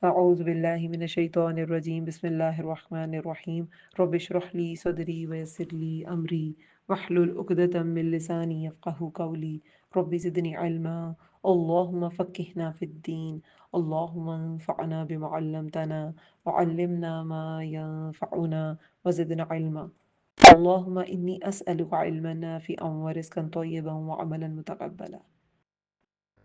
أعوذ بالله من الشيطان الرجيم بسم الله الرحمن الرحيم رب اشرح لي صدري ويسر لي أمري واحلل عقدة من لساني يفقه قولي رب زدني علما اللهم فقهنا في الدين اللهم انفعنا بما علمتنا وعلمنا ما ينفعنا وزدنا علما اللهم إني أسألك علما نافعا ورزقا طيبا وعملا متقبلا۔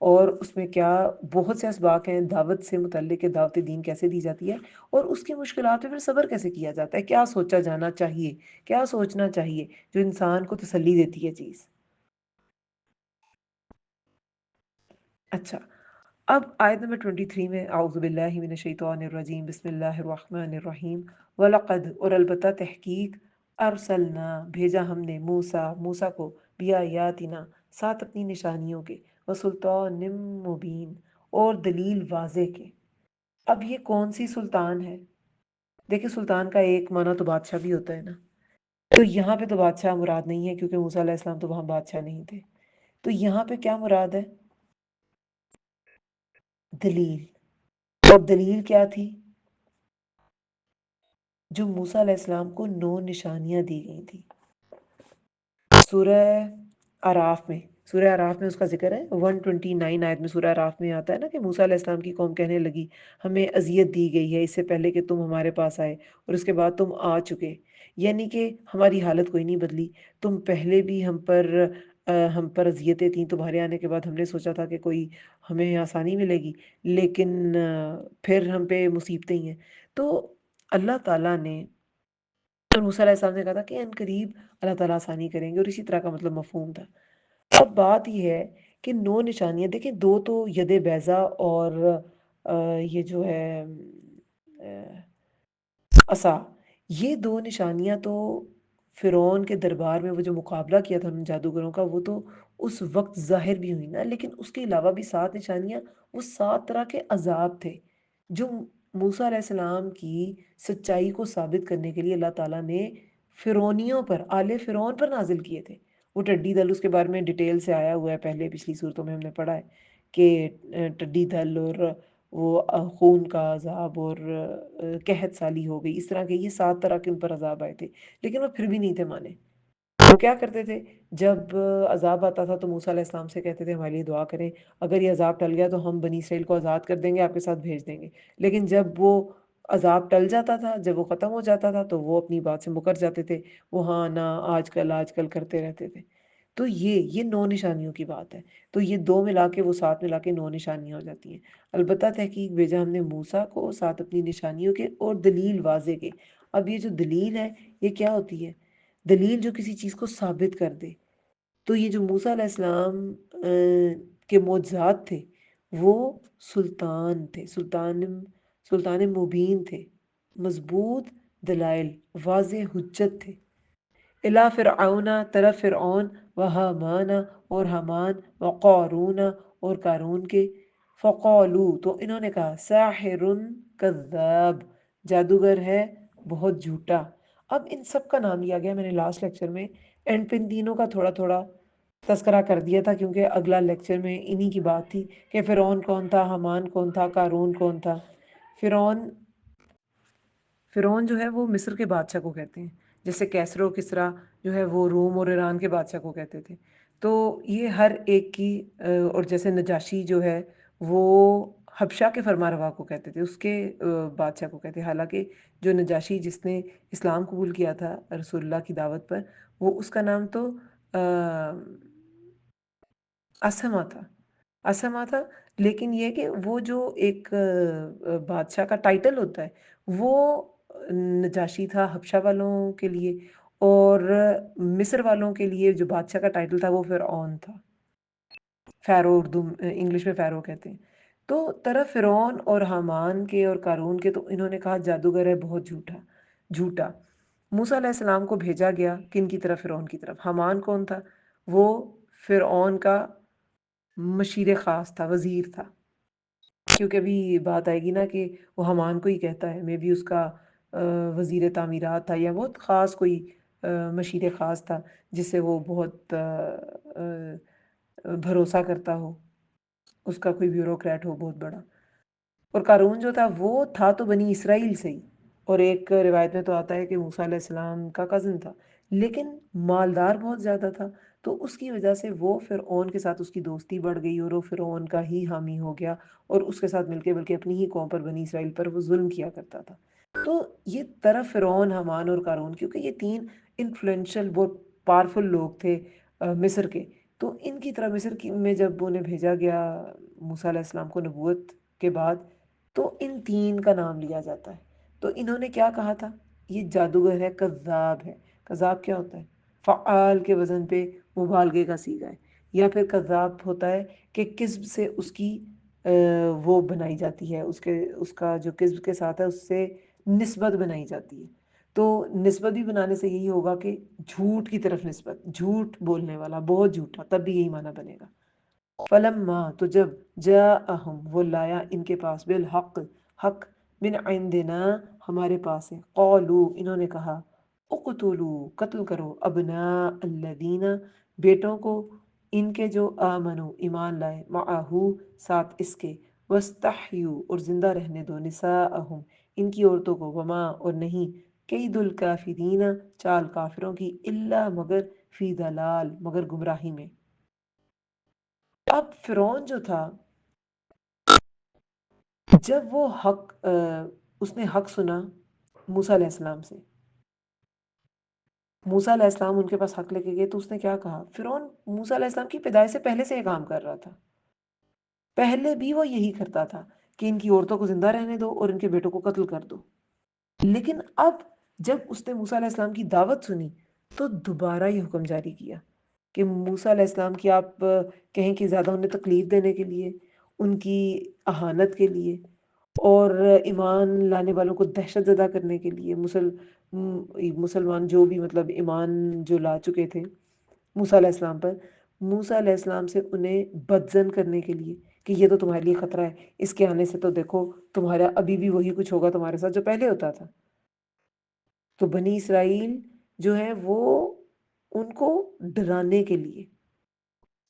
اور اس میں کیا بہت سے اسباق ہیں دعوت سے متعلق، کہ دعوت دین کیسے دی جاتی ہے، اور اس کی مشکلات پہ پھر صبر کیسے کیا جاتا ہے، کیا سوچا جانا چاہیے، کیا سوچنا چاہیے جو انسان کو تسلی دیتی ہے چیز۔ اچھا، اب آیت نمبر 23 میں اعوذ باللہ من الشیطان الرجیم بسم اللہ الرحمن الرحیم وَلَقَدْ، اور البتہ تحقیق، ارسلنا بھیجا ہم نے موسیٰ کو بیایاتنا ساتھ اپنی نشانیوں کے، وسلطان مبین، اور دلیل واضح کے۔ اب یہ کون سی سلطان ہے؟ دیکھیں سلطان کا ایک معنی تو بادشاہ بھی ہوتا ہے نا، تو یہاں پہ تو بادشاہ مراد نہیں ہے کیونکہ موسیٰ علیہ السلام تو وہاں بادشاہ نہیں تھے، تو یہاں پہ کیا مراد ہے؟ دلیل۔ اور دلیل کیا تھی؟ جو موسیٰ علیہ السلام کو 9 نشانیاں دی گئی تھی سورہ اعراف میں۔ سورہ اعراف میں اس کا ذکر ہے 129 آیت میں سورہ اعراف میں آتا ہے نا کہ موسیٰ علیہ السلام کی قوم کہنے لگی ہمیں اذیت دی گئی ہے اس سے پہلے کہ تم ہمارے پاس آئے، اور اس کے بعد تم آ چکے، یعنی کہ ہماری حالت کوئی نہیں بدلی، تم پہلے بھی ہم پر اذیتیں تھیں، تمہارے آنے کے بعد ہم نے سوچا تھا کہ کوئی ہمیں آسانی ملے گی، لیکن پھر ہم پہ مصیبتیں ہی ہیں۔ تو اللہ تعالیٰ نے، اور موسیٰ علیہ السلام نے کہا تھا کہ ان قریب اللہ تعالیٰ آسانی کریں گے، اور اسی طرح کا مطلب مفہوم تھا۔ اب بات یہ ہے کہ 9 نشانیاں دیکھیں، 2 تو ید بیضا اور یہ جو ہے عصا، یہ 2 نشانیاں تو فرعون کے دربار میں وہ جو مقابلہ کیا تھا ان جادوگروں کا، وہ تو اس وقت ظاہر بھی ہوئی نا، لیکن اس کے علاوہ بھی 7 نشانیاں، وہ 7 طرح کے عذاب تھے جو موسیٰ علیہ السلام کی سچائی کو ثابت کرنے کے لیے اللہ تعالیٰ نے فرعونیوں پر، آل فرعون پر نازل کیے تھے۔ وہ ٹڈی دل، اس کے بارے میں ڈیٹیل سے آیا ہوا ہے، پہلے پچھلی صورتوں میں ہم نے پڑھا ہے کہ ٹڈی دل اور وہ خون کا عذاب اور قحط سالی ہو گئی، اس طرح کے یہ 7 طرح کے ان پر عذاب آئے تھے، لیکن وہ پھر بھی نہیں تھے مانے۔ وہ کیا کرتے تھے؟ جب عذاب آتا تھا تو موسیٰ علیہ السلام سے کہتے تھے ہمارے لیے دعا کریں، اگر یہ عذاب ٹل گیا تو ہم بنی اسرائیل کو آزاد کر دیں گے، آپ کے ساتھ بھیج دیں گے۔ لیکن جب وہ عذاب ٹل جاتا تھا، جب وہ ختم ہو جاتا تھا، تو وہ اپنی بات سے مکر جاتے تھے، وہ ہاں نہ آج کل کرتے رہتے تھے۔ تو یہ 9 نشانیوں کی بات ہے، تو یہ 2 ملا کے وہ 7 ملا کے 9 نشانیاں ہو جاتی ہیں۔ البتہ تحقیق بھیجا ہم نے موسیٰ کو ساتھ اپنی نشانیوں کے اور دلیل واضح کے۔ اب یہ جو دلیل ہے یہ کیا ہوتی ہے؟ دلیل جو کسی چیز کو ثابت کر دے، تو یہ جو موسیٰ علیہ السلام کے معجزات تھے وہ سلطان تھے، سلطان مبین تھے، مضبوط دلائل، واضح حجت تھے۔ الا فرعون، طرف فرعون، و حامان، اور حامان، و قارون، اور قارون کے، فقالو، تو انہوں نے کہا ساحر کذاب، جادوگر ہے بہت جھوٹا۔ اب ان سب کا نام لیا گیا، میں نے لاسٹ لیکچر میں اینڈ پہ ان تینوں کا تھوڑا تھوڑا تذکرہ کر دیا تھا، کیونکہ اگلا لیکچر میں انہی کی بات تھی کہ فرعون کون تھا، حامان کون تھا، قارون کون تھا۔ فرعون جو ہے وہ مصر کے بادشاہ کو کہتے ہیں، جیسے کیسر و کسریٰ جو ہے وہ روم اور ایران کے بادشاہ کو کہتے تھے۔ تو یہ ہر ایک کی اور جیسے نجاشی جو ہے وہ حبشہ کے فرما روا کو کہتے تھے، اس کے بادشاہ کو کہتے ہیں۔ حالانکہ جو نجاشی جس نے اسلام قبول کیا تھا رسول اللہ کی دعوت پر، وہ اس کا نام تو اسما تھا، اسما تھا، لیکن یہ کہ وہ جو ایک بادشاہ کا ٹائٹل ہوتا ہے وہ نجاشی تھا حبشہ والوں کے لیے، اور مصر والوں کے لیے جو بادشاہ کا ٹائٹل تھا وہ فرعون تھا، فیرو، اردو انگلش میں فیرو کہتے ہیں۔ تو طرف فرعون اور حامان کے اور قارون کے، تو انہوں نے کہا جادوگر ہے بہت جھوٹا۔ موسیٰ علیہ السلام کو بھیجا گیا کن کی طرف؟ فرعون کی طرف۔ حامان کون تھا؟ وہ فرعون کا مشیر خاص تھا، وزیر تھا، کیونکہ ابھی بات آئے گی نا کہ وہ حامان کو ہی کہتا ہے، میں بھی اس کا وزیر تعمیرات تھا، یا بہت خاص کوئی مشیر خاص تھا جس سے وہ بہت بھروسہ کرتا ہو، اس کا کوئی بیوروکریٹ ہو بہت بڑا۔ اور قارون جو تھا وہ تھا تو بنی اسرائیل سے ہی، اور ایک روایت میں تو آتا ہے کہ موسیٰ علیہ السلام کا کزن تھا، لیکن مالدار بہت زیادہ تھا، تو اس کی وجہ سے وہ فرعون کے ساتھ اس کی دوستی بڑھ گئی، اور وہ فرعون کا ہی حامی ہو گیا، اور اس کے ساتھ مل کے بلکہ اپنی ہی قوم پر، بنی اسرائیل پر وہ ظلم کیا کرتا تھا۔ تو یہ طرف فرعون، حامان اور قارون، کیونکہ یہ 3 انفلوئنشل بہت پاورفل لوگ تھے مصر کے، تو ان کی طرح مصر میں جب انہیں بھیجا گیا موسیٰ علیہ السلام کو نبوت کے بعد، تو ان تین کا نام لیا جاتا ہے۔ تو انہوں نے کیا کہا تھا؟ یہ جادوگر ہے، کذاب ہے۔ کذاب کیا ہوتا ہے؟ فعال کے وزن پہ مبالغے کا صیغہ ہے، یا پھر کذاب ہوتا ہے کہ کذب سے اس کی وہ بنائی جاتی ہے، اس کا جو کذب کے ساتھ ہے اس سے نسبت بنائی جاتی ہے۔ تو نسبت بھی بنانے سے یہی ہوگا کہ جھوٹ کی طرف نسبت، جھوٹ بولنے والا، بہت جھوٹا، تب بھی یہی معنی بنے گا۔ فلما، تو جب جاءہم، وہ لایا ان کے پاس، بالحق، حق، من عندنا، ہمارے پاس ہے، قولو، انہوں نے کہا، اقتلوا، قتل کرو، ابناء الذین، بیٹوں کو ان کے جو آمنو، ایمان لائے، معہو، ساتھ اس کے، واستحیوا، اور زندہ رہنے دو، نساءہم، ان کی عورتوں کو، وما، اور نہیں، کید الکافرین، چال کافروں کی، الا، مگر، فی ضلال، مگر گمراہی میں۔ اب فرعون جو تھا، جب وہ اس نے حق سنا موسیٰ علیہ السلام سے، موسیٰ علیہ السلام ان کے پاس حق لے کے گئے، تو اس نے کیا کہا؟ فرعون موسیٰ علیہ السلام کی پیدائش سے پہلے سے یہ کام کر رہا تھا، پہلے بھی وہ یہی کرتا تھا کہ ان کی عورتوں کو زندہ رہنے دو اور ان کے بیٹوں کو قتل کر دو۔ لیکن اب جب اس نے موسیٰ علیہ السلام کی دعوت سنی تو دوبارہ یہ حکم جاری کیا کہ موسیٰ علیہ السلام کی آپ کہیں کہ زیادہ انہیں تکلیف دینے کے لیے، ان کی اہانت کے لیے، اور ایمان لانے والوں کو دہشت زدہ کرنے کے لیے، مسلمان جو بھی مطلب ایمان جو لا چکے تھے موسیٰ علیہ السلام پر، موسیٰ علیہ السلام سے انہیں بدظن کرنے کے لیے کہ یہ تو تمہارے لیے خطرہ ہے، اس کے آنے سے تو دیکھو تمہارا ابھی بھی وہی کچھ ہوگا تمہارے ساتھ جو پہلے ہوتا تھا۔ تو بنی اسرائیل جو ہے وہ ان کو ڈرانے کے لیے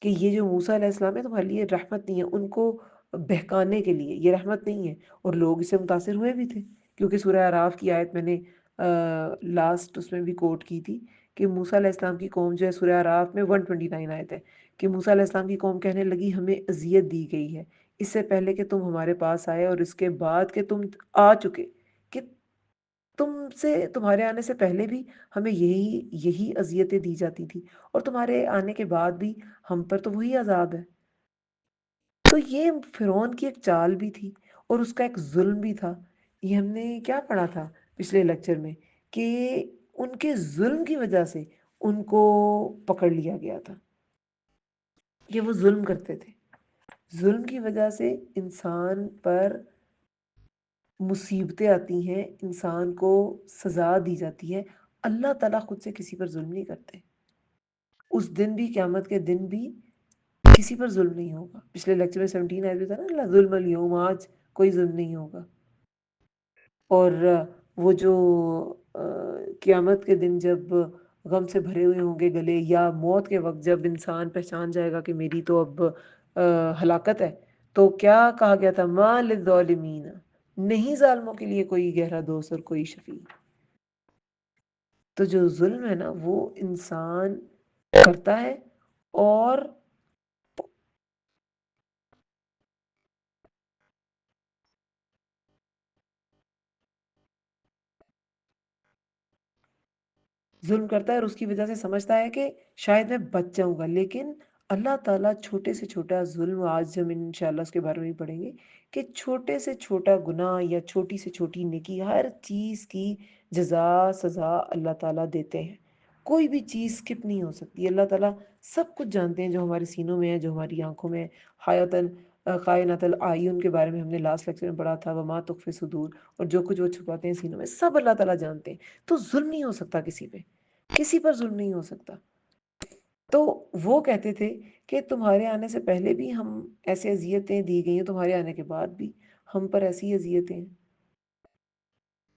کہ یہ جو موسیٰ علیہ السلام ہے تمہارے لیے رحمت نہیں ہے، ان کو بہکانے کے لیے یہ رحمت نہیں ہے، اور لوگ اسے متاثر ہوئے بھی تھے، کیونکہ سورہ اعراف کی آیت میں نے لاسٹ اس میں بھی کوٹ کی تھی کہ موسیٰ علیہ السلام کی قوم جو ہے، سورہ اعراف میں 129 آیت ہے کہ موسیٰ علیہ السلام کی قوم کہنے لگی ہمیں اذیت دی گئی ہے اس سے پہلے کہ تم ہمارے پاس آئے، اور اس کے بعد کہ تم آ چکے، کہ تمہارے آنے سے پہلے بھی ہمیں یہی اذیتیں دی جاتی تھی، اور تمہارے آنے کے بعد بھی ہم پر تو وہی عذاب ہے۔ تو یہ فرعون کی ایک چال بھی تھی اور اس کا ایک ظلم بھی تھا۔ یہ ہم نے کیا پڑھا تھا پچھلے لیکچر میں کہ ان کے ظلم کی وجہ سے ان کو پکڑ لیا گیا تھا، کہ وہ ظلم کرتے تھے۔ ظلم کی وجہ سے انسان پر مصیبتیں آتی ہیں، انسان کو سزا دی جاتی ہے۔ اللہ تعالیٰ خود سے کسی پر ظلم نہیں کرتے، اس دن بھی، قیامت کے دن بھی کسی پر ظلم نہیں ہوگا۔ پچھلے لیکچر میں 17 آیت بھی تھا نا، اللہ ظلم اليوم، آج کوئی ظلم نہیں ہوگا۔ اور وہ جو قیامت کے دن جب غم سے بھرے ہوئے ہوں گے گلے، یا موت کے وقت جب انسان پہچان جائے گا کہ میری تو اب ہلاکت ہے، تو کیا کہا گیا تھا؟ ما للظالمین، نہیں ظالموں کے لیے کوئی گہرا دوست اور کوئی شفیع۔ تو جو ظلم ہے نا وہ انسان کرتا ہے، اور ظلم کرتا ہے اور اس کی وجہ سے سمجھتا ہے کہ شاید میں بچ جاؤں گا، لیکن اللہ تعالیٰ چھوٹے سے چھوٹا ظلم، آج ہم انشاءاللہ اس کے بارے میں بھی پڑھیں گے کہ چھوٹے سے چھوٹا گناہ یا چھوٹی سے چھوٹی نیکی، ہر چیز کی جزا سزا اللہ تعالیٰ دیتے ہیں، کوئی بھی چیز سکپ نہیں ہو سکتی۔ اللہ تعالیٰ سب کچھ جانتے ہیں جو ہمارے سینوں میں ہے، جو ہماری آنکھوں میں ہے، خائنۃ العیون کے بارے میں ہم نے لاسٹ لیکچر میں پڑھا تھا، وما تخفی صدور، اور جو کچھ وہ چھپاتے ہیں سینوں میں، سب اللہ تعالیٰ جانتے ہیں۔ تو ظلم نہیں ہو سکتا کسی پہ، کسی پر ظلم نہیں ہو سکتا۔ تو وہ کہتے تھے کہ تمہارے آنے سے پہلے بھی ہم ایسے اذیتیں دی گئی ہیں، تمہارے آنے کے بعد بھی ہم پر ایسی اذیتیں ہیں۔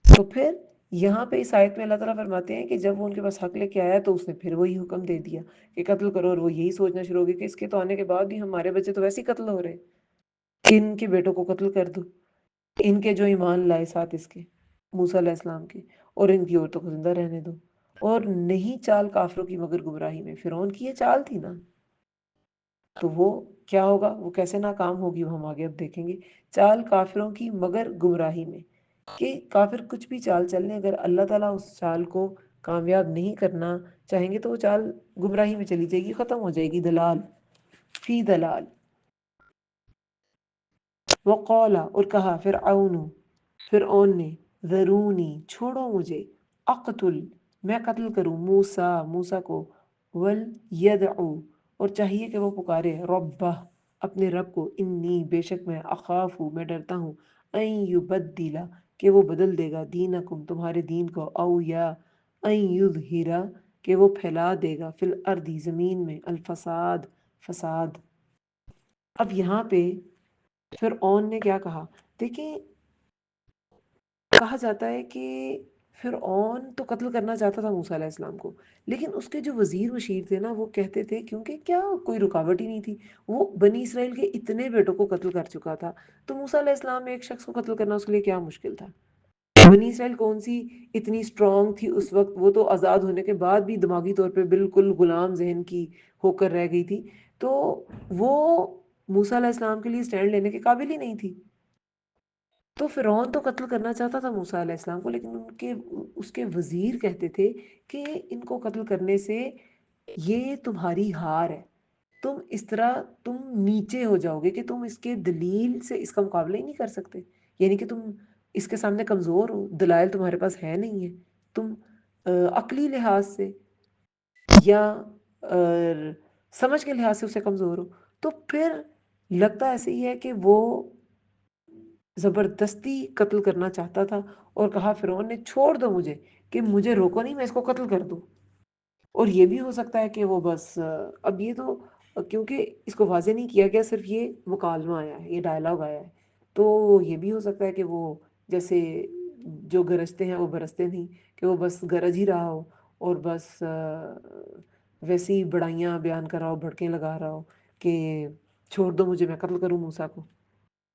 تو پھر یہاں پہ اس آیت میں اللہ تعالیٰ فرماتے ہیں کہ جب وہ ان کے پاس حق لے کے آیا تو اس نے پھر وہی حکم دے دیا کہ قتل کرو، اور وہ یہی سوچنا شروع ہو گیا کہ اس کے تو آنے کے بعد بھی ہمارے بچے تو ویسے ہی قتل ہو رہے، کہ ان کے بیٹوں کو قتل کر دو، ان کے جو ایمان لائے ساتھ اس کے، موسیٰ علیہ السلام کے، اور ان کی عورتوں کو زندہ رہنے دو، اور نہیں چال کافروں کی مگر گمراہی میں۔ فرعون کی یہ چال تھی نا، تو وہ کیا ہوگا، وہ کیسے ناکام ہوگی، وہ ہم آگے اب دیکھیں گے۔ چال کافروں کی مگر گمراہی میں، کہ کافر کچھ بھی چال چل لیں، اگر اللہ تعالیٰ اس چال کو کامیاب نہیں کرنا چاہیں گے تو وہ چال گمراہی میں چلی جائے گی، ختم ہو جائے گی، دلال فی دلال۔ وقال اور کہا فرعون نے ذرونی چھوڑو مجھے، اقتل میں قتل کروں موسیٰ کو، ولیدعو اور چاہیے کہ وہ پکارے ربہ اپنے رب کو، انی بے شک میں اخاف میں ڈرتا ہوں، این یبدل کہ وہ بدل دے گا، دینکم تمہارے دین کو، او یا این یظہرا کہ وہ پھیلا دے گا، فی الارض زمین میں، الفساد فساد۔ اب یہاں پہ فرعون نے کیا کہا؟ دیکھیں کہا جاتا ہے کہ فرعون تو قتل کرنا چاہتا تھا موسیٰ علیہ السلام کو، لیکن اس کے جو وزیر مشیر تھے نا وہ کہتے تھے، کیونکہ کیا کوئی رکاوٹ ہی نہیں تھی، وہ بنی اسرائیل کے اتنے بیٹوں کو قتل کر چکا تھا، تو موسیٰ علیہ السلام ایک شخص کو قتل کرنا اس کے لیے کیا مشکل تھا؟ بنی اسرائیل کون سی اتنی اسٹرانگ تھی اس وقت، وہ تو آزاد ہونے کے بعد بھی دماغی طور پہ بالکل غلام ذہن کی ہو کر رہ گئی تھی، تو وہ موسیٰ علیہ السلام کے لیے سٹینڈ لینے کے قابل ہی نہیں تھی۔ تو فرعون تو قتل کرنا چاہتا تھا موسیٰ علیہ السلام کو، لیکن اس کے وزیر کہتے تھے کہ ان کو قتل کرنے سے یہ تمہاری ہار ہے، تم اس طرح تم نیچے ہو جاؤ گے کہ تم اس کے دلیل سے اس کا مقابلہ ہی نہیں کر سکتے، یعنی کہ تم اس کے سامنے کمزور ہو، دلائل تمہارے پاس ہے نہیں ہے، تم عقلی لحاظ سے یا سمجھ کے لحاظ سے اسے کمزور ہو، تو پھر لگتا ایسے ہی ہے کہ وہ زبردستی قتل کرنا چاہتا تھا، اور کہا فرعون نے چھوڑ دو مجھے، کہ مجھے روکو نہیں، میں اس کو قتل کر دوں۔ اور یہ بھی ہو سکتا ہے کہ وہ بس اب یہ تو کیونکہ اس کو واضح نہیں کیا گیا، صرف یہ مکالمہ آیا ہے، یہ ڈائلاگ آیا ہے، تو یہ بھی ہو سکتا ہے کہ وہ جیسے جو گرجتے ہیں وہ برستے نہیں، کہ وہ بس گرج ہی رہا ہو اور بس ویسی ہی بڑائیاں بیان کر رہا ہو، بھڑکیں لگا رہا ہو کہ چھوڑ دو مجھے، میں قتل کروں موسیٰ کو،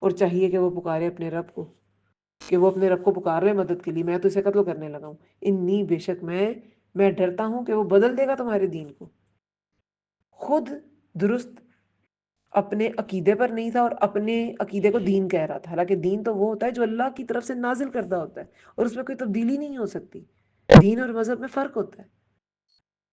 اور چاہیے کہ وہ پکارے اپنے رب کو، کہ وہ اپنے رب کو پکار رہے مدد کے لیے، میں تو اسے قتل کرنے لگا ہوں، انی بے شک میں ڈرتا ہوں کہ وہ بدل دے گا تمہارے دین کو۔ خود درست اپنے عقیدے پر نہیں تھا اور اپنے عقیدے کو دین کہہ رہا تھا، حالانکہ دین تو وہ ہوتا ہے جو اللہ کی طرف سے نازل کردہ ہوتا ہے، اور اس میں کوئی تبدیلی نہیں ہو سکتی۔ دین اور مذہب میں فرق ہوتا ہے،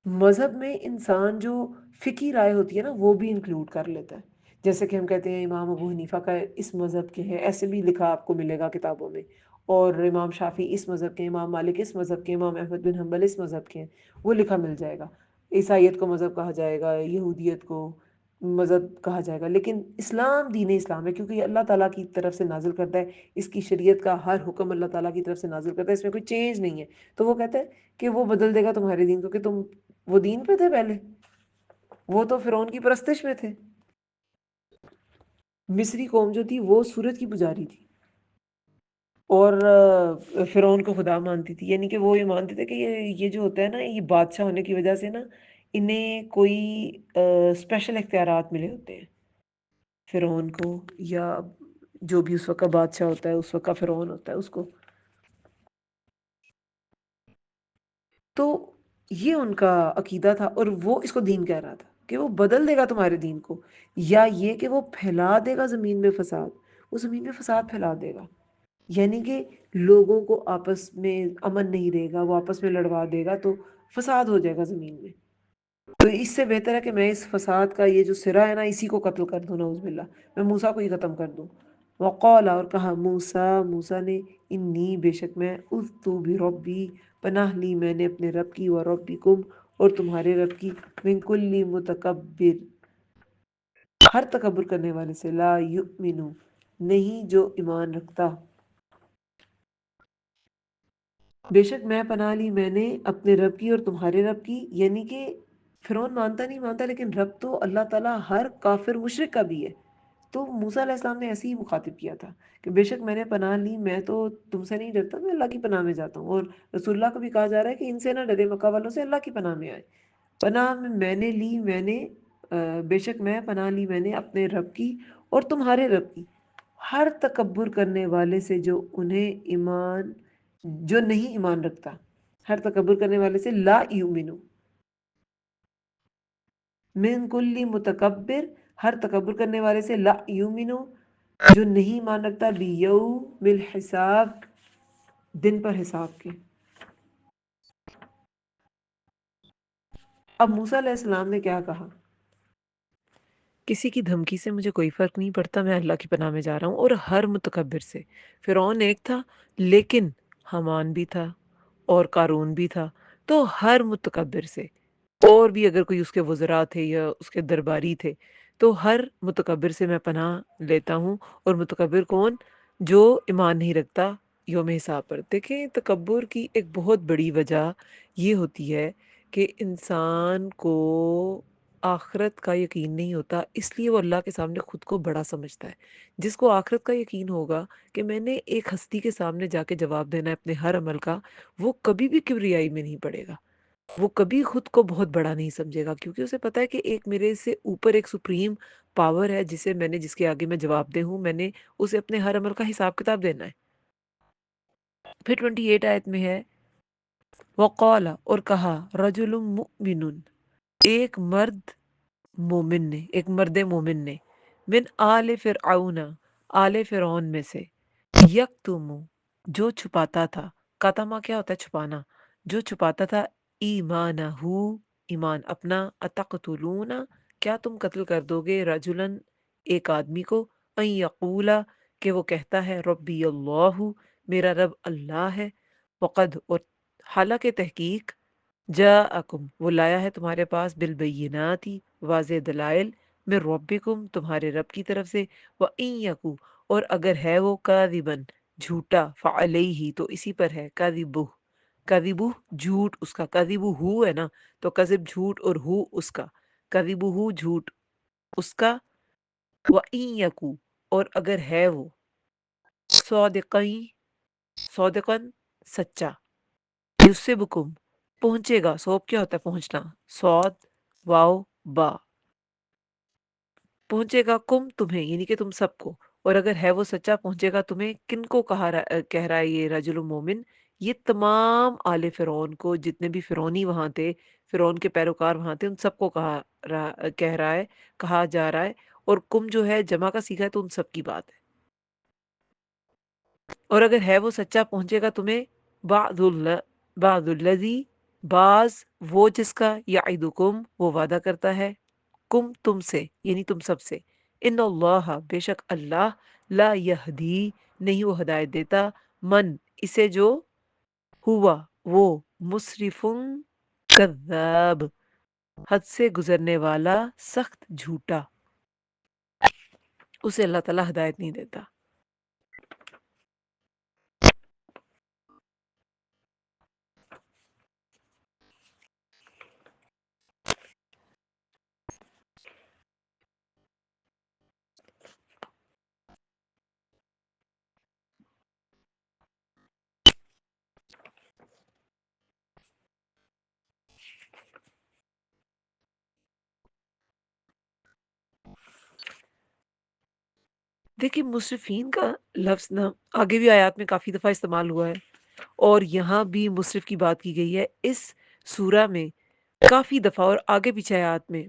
مذہب میں انسان جو فقہی رائے ہوتی ہے نا وہ بھی انکلوڈ کر لیتا ہے، جیسے کہ ہم کہتے ہیں امام ابو حنیفہ کا اس مذہب کے ہیں، ایسے بھی لکھا آپ کو ملے گا کتابوں میں، اور امام شافعی اس مذہب کے ہیں، امام مالک اس مذہب کے ہیں، امام احمد بن حنبل اس مذہب کے ہیں، وہ لکھا مل جائے گا۔ عیسائیت کو مذہب کہا جائے گا، یہودیت کو مذہب کہا جائے گا، لیکن اسلام دین اسلام ہے، کیونکہ یہ اللہ تعالیٰ کی طرف سے نازل کرتا ہے، اس کی شریعت کا ہر حکم اللہ تعالیٰ کی طرف سے نازل کرتا ہے، اس میں کوئی چینج نہیں ہے۔ تو وہ کہتا ہے کہ وہ بدل دے گا تمہارے دین کو، کہ تم وہ دین پہ تھے پہلے، وہ تو فرعون کی پرستش میں تھے۔ مصری قوم جو تھی وہ سورج کی پجاری تھی، اور فرعون کو خدا مانتی تھی، یعنی کہ وہ یہ مانتے تھے کہ یہ جو ہوتا ہے نا، یہ بادشاہ ہونے کی وجہ سے نا انہیں کوئی اسپیشل اختیارات ملے ہوتے ہیں فرعون کو، یا جو بھی اس وقت کا بادشاہ ہوتا ہے، اس وقت کا فرعون ہوتا ہے اس کو۔ تو یہ ان کا عقیدہ تھا، اور وہ اس کو دین کہہ رہا تھا کہ وہ بدل دے گا تمہارے دین کو، یا یہ کہ وہ پھیلا دے گا زمین میں فساد، وہ زمین میں فساد پھیلا دے گا، یعنی کہ لوگوں کو آپس میں امن نہیں رہے گا، وہ آپس میں لڑوا دے گا تو فساد ہو جائے گا زمین میں۔ تو اس سے بہتر ہے کہ میں اس فساد کا یہ جو سرا ہے نا اسی کو قتل کر دوں، نعوذ باللہ، میں موسیٰ کو ہی ختم کر دوں۔ وقال اور کہا موسیٰ نے انی بے شک میں اذت بربی پناہ لی میں نے اپنے رب کی، و ربکم اور تمہارے رب کی، من کل متکبر ہر تکبر کرنے والے سے، لا یؤمن نہیں جو ایمان رکھتا، بے شک میں پناہ لی میں نے اپنے رب کی اور تمہارے رب کی، یعنی کہ فرعون مانتا نہیں مانتا، لیکن رب تو اللہ تعالیٰ ہر کافر مشرک کا بھی ہے، تو موسیٰ علیہ السلام نے ایسے ہی مخاطب کیا تھا کہ بے شک میں نے پناہ لی، میں تو تم سے نہیں ڈرتا، میں اللہ کی پناہ میں جاتا ہوں، اور رسول اللہ کو بھی کہا جا رہا ہے کہ ان سے نہ ڈرے، مکہ والوں سے، اللہ کی پناہ میں آئے۔ پناہ میں نے لی میں نے بے شک میں پناہ لی میں نے اپنے رب کی اور تمہارے رب کی، ہر تکبر کرنے والے سے جو نہیں ایمان رکھتا، ہر تکبر کرنے والے سے، لا یؤمنو من کل متکبر ہر تکبر کرنے والے سے، لا یؤمنو جو نہیں ایمان رکھتا، بیوم الحساب دن پر حساب کے۔ اب موسیٰ علیہ السلام نے کیا کہا؟ کسی کی دھمکی سے مجھے کوئی فرق نہیں پڑتا، میں اللہ کی پناہ میں جا رہا ہوں، اور ہر متکبر سے۔ فرعون ایک تھا لیکن حامان بھی تھا اور قارون بھی تھا، تو ہر متکبر سے، اور بھی اگر کوئی اس کے وزراء تھے یا اس کے درباری تھے، تو ہر متکبر سے میں پناہ لیتا ہوں۔ اور متکبر کون؟ جو ایمان نہیں رکھتا یوم حساب پر۔ دیکھیں، تکبر کی ایک بہت بڑی وجہ یہ ہوتی ہے کہ انسان کو آخرت کا یقین نہیں ہوتا، اس لیے وہ اللہ کے سامنے خود کو بڑا سمجھتا ہے۔ جس کو آخرت کا یقین ہوگا کہ میں نے ایک ہستی کے سامنے جا کے جواب دینا ہے اپنے ہر عمل کا، وہ کبھی بھی کبریائی میں نہیں پڑے گا، وہ کبھی خود کو بہت بڑا نہیں سمجھے گا، کیونکہ اسے پتا ہے کہ ایک میرے سے اوپر ایک سپریم پاور ہے جس کے آگے میں جواب دہ ہوں، میں نے اسے اپنے ہر عمل کا حساب کتاب دینا ہے۔ پھر 28 آیت میں ہے وقال، اور کہا، رجل مؤمن، ایک مرد مومن نے، ایک مرد مومن نے، من آل فرعون، آل فرعون میں سے، یکتم، جو چھپاتا تھا، کاتما کیا ہوتا ہے؟ چھپانا، جو چھپاتا تھا، ایمانہ، ایمان اپنا، اتقتلون، کیا تم قتل کر دو گے، رجلن، ایک آدمی کو، ان یقولا، کہ وہ کہتا ہے، ربی اللہ، میرا رب اللہ ہے، وقد، اور حالانکہ تحقیق، جاءکم، وہ لایا ہے تمہارے پاس، بالبینات، واضح دلائل، من ربکم، تمہارے رب کی طرف سے، وَإِن یکو، اور اگر ہے وہ، کاذباً، جھوٹا، فعلیہ، تو اسی پر ہے، کاذبہ، کاذبہ، جھوٹ اس کا، کاذبہ ہے نا، تو کذب جھوٹ، اور اس کا، کاذبہ جھوٹ اس کا، وَإِن یکو، اور اگر ہے وہ، صادقین، صادقاً، سچا، یصبکم، پہنچے گا، صوب کیا ہوتا ہے؟ پہنچنا، صاد، واو، با، پہنچے گا، کم، تمہیں، یعنی کہ تم سب کو، اور اگر ہے وہ سچا، پہنچے گا تمہیں، کن کو کہہ رہا ہے یہ رجل مومن؟ یہ تمام آل فرعون کو، جتنے بھی فرعونی وہاں تھے، فرعون کے پیروکار وہاں تھے، ان سب کو کہہ رہا ہے، کہا جا رہا ہے، اور کم جو ہے جمع کا صیغہ ہے، تو ان سب کی بات ہے۔ اور اگر ہے وہ سچا، پہنچے گا تمہیں، بعض الذی، بعض وہ جس کا، یعدکم، وہ وعدہ کرتا ہے، کم، تم سے، یعنی تم سب سے، ان اللہ، بے شک اللہ، لا یہدی، نہیں وہ ہدایت دیتا، من، اسے جو، ہوا، وہ، مسرف، کذاب، حد سے گزرنے والا، سخت جھوٹا، اسے اللہ تعالیٰ ہدایت نہیں دیتا۔ دیکھیں، مصرفین کا لفظ نا آگے بھی آیات میں کافی دفعہ استعمال ہوا ہے، اور یہاں بھی مصرف کی بات کی گئی ہے اس سورہ میں کافی دفعہ، اور آگے پیچھے آیات میں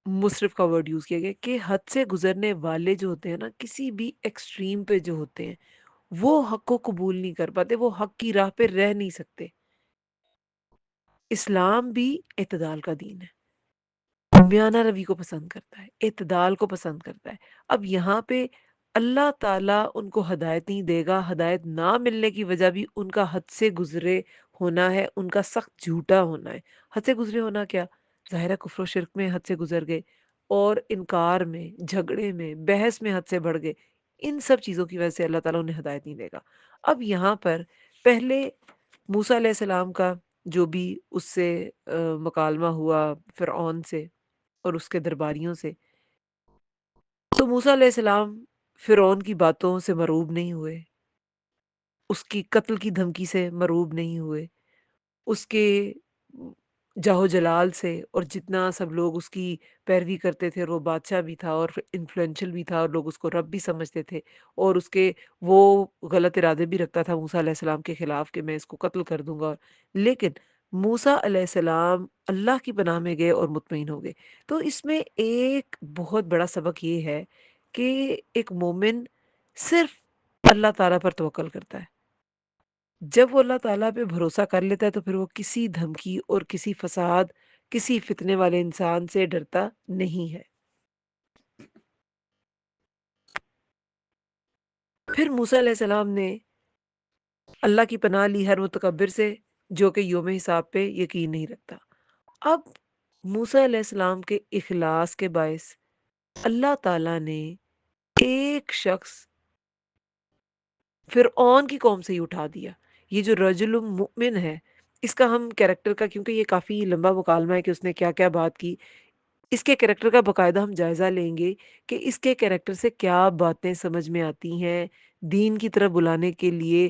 مصرف کا ورڈ یوز کیا گیا کہ حد سے گزرنے والے جو ہوتے ہیں نا، کسی بھی ایکسٹریم پہ جو ہوتے ہیں، وہ حق کو قبول نہیں کر پاتے، وہ حق کی راہ پہ رہ نہیں سکتے۔ اسلام بھی اعتدال کا دین ہے، میانہ روی کو پسند کرتا ہے، اعتدال کو پسند کرتا ہے۔ اب یہاں پہ اللہ تعالیٰ ان کو ہدایت نہیں دے گا، ہدایت نہ ملنے کی وجہ بھی ان کا حد سے گزرے ہونا ہے، ان کا سخت جھوٹا ہونا ہے۔ حد سے گزرے ہونا کیا؟ ظاہرہ کفر و شرک میں حد سے گزر گئے، اور انکار میں، جھگڑے میں، بحث میں حد سے بڑھ گئے، ان سب چیزوں کی وجہ سے اللہ تعالیٰ انہیں ہدایت نہیں دے گا۔ اب یہاں پر پہلے موسیٰ علیہ السلام کا جو بھی اس سے مکالمہ ہوا فرعون سے اور اس کے درباریوں سے، تو موسیٰ علیہ السلام فرعون کی باتوں سے مرعوب نہیں ہوئے، اس کی قتل کی دھمکی سے مرعوب نہیں ہوئے، اس کے جاہ و جلال سے، اور جتنا سب لوگ اس کی پیروی کرتے تھے، اور وہ بادشاہ بھی تھا اور انفلوئنشل بھی تھا، اور لوگ اس کو رب بھی سمجھتے تھے، اور اس کے وہ غلط ارادے بھی رکھتا تھا موسیٰ علیہ السلام کے خلاف کہ میں اس کو قتل کر دوں گا، لیکن موسیٰ علیہ السلام اللہ کی پناہ میں گئے اور مطمئن ہو گئے۔ تو اس میں ایک بہت بڑا سبق یہ ہے کہ ایک مومن صرف اللہ تعالیٰ پر توکل کرتا ہے۔ جب وہ اللہ تعالیٰ پہ بھروسہ کر لیتا ہے تو پھر وہ کسی دھمکی اور کسی فساد کسی فتنے والے انسان سے ڈرتا نہیں ہے۔ پھر موسیٰ علیہ السلام نے اللہ کی پناہ لی ہر متکبر سے جو کہ یوم حساب پہ یقین نہیں رکھتا۔ اب موسیٰ علیہ السلام کے اخلاص کے باعث اللہ تعالیٰ نے ایک شخص فرعون کی قوم سے ہی اٹھا دیا۔ یہ جو رجل مؤمن ہے، اس کا ہم کیریکٹر کا، کیونکہ یہ کافی لمبا مکالمہ ہے کہ اس نے کیا کیا بات کی، اس کے کریکٹر کا باقاعدہ ہم جائزہ لیں گے کہ اس کے کریکٹر سے کیا باتیں سمجھ میں آتی ہیں، دین کی طرف بلانے کے لیے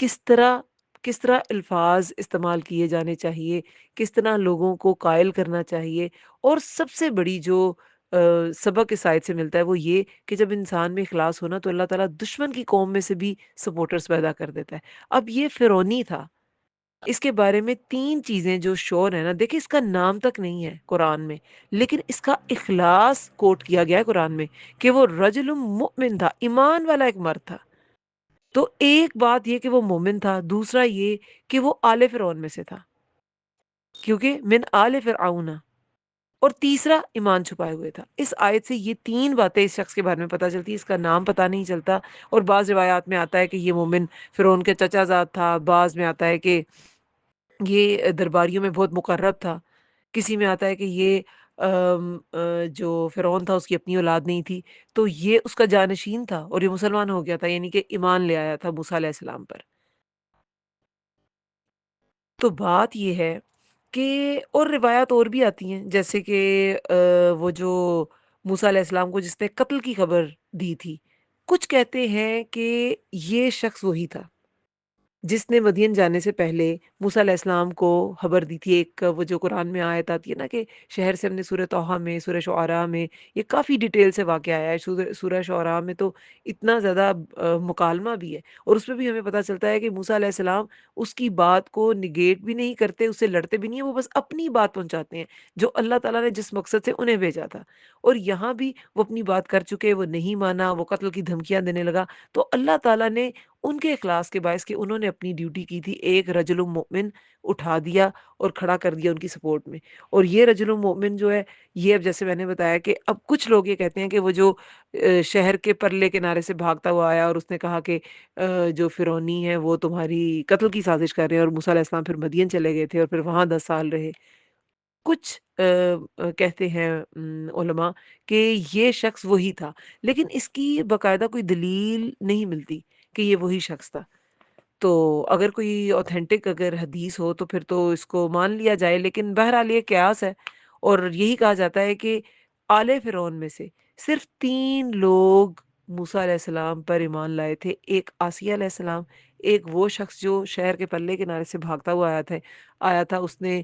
کس طرح کس طرح الفاظ استعمال کیے جانے چاہیے، کس طرح لوگوں کو قائل کرنا چاہیے، اور سب سے بڑی جو سبق اس آیت سے ملتا ہے وہ یہ کہ جب انسان میں اخلاص ہونا تو اللہ تعالیٰ دشمن کی قوم میں سے بھی سپورٹرز پیدا کر دیتا ہے۔ اب یہ فرعونی تھا، اس کے بارے میں 3 چیزیں جو شور ہے نا، دیکھیں اس کا نام تک نہیں ہے قرآن میں، لیکن اس کا اخلاص کوٹ کیا گیا ہے قرآن میں کہ وہ رجل مؤمن تھا، ایمان والا ایک مرد تھا۔ تو ایک بات یہ کہ وہ مومن تھا، دوسرا یہ کہ وہ آل فرعون میں سے تھا کیونکہ من آل فرعون، اور تیسرا ایمان چھپائے ہوئے تھا۔ اس آیت سے یہ 3 باتیں اس شخص کے بارے میں پتہ چلتی ہے، اس کا نام پتہ نہیں چلتا، اور بعض روایات میں آتا ہے کہ یہ مومن فرعون کے چچا زاد تھا، بعض میں آتا ہے کہ یہ درباریوں میں بہت مقرب تھا، کسی میں آتا ہے کہ یہ جو فرعون تھا اس کی اپنی اولاد نہیں تھی، تو یہ اس کا جانشین تھا اور یہ مسلمان ہو گیا تھا، یعنی کہ ایمان لے آیا تھا موسیٰ علیہ السلام پر۔ تو بات یہ ہے کہ اور روایات اور بھی آتی ہیں، جیسے کہ وہ جو موسیٰ علیہ السلام کو جس نے قتل کی خبر دی تھی، کچھ کہتے ہیں کہ یہ شخص وہی تھا جس نے مدین جانے سے پہلے موسیٰ علیہ السلام کو خبر دی تھی۔ ایک وہ جو قرآن میں آیت آتی ہے نا کہ شہر سے ہم نے سورہ طٰہٰ میں، سورہ شعراء میں، یہ کافی ڈیٹیل سے واقعہ آیا ہے، سورہ شعراء میں تو اتنا زیادہ مکالمہ بھی ہے، اور اس میں بھی ہمیں پتہ چلتا ہے کہ موسیٰ علیہ السلام اس کی بات کو نگیٹ بھی نہیں کرتے، اس سے لڑتے بھی نہیں ہیں، وہ بس اپنی بات پہنچاتے ہیں جو اللہ تعالیٰ نے جس مقصد سے انہیں بھیجا تھا۔ اور یہاں بھی وہ اپنی بات کر چکے، وہ نہیں مانا، وہ قتل کی دھمکیاں دینے لگا، تو اللہ تعالیٰ نے ان کے اخلاص کے باعث کہ انہوں نے اپنی ڈیوٹی کی تھی، ایک رجل مومن اٹھا دیا اور کھڑا کر دیا ان کی سپورٹ میں۔ اور یہ رجل مومن جو ہے، یہ اب جیسے میں نے بتایا کہ اب کچھ لوگ یہ کہتے ہیں کہ وہ جو شہر کے پرلے کنارے سے بھاگتا ہوا آیا اور اس نے کہا کہ جو فرعونی ہے وہ تمہاری قتل کی سازش کر رہے ہیں، اور موسیٰ علیہ السلام پھر مدین چلے گئے تھے اور پھر وہاں 10 سال رہے۔ کچھ کہتے ہیں علماء کہ یہ شخص وہی تھا، لیکن اس کی باقاعدہ کوئی دلیل نہیں ملتی کہ یہ وہی شخص تھا۔ تو اگر کوئی اوتھینٹک اگر حدیث ہو تو پھر تو اس کو مان لیا جائے، لیکن بہرحال یہ قیاس ہے، اور یہی کہا جاتا ہے کہ آل فرعون میں سے صرف 3 لوگ موسیٰ علیہ السلام پر ایمان لائے تھے، ایک آسیہ علیہ السلام، ایک وہ شخص جو شہر کے پلے کنارے سے بھاگتا ہوا آیا تھا، اس نے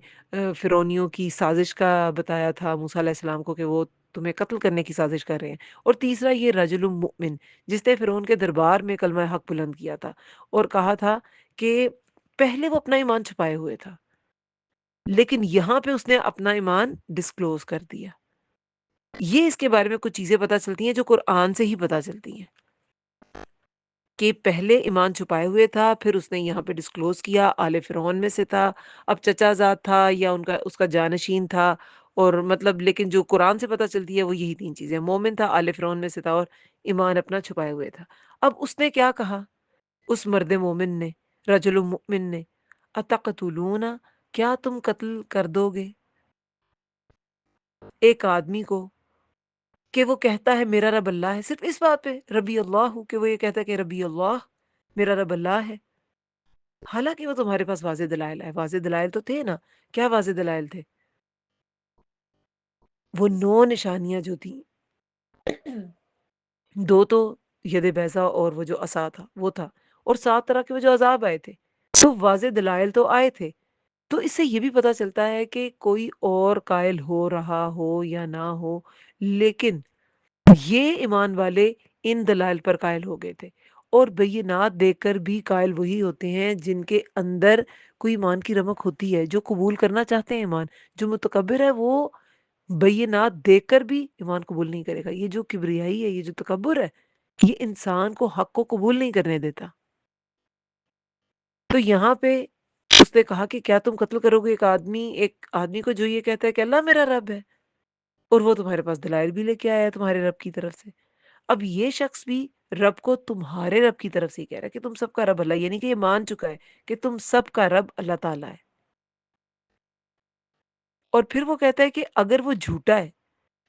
فرعونیوں کی سازش کا بتایا تھا موسیٰ علیہ السلام کو کہ وہ تمہیں قتل کرنے کی سازش کر رہے ہیں، اور تیسرا یہ رجل مؤمن جس نے فرعون کے دربار میں کلمہ حق بلند کیا تھا اور کہا تھا کہ پہلے وہ اپنا ایمان چھپائے ہوئے تھا، لیکن یہاں پہ اس نے اپنا ایمان ڈسکلوز کر دیا۔ یہ اس کے بارے میں کچھ چیزیں پتہ چلتی ہیں جو قرآن سے ہی پتہ چلتی ہیں کہ پہلے ایمان چھپائے ہوئے تھا، پھر اس نے یہاں پہ ڈسکلوز کیا، آل فرعون میں سے تھا، اب چچا زاد تھا یا اس کا جانشین تھا، اور مطلب لیکن جو قرآن سے پتہ چلتی ہے وہ یہی 3 چیزیں، مومن تھا، آل فرعون میں سے تھا، اور ایمان اپنا چھپائے ہوئے تھا۔ اب اس نے کیا کہا، اس مرد مومن نے، رجل مؤمن نے، اتقتلون، کیا تم قتل کر دو گے ایک آدمی کو کہ وہ کہتا ہے میرا رب اللہ ہے، صرف اس بات پہ ربی اللہ، کہ وہ یہ کہتا ہے کہ ربی اللہ، میرا رب اللہ ہے، حالانکہ وہ تمہارے پاس واضح دلائل ہے، واضح دلائل تو تھے نا، کیا واضح دلائل تھے؟ وہ 9 نشانیاں جو تھیں، 2 تو ید بیضا اور وہ جو عصا تھا وہ تھا، اور 7 طرح کے وہ جو عذاب آئے تھے، تو واضح دلائل تو آئے تھے۔ تو اس سے یہ بھی پتہ چلتا ہے کہ کوئی اور قائل ہو رہا ہو یا نہ ہو، لیکن یہ ایمان والے ان دلائل پر قائل ہو گئے تھے، اور بینات دیکھ کر بھی قائل وہی ہوتے ہیں جن کے اندر کوئی ایمان کی رمق ہوتی ہے، جو قبول کرنا چاہتے ہیں ایمان۔ جو متکبر ہے وہ بینات دیکھ کر بھی ایمان قبول نہیں کرے گا، یہ جو کبریائی ہے، یہ جو تکبر ہے، یہ انسان کو حق کو قبول نہیں کرنے دیتا۔ تو یہاں پہ نے کہا کہ کیا تم قتل کرو گے ایک آدمی کو جو یہ کہتا ہے کہ اللہ میرا رب ہے، اور وہ تمہارے پاس دلائل بھی لے کے آیا ہے تمہارے رب کی طرف سے؟ اب یہ شخص بھی رب کو تمہارے رب کی طرف سے ہی کہہ رہا ہے کہ تم سب کا رب اللہ، یعنی کہ یہ مان چکا ہے کہ تم سب کا رب اللہ تعالیٰ ہے. اور پھر وہ کہتا ہے کہ اگر وہ جھوٹا ہے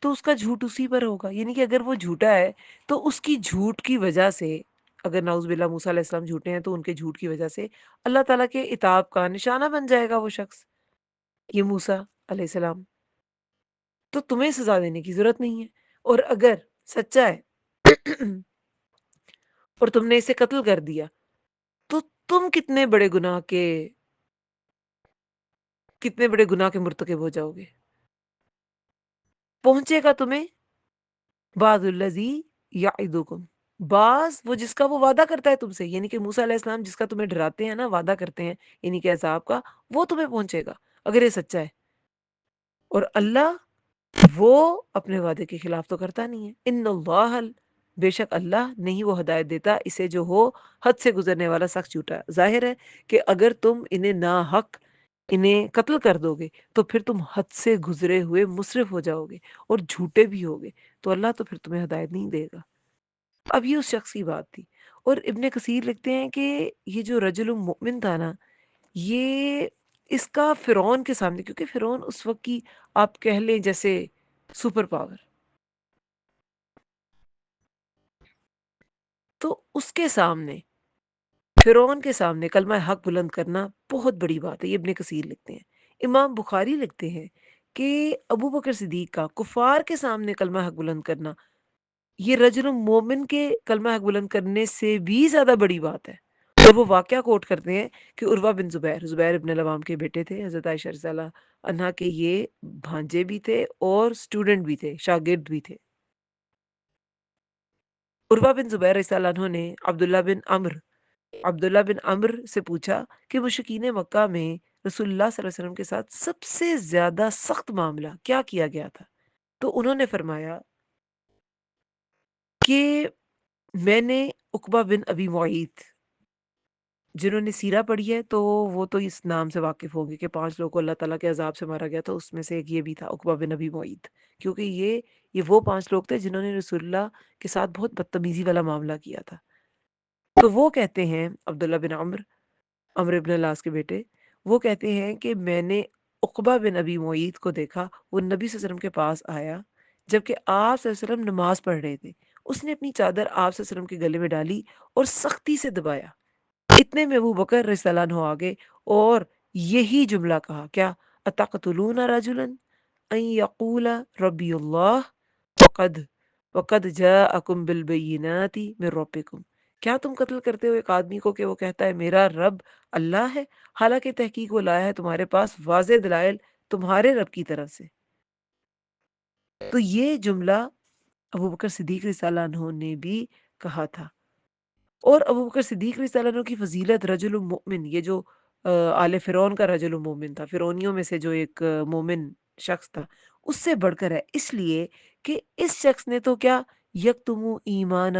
تو اس کا جھوٹ اسی پر ہوگا، یعنی کہ اگر وہ جھوٹا ہے تو اس کی جھوٹ کی وجہ سے، اگر نعوذ باللہ موسیٰ علیہ السلام جھوٹے ہیں تو ان کے جھوٹ کی وجہ سے اللہ تعالیٰ کے عتاب کا نشانہ بن جائے گا وہ شخص، یہ موسیٰ علیہ السلام. تو تمہیں سزا دینے کی ضرورت نہیں ہے. اور اگر سچا ہے اور تم نے اسے قتل کر دیا تو تم کتنے بڑے گناہ کے مرتکب ہو جاؤ گے. پہنچے گا تمہیں بعض الذی یعدکم، بعض وہ جس کا وہ وعدہ کرتا ہے تم سے، یعنی کہ موسیٰ علیہ السلام جس کا تمہیں ڈراتے ہیں نا، وعدہ کرتے ہیں یعنی کہ عذاب کا، وہ تمہیں پہنچے گا اگر یہ سچا ہے. اور اللہ وہ اپنے وعدے کے خلاف تو کرتا نہیں ہے. ان اللہ، بے شک اللہ نہیں وہ ہدایت دیتا اسے جو ہو حد سے گزرنے والا سخت جھوٹا. ظاہر ہے کہ اگر تم انہیں ناحق انہیں قتل کر دو گے تو پھر تم حد سے گزرے ہوئے مسرف ہو جاؤ گے اور جھوٹے بھی ہوگے، تو اللہ تو پھر تمہیں ہدایت نہیں دے گا. اب یہ اس شخص کی بات تھی. اور ابن کثیر لکھتے ہیں کہ یہ جو رجل مؤمن تھا نا، یہ اس کا فرعون کے سامنے، کیونکہ فرعون اس وقت کی آپ کہہ لیں جیسے سپر پاور، تو اس کے سامنے، فرعون کے سامنے کلمہ حق بلند کرنا بہت بڑی بات ہے. یہ ابن کثیر لکھتے ہیں. امام بخاری لکھتے ہیں کہ ابو بکر صدیق کا کفار کے سامنے کلمہ حق بلند کرنا یہ رجل مومن کے کلمہ حق بلند کرنے سے بھی زیادہ بڑی بات ہے. اور وہ واقعہ کوٹ کرتے ہیں کہ عروہ بن زبیر ابن العوام کے بیٹے تھے، حضرت عائشہ رضی اللہ عنہا کے یہ بھانجے بھی تھے اور سٹوڈنٹ بھی تھے، شاگرد بھی تھے. عروہ بن زبیر رضی اللہ عنہ نے عبداللہ بن عمر سے پوچھا کہ مشرکین مکہ میں رسول اللہ صلی اللہ علیہ وسلم کے ساتھ سب سے زیادہ سخت معاملہ کیا کیا گیا تھا؟ تو انہوں نے فرمایا کہ میں نے عقبہ بن ابی معیط، جنہوں نے سیرہ پڑھی ہے تو وہ تو اس نام سے واقف ہوں گے کہ 5 لوگوں کو اللہ تعالیٰ کے عذاب سے مارا گیا، تو اس میں سے ایک یہ بھی تھا عقبہ بن ابی معیط، کیونکہ یہ وہ 5 لوگ تھے جنہوں نے رسول اللہ کے ساتھ بہت بدتمیزی والا معاملہ کیا تھا. تو وہ کہتے ہیں عبداللہ بن عمر ابن العاص کے بیٹے، وہ کہتے ہیں کہ میں نے عقبہ بن ابی معیط کو دیکھا، وہ نبی صلی اللہ علیہ وسلم کے پاس آیا جبکہ آپ صلی اللہ علیہ وسلم نماز پڑھ رہے تھے. اس نے اپنی چادر آپ صلی اللہ علیہ وسلم کے گلے میں ڈالی اور سختی سے دبایا. اتنے میں ابو بکر رضی اللہ عنہ آگے اور یہی جملہ کہا، کیا اتقتلون رجلا ان یقول ربی اللہ وقد جاءکم بالبینات من ربکم، کیا تم قتل کرتے ہو ایک آدمی کو کہ وہ کہتا ہے میرا رب اللہ ہے، حالانکہ تحقیق وہ لایا ہے تمہارے پاس واضح دلائل تمہارے رب کی طرف سے. تو یہ جملہ ابو بکر صدیق رضی اللہ عنہ نے بھی کہا تھا. اور ابو بکر صدیق رضی اللہ عنہ کی فضیلت، رجل مومن، یہ جو آل فرعون کا رجل مومن تھا، فرعونیوں میں سے جو ایک مومن شخص تھا، اس سے بڑھ کر ہے، اس لیے کہ اس شخص نے تو کیا یکتم ایمانہ،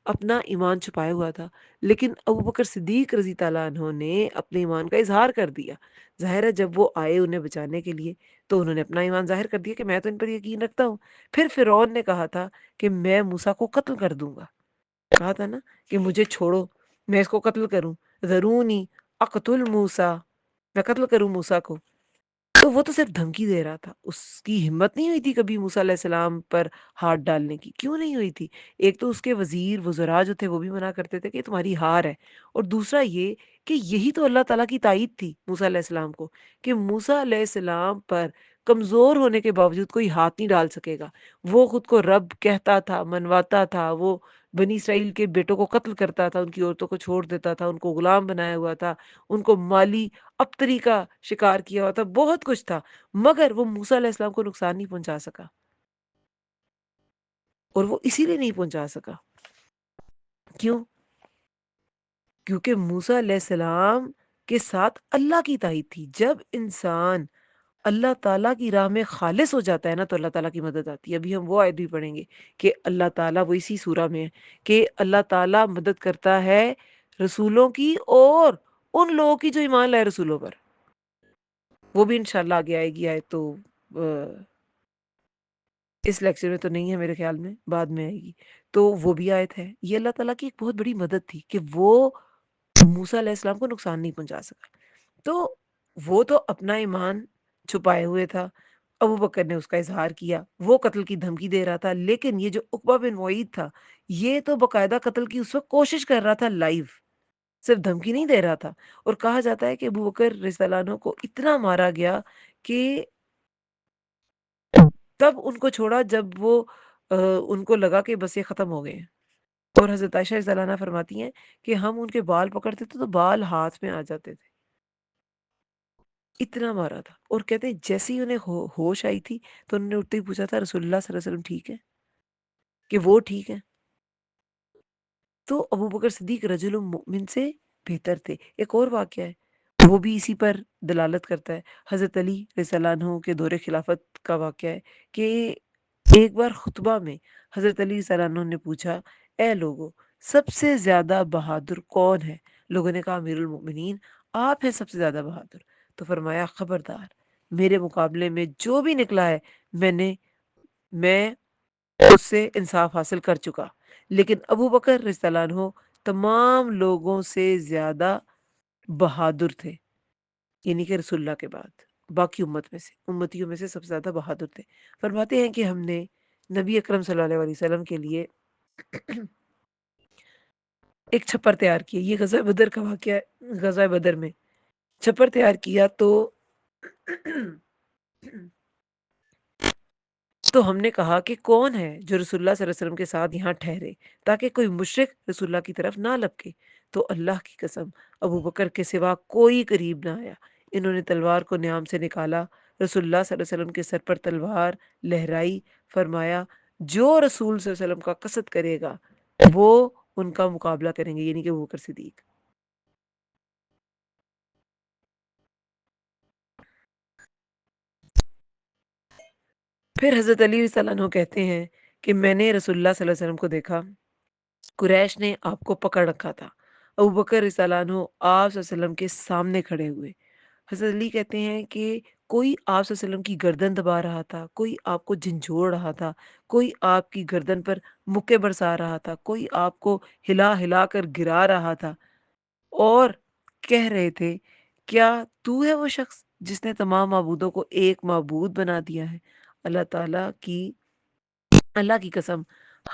اپنا ایمان چھپایا ہوا تھا، لیکن ابو بکر صدیق رضی اللہ عنہ نے اپنے ایمان کا اظہار کر دیا. ظاہر ہے جب وہ آئے انہیں بچانے کے لیے تو انہوں نے اپنا ایمان ظاہر کر دیا کہ میں تو ان پر یقین رکھتا ہوں. پھر فرعون نے کہا تھا کہ میں موسیٰ کو قتل کر دوں گا، کہا تھا نا کہ مجھے چھوڑو، میں اس کو قتل کروں، ذرونی اقتل موسیٰ، میں قتل کروں موسیٰ کو. تو وہ تو صرف دھمکی دے رہا تھا، اس کی ہمت نہیں ہوئی تھی کبھی موسیٰ علیہ السلام پر ہاتھ ڈالنے کی. کیوں نہیں ہوئی تھی؟ ایک تو اس کے وزیر وزراء جو تھے وہ بھی منع کرتے تھے کہ تمہاری ہار ہے، اور دوسرا یہ کہ یہی تو اللہ تعالیٰ کی تائید تھی موسیٰ علیہ السلام کو کہ موسیٰ علیہ السلام پر کمزور ہونے کے باوجود کوئی ہاتھ نہیں ڈال سکے گا. وہ خود کو رب کہتا تھا، منواتا تھا، وہ بنی اسرائیل کے بیٹوں کو قتل کرتا تھا، ان کی عورتوں کو چھوڑ دیتا تھا، ان کو غلام بنایا ہوا تھا، ان کو مالی ابتری کا شکار کیا ہوا تھا، بہت کچھ تھا، مگر وہ موسیٰ علیہ السلام کو نقصان نہیں پہنچا سکا. اور وہ اسی لیے نہیں پہنچا سکا، کیوں؟ کیونکہ موسیٰ علیہ السلام کے ساتھ اللہ کی تائید تھی. جب انسان اللہ تعالیٰ کی راہ میں خالص ہو جاتا ہے نا تو اللہ تعالیٰ کی مدد آتی ہے. ابھی ہم وہ آیت بھی پڑھیں گے کہ اللہ تعالیٰ، وہ اسی سورہ میں ہے کہ اللہ تعالیٰ مدد کرتا ہے رسولوں کی اور ان لوگوں کی جو ایمان لائے رسولوں پر. وہ بھی انشاءاللہ آگے آئے گی آئے تو اس لیکچر میں تو نہیں ہے میرے خیال میں، بعد میں آئے گی، تو وہ بھی آیت ہے۔ یہ اللہ تعالیٰ کی ایک بہت بڑی مدد تھی کہ وہ موسیٰ علیہ السلام کو نقصان نہیں پہنچا سکا۔ تو وہ تو اپنا ایمان چھپائے ہوئے تھا، ابو بکر نے اس کا اظہار کیا، وہ قتل کی دھمکی دے رہا تھا، لیکن یہ جو عقبہ بن معید تھا یہ تو باقاعدہ قتل کی اس وقت کوشش کر رہا تھا لائیو، صرف دھمکی نہیں دے رہا تھا۔ اور کہا جاتا ہے کہ ابو بکر رضی اللہ عنہ کو اتنا مارا گیا کہ تب ان کو چھوڑا جب وہ ان کو لگا کہ بس یہ ختم ہو گئے ہیں۔ اور حضرت عائشہ رضی اللہ عنہا فرماتی ہیں کہ ہم ان کے بال پکڑتے تھے تو بال ہاتھ میں آ جاتے تھے، اتنا مارا تھا۔ اور کہتے ہیں جیسے ہی انہیں ہوش آئی تھی تو انہوں نے اٹھتے ہی پوچھا تھا رسول اللہ صلی اللہ علیہ وسلم ٹھیک ہے، کہ وہ ٹھیک ہے۔ تو ابو بکر صدیق رجل مؤمن سے بہتر تھے۔ ایک اور واقعہ ہے وہ بھی اسی پر دلالت کرتا ہے، حضرت علی رضی اللہ عنہ کے دور خلافت کا واقعہ ہے کہ ایک بار خطبہ میں حضرت علی رضی اللہ عنہ نے پوچھا اے لوگو سب سے زیادہ بہادر کون ہے؟ لوگوں نے کہا امیر المؤمنین آپ ہیں سب سے زیادہ بہادر۔ تو فرمایا خبردار، میرے مقابلے میں جو بھی نکلا ہے میں اس سے انصاف حاصل کر چکا، لیکن ابو بکر رضی اللہ عنہ تمام لوگوں سے زیادہ بہادر تھے، یعنی کہ رسول اللہ کے بعد باقی امتیوں میں سے سب سے زیادہ بہادر تھے۔ فرماتے ہیں کہ ہم نے نبی اکرم صلی اللہ علیہ وسلم کے لیے ایک چھپر تیار کیا، یہ غزوہ بدر کا واقعہ ہے۔ غزوہ بدر میں چھپر تیار کیا تو ہم نے کہا کہ کون ہے جو رسول اللہ صلی اللہ علیہ وسلم کے ساتھ یہاں ٹھہرے تاکہ کوئی مشرک رسول اللہ کی طرف نہ لپکے، تو اللہ کی قسم ابو بکر کے سوا کوئی قریب نہ آیا۔ انہوں نے تلوار کو نیام سے نکالا، رسول اللہ صلی اللہ علیہ وسلم کے سر پر تلوار لہرائی، فرمایا جو رسول صلی اللہ علیہ وسلم کا قصد کرے گا وہ ان کا مقابلہ کریں گے، یعنی کہ ابو بکر صدیق۔ پھر حضرت علی رضی اللہ عنہ کہتے ہیں کہ میں نے رسول اللہ صلی اللہ علیہ وسلم کو دیکھا، قریش نے آپ کو پکڑ رکھا تھا، ابو بکر رضی اللہ عنہ آپ صلی اللہ علیہ وسلم کے سامنے کھڑے ہوئے۔ حضرت علی کہتے ہیں کہ کوئی آپ صلی اللہ علیہ وسلم کی گردن دبا رہا تھا، کوئی آپ کو جھنجھوڑ رہا تھا، کوئی آپ کی گردن پر مکے برسا رہا تھا، کوئی آپ کو ہلا ہلا کر گرا رہا تھا اور کہہ رہے تھے کیا تو ہے وہ شخص جس نے تمام معبودوں کو ایک معبود بنا دیا ہے؟ اللہ تعالیٰ کی اللہ کی قسم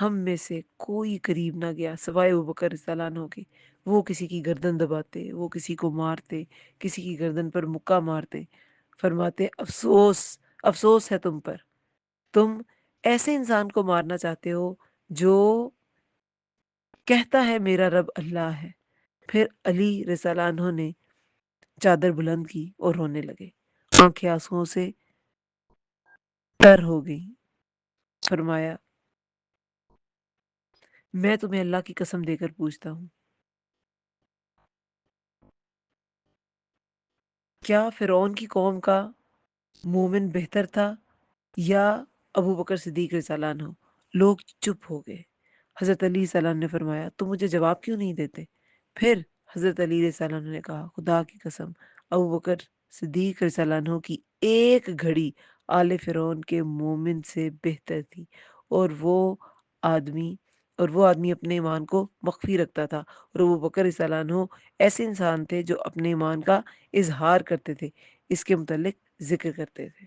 ہم میں سے کوئی قریب نہ گیا سوائے ابوبکر رضی اللہ عنہ کے۔ وہ کسی کی گردن دباتے، وہ کسی کو مارتے، کسی کی گردن پر مکہ مارتے۔ فرماتے افسوس افسوس ہے تم پر، تم ایسے انسان کو مارنا چاہتے ہو جو کہتا ہے میرا رب اللہ ہے۔ پھر علی رضی اللہ عنہ نے چادر بلند کی اور رونے لگے، آنکھیں آنسوؤں سے تر ہو گئی۔ فرمایا میں تمہیں اللہ کی قسم دے کر پوچھتا ہوں، کیا فرعون کی قوم کا مومن بہتر تھا یا ابو بکر صدیق رضی اللہ عنہ؟ لوگ چپ ہو گئے۔ حضرت علی رضی اللہ عنہ نے فرمایا تم مجھے جواب کیوں نہیں دیتے؟ پھر حضرت علی رضی اللہ عنہ نے کہا خدا کی قسم ابو بکر صدیق رضی اللہ عنہ کی ایک گھڑی آل فرعون کے مومن سے بہتر تھی، اور آدمی وہ آدمی اپنے ایمان کو مخفی رکھتا تھا، اور ابو بکر رضی اللہ عنہ ایسے انسان تھے جو اپنے ایمان کا اظہار کرتے تھے، اس کے متعلق ذکر کرتے تھے۔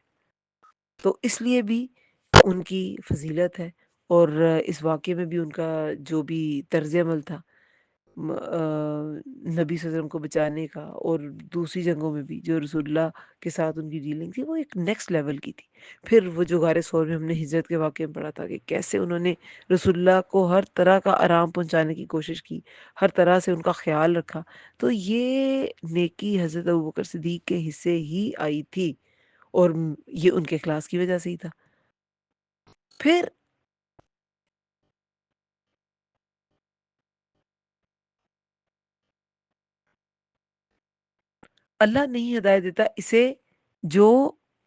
تو اس لیے بھی ان کی فضیلت ہے، اور اس واقعے میں بھی ان کا جو بھی طرز عمل تھا نبی صلی اللہ علیہ وسلم کو بچانے کا، اور دوسری جنگوں میں بھی جو رسول اللہ کے ساتھ ان کی ڈیلنگ تھی وہ ایک نیکسٹ لیول کی تھی۔ پھر وہ جو غار ثور میں ہم نے ہجرت کے واقعے میں پڑھا تھا کہ کیسے انہوں نے رسول اللہ کو ہر طرح کا آرام پہنچانے کی کوشش کی، ہر طرح سے ان کا خیال رکھا، تو یہ نیکی حضرت ابوبکر صدیق کے حصے ہی آئی تھی، اور یہ ان کے اخلاص کی وجہ سے ہی تھا۔ پھر اللہ نہیں ہدایت دیتا اسے جو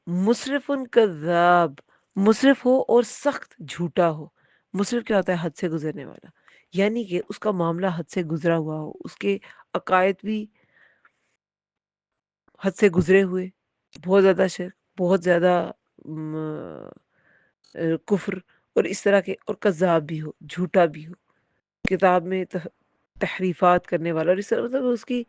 مصرف کذاب، مصرف ہو اور سخت جھوٹا ہو۔ مصرف کیا ہوتا ہے؟ حد سے گزرنے والا، یعنی کہ اس کا معاملہ حد سے گزرا ہوا ہو، اس کے عقائد بھی حد سے گزرے ہوئے، بہت زیادہ شرک، بہت زیادہ کفر، اور اس طرح کے، اور کذاب بھی ہو، جھوٹا بھی ہو، کتاب میں تحریفات کرنے والا، اور اس طرح مطلب اس کی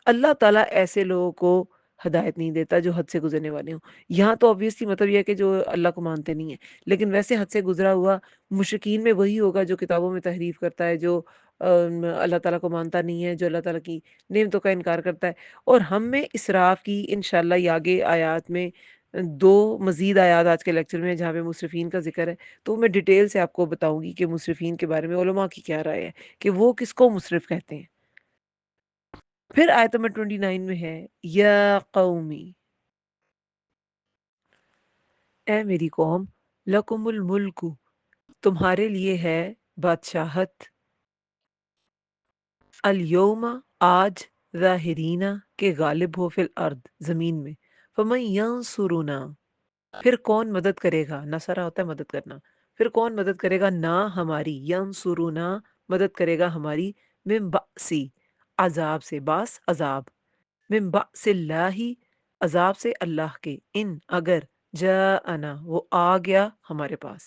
اللہ تعالیٰ ایسے لوگوں کو ہدایت نہیں دیتا جو حد سے گزرنے والے ہوں۔ یہاں تو obviously مطلب یہ ہے کہ جو اللہ کو مانتے نہیں ہیں، لیکن ویسے حد سے گزرا ہوا مشرکین میں وہی ہوگا جو کتابوں میں تحریف کرتا ہے، جو اللہ تعالیٰ کو مانتا نہیں ہے، جو اللہ تعالیٰ کی نعمتوں کا انکار کرتا ہے۔ اور ہم میں اسراف کی انشاءاللہ یہ آگے آیات میں دو مزید آیات آج کے لیکچر میں جہاں پہ مصرفین کا ذکر ہے، تو میں ڈیٹیل سے آپ کو بتاؤں گی کہ مصرفین کے بارے میں علماء کی کیا رائے ہے، کہ وہ کس کو مصرف کہتے ہیں۔ پھر آیت نمبر 29 میں ہے یا قومی، اے میری قوم، لکم الملک، تمہارے لیے ہے بادشاہت، الیوم، آج، ظاہرین، کے غالب ہو فی الارض، زمین میں، فمن ینصرنا، پھر کون مدد کرے گا، نصرہ ہوتا ہے مدد کرنا، پھر کون مدد کرے گا نہ ہماری، ینصرنا، مدد کرے گا ہماری، من بأسی، عذاب سے، باس عذاب، من بأس اللہ، عذاب سے اللہ کے، ان اگر جاءنا، وہ آ گیا ہمارے پاس،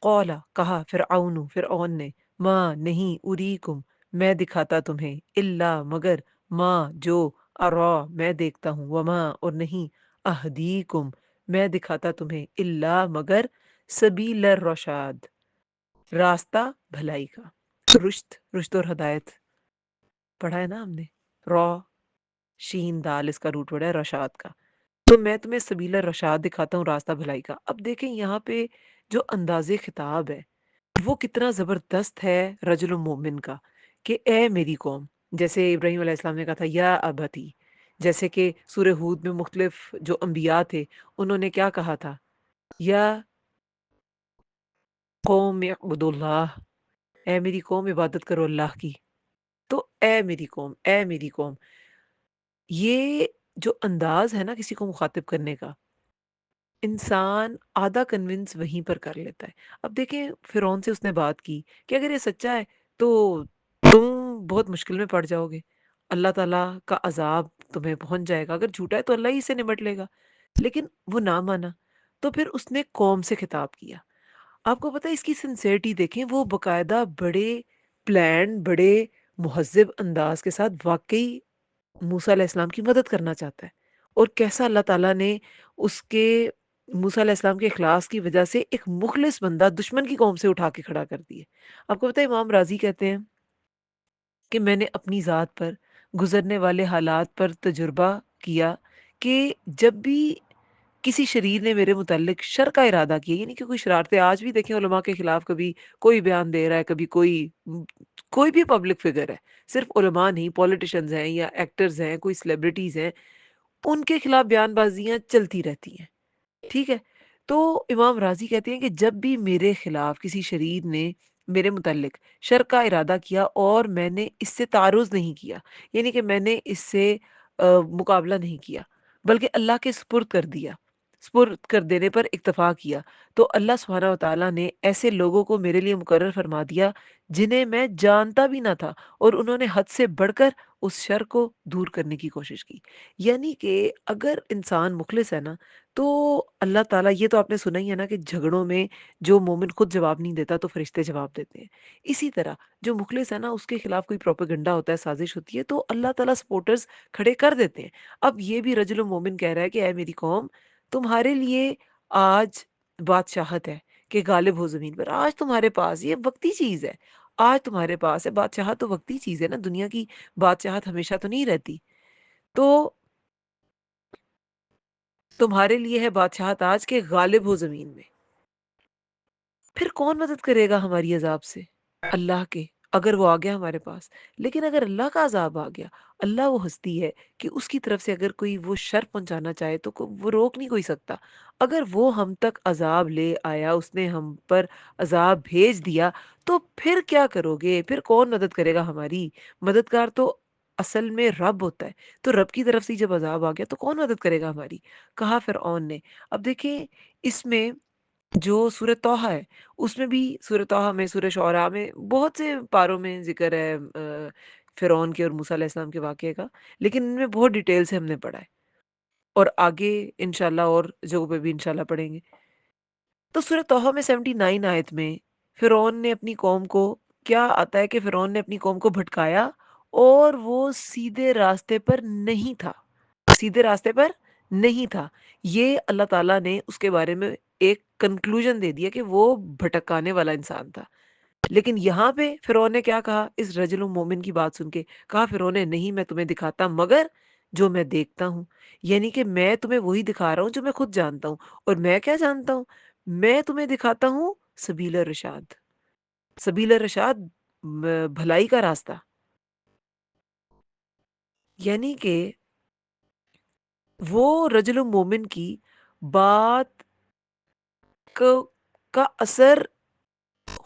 قولا، کہا، فرعون نے، ما، نہیں، اریکم، میں دکھاتا تمہیں، الا، مگر، ما، جو، ارا، میں دیکھتا ہوں، وما، اور نہیں، اہدیکم، میں دکھاتا تمہیں، الا، مگر، سبیل الرشاد، راستہ بھلائی کا، رشت اور ہدایت پڑھا ہے نا ہم نے، را، شین، دال، اس کا روٹ ورڈ ہے رشاد کا، تو میں تمہیں سبیل الرشاد دکھاتا ہوں، راستہ بھلائی کا۔ اب دیکھیں یہاں پہ جو انداز خطاب ہے وہ کتنا زبردست ہے رجل مومن کا، کہ اے میری قوم، جیسے ابراہیم علیہ السلام نے کہا تھا یا ابتی، جیسے کہ سورہ ہود میں مختلف جو انبیاء تھے انہوں نے کیا کہا تھا، یا قوم اعبدوا اللہ، اے میری قوم عبادت کرو اللہ کی۔ تو اے میری قوم، اے میری قوم، یہ جو انداز ہے نا کسی کو مخاطب کرنے کا، انسان آدھا کنونس وہیں پر کر لیتا ہے۔ اب دیکھیں فرعون سے اس نے بات کی کہ اگر یہ سچا ہے تو تم بہت مشکل میں پڑ جاؤ گے، اللہ تعالیٰ کا عذاب تمہیں پہنچ جائے گا، اگر جھوٹا ہے تو اللہ ہی سے نمٹ لے گا، لیکن وہ نہ مانا، تو پھر اس نے قوم سے خطاب کیا۔ آپ کو پتہ ہے اس کی سنسیئرٹی دیکھیں، وہ باقاعدہ بڑے پلان، بڑے مہذب انداز کے ساتھ واقعی موسیٰ علیہ السلام کی مدد کرنا چاہتا ہے، اور کیسا اللہ تعالیٰ نے اس کے، موسیٰ علیہ السلام کے اخلاص کی وجہ سے ایک مخلص بندہ دشمن کی قوم سے اٹھا کے کھڑا کر دیا۔ آپ کو پتہ ہے امام راضی کہتے ہیں کہ میں نے اپنی ذات پر گزرنے والے حالات پر تجربہ کیا کہ جب بھی کسی شریر نے میرے متعلق شر کا ارادہ کیا، یعنی کہ کوئی شرارتیں، آج بھی دیکھیں علماء کے خلاف کبھی کوئی بیان دے رہا ہے، کبھی کوئی بھی پبلک فگر ہے، صرف علماء نہیں، پولیٹیشنز ہیں یا ایکٹرز ہیں، کوئی سیلیبریٹیز ہیں، ان کے خلاف بیان بازیاں چلتی رہتی ہیں، ٹھیک ہے؟ تو امام راضی کہتے ہیں کہ جب بھی میرے خلاف کسی شریر نے میرے متعلق شر کا ارادہ کیا اور میں نے اس سے تعارض نہیں کیا، یعنی کہ میں نے اس سے مقابلہ نہیں کیا، بلکہ اللہ کے سپرد کر دیا، سپرد کر دینے پر اکتفا کیا، تو اللہ سبحانہ و تعالیٰ نے ایسے لوگوں کو میرے لیے مقرر فرما دیا جنہیں میں جانتا بھی نہ تھا، اور انہوں نے حد سے بڑھ کر اس شر کو دور کرنے کی کوشش کی۔ یعنی کہ اگر انسان مخلص ہے نا، تو اللہ تعالیٰ، یہ تو آپ نے سنا ہی ہے نا کہ جھگڑوں میں جو مومن خود جواب نہیں دیتا تو فرشتے جواب دیتے ہیں، اسی طرح جو مخلص ہے نا اس کے خلاف کوئی پروپیگنڈا ہوتا ہے، سازش ہوتی ہے، تو اللہ تعالیٰ سپورٹرز کھڑے کر دیتے ہیں۔ اب یہ بھی رجل مومن کہہ رہا ہے کہ اے میری قوم، تمہارے لیے آج بادشاہت ہے کہ غالب ہو زمین پر، آج تمہارے پاس، یہ وقتی چیز ہے، آج تمہارے پاس ہے بادشاہت، تو وقتی چیز ہے نا، دنیا کی بادشاہت ہمیشہ تو نہیں رہتی، تو تمہارے لیے ہے بادشاہت آج کے غالب ہو زمین میں، پھر کون مدد کرے گا ہماری عذاب سے، اللہ کے، اگر وہ آ گیا ہمارے پاس۔ لیکن اگر اللہ کا عذاب آ گیا، اللہ وہ ہستی ہے کہ اس کی طرف سے اگر کوئی وہ شر پہنچانا چاہے تو وہ روک نہیں کوئی سکتا۔ اگر وہ ہم تک عذاب لے آیا، اس نے ہم پر عذاب بھیج دیا، تو پھر کیا کرو گے، پھر کون مدد کرے گا ہماری؟ مددگار تو اصل میں رب ہوتا ہے، تو رب کی طرف سے جب عذاب آ گیا تو کون مدد کرے گا ہماری؟ کہا فرعون نے۔ اب دیکھیں اس میں جو سورہ طٰہٰ ہے، اس میں بھی، سورہ طٰہٰ میں، سورہ شعراء میں بہت سے پاروں میں ذکر ہے فرعون کے اور موسیٰ علیہ السلام کے واقعے کا، لیکن ان میں بہت ڈیٹیل سے ہم نے پڑھا ہے، اور آگے انشاءاللہ اور جگہوں پہ بھی انشاءاللہ پڑھیں گے. تو سورہ طہ میں 79 آیت میں فرعون نے اپنی قوم کو کیا آتا ہے کہ فرعون نے اپنی قوم کو بھٹکایا اور وہ سیدھے راستے پر نہیں تھا. سیدھے راستے پر نہیں تھا. یہ اللہ تعالیٰ نے اس کے بارے میں ایک کنکلوژن دے دیا کہ وہ بھٹکانے والا انسان تھا. لیکن یہاں پہ فرعون نے کیا کہا اس رجل مومن کی بات سن کے؟ کہا فرعون نے نہیں میں تمہیں دکھاتا مگر جو میں دیکھتا ہوں. یعنی کہ میں تمہیں وہی دکھا رہا ہوں جو میں خود جانتا ہوں. اور میں کیا جانتا ہوں؟ میں تمہیں دکھاتا ہوں سبیل الرشاد. سبیل الرشاد بھلائی کا راستہ. یعنی کہ وہ رجل مومن کی بات کا اثر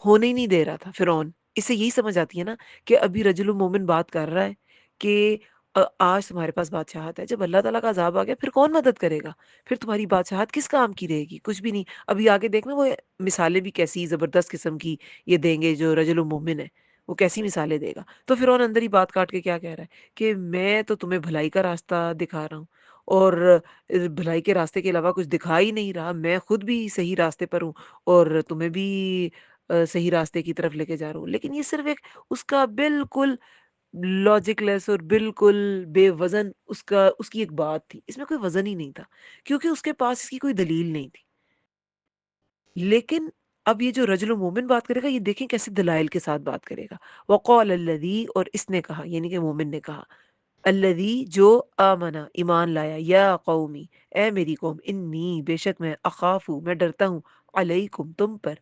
ہونے ہی نہیں دے رہا تھا فرعون. اس سے یہی سمجھ آتی ہے نا کہ ابھی رجل مومن بات کر رہا ہے کہ آج تمہارے پاس بادشاہت ہے، جب اللہ تعالیٰ کا عذاب آ گیا پھر کون مدد کرے گا؟ پھر تمہاری بادشاہت کس کام کی رہے گی؟ کچھ بھی نہیں. ابھی آگے دیکھنا وہ مثالیں بھی کیسی زبردست قسم کی یہ دیں گے جو رجل مومن ہے، وہ کیسی مثالیں دے گا. تو فرعون اندر ہی بات کاٹ کے کیا کہہ رہا ہے کہ میں تو تمہیں بھلائی کا راستہ دکھا رہا ہوں اور بھلائی کے راستے کے علاوہ کچھ دکھا ہی نہیں رہا. میں خود بھی صحیح راستے پر ہوں اور تمہیں بھی صحیح راستے کی طرف لے کے جا رہا ہوں. لیکن یہ صرف ایک اس کا بالکل لاجک لیس اور بالکل بے وزن اس کی ایک بات تھی. اس میں کوئی وزن ہی نہیں تھا کیونکہ اس کے پاس اس کی کوئی دلیل نہیں تھی. لیکن اب یہ جو رجل مومن بات کرے گا یہ دیکھیں کیسے دلائل کے ساتھ بات کرے گا. وقال الذی، اور اس نے کہا یعنی کہ مومن نے کہا، الذی جو آمنا ایمان لایا، یا قومی اے میری قوم، انی بے شک میں، اخافو میں ڈرتا ہوں، علیکم تم پر،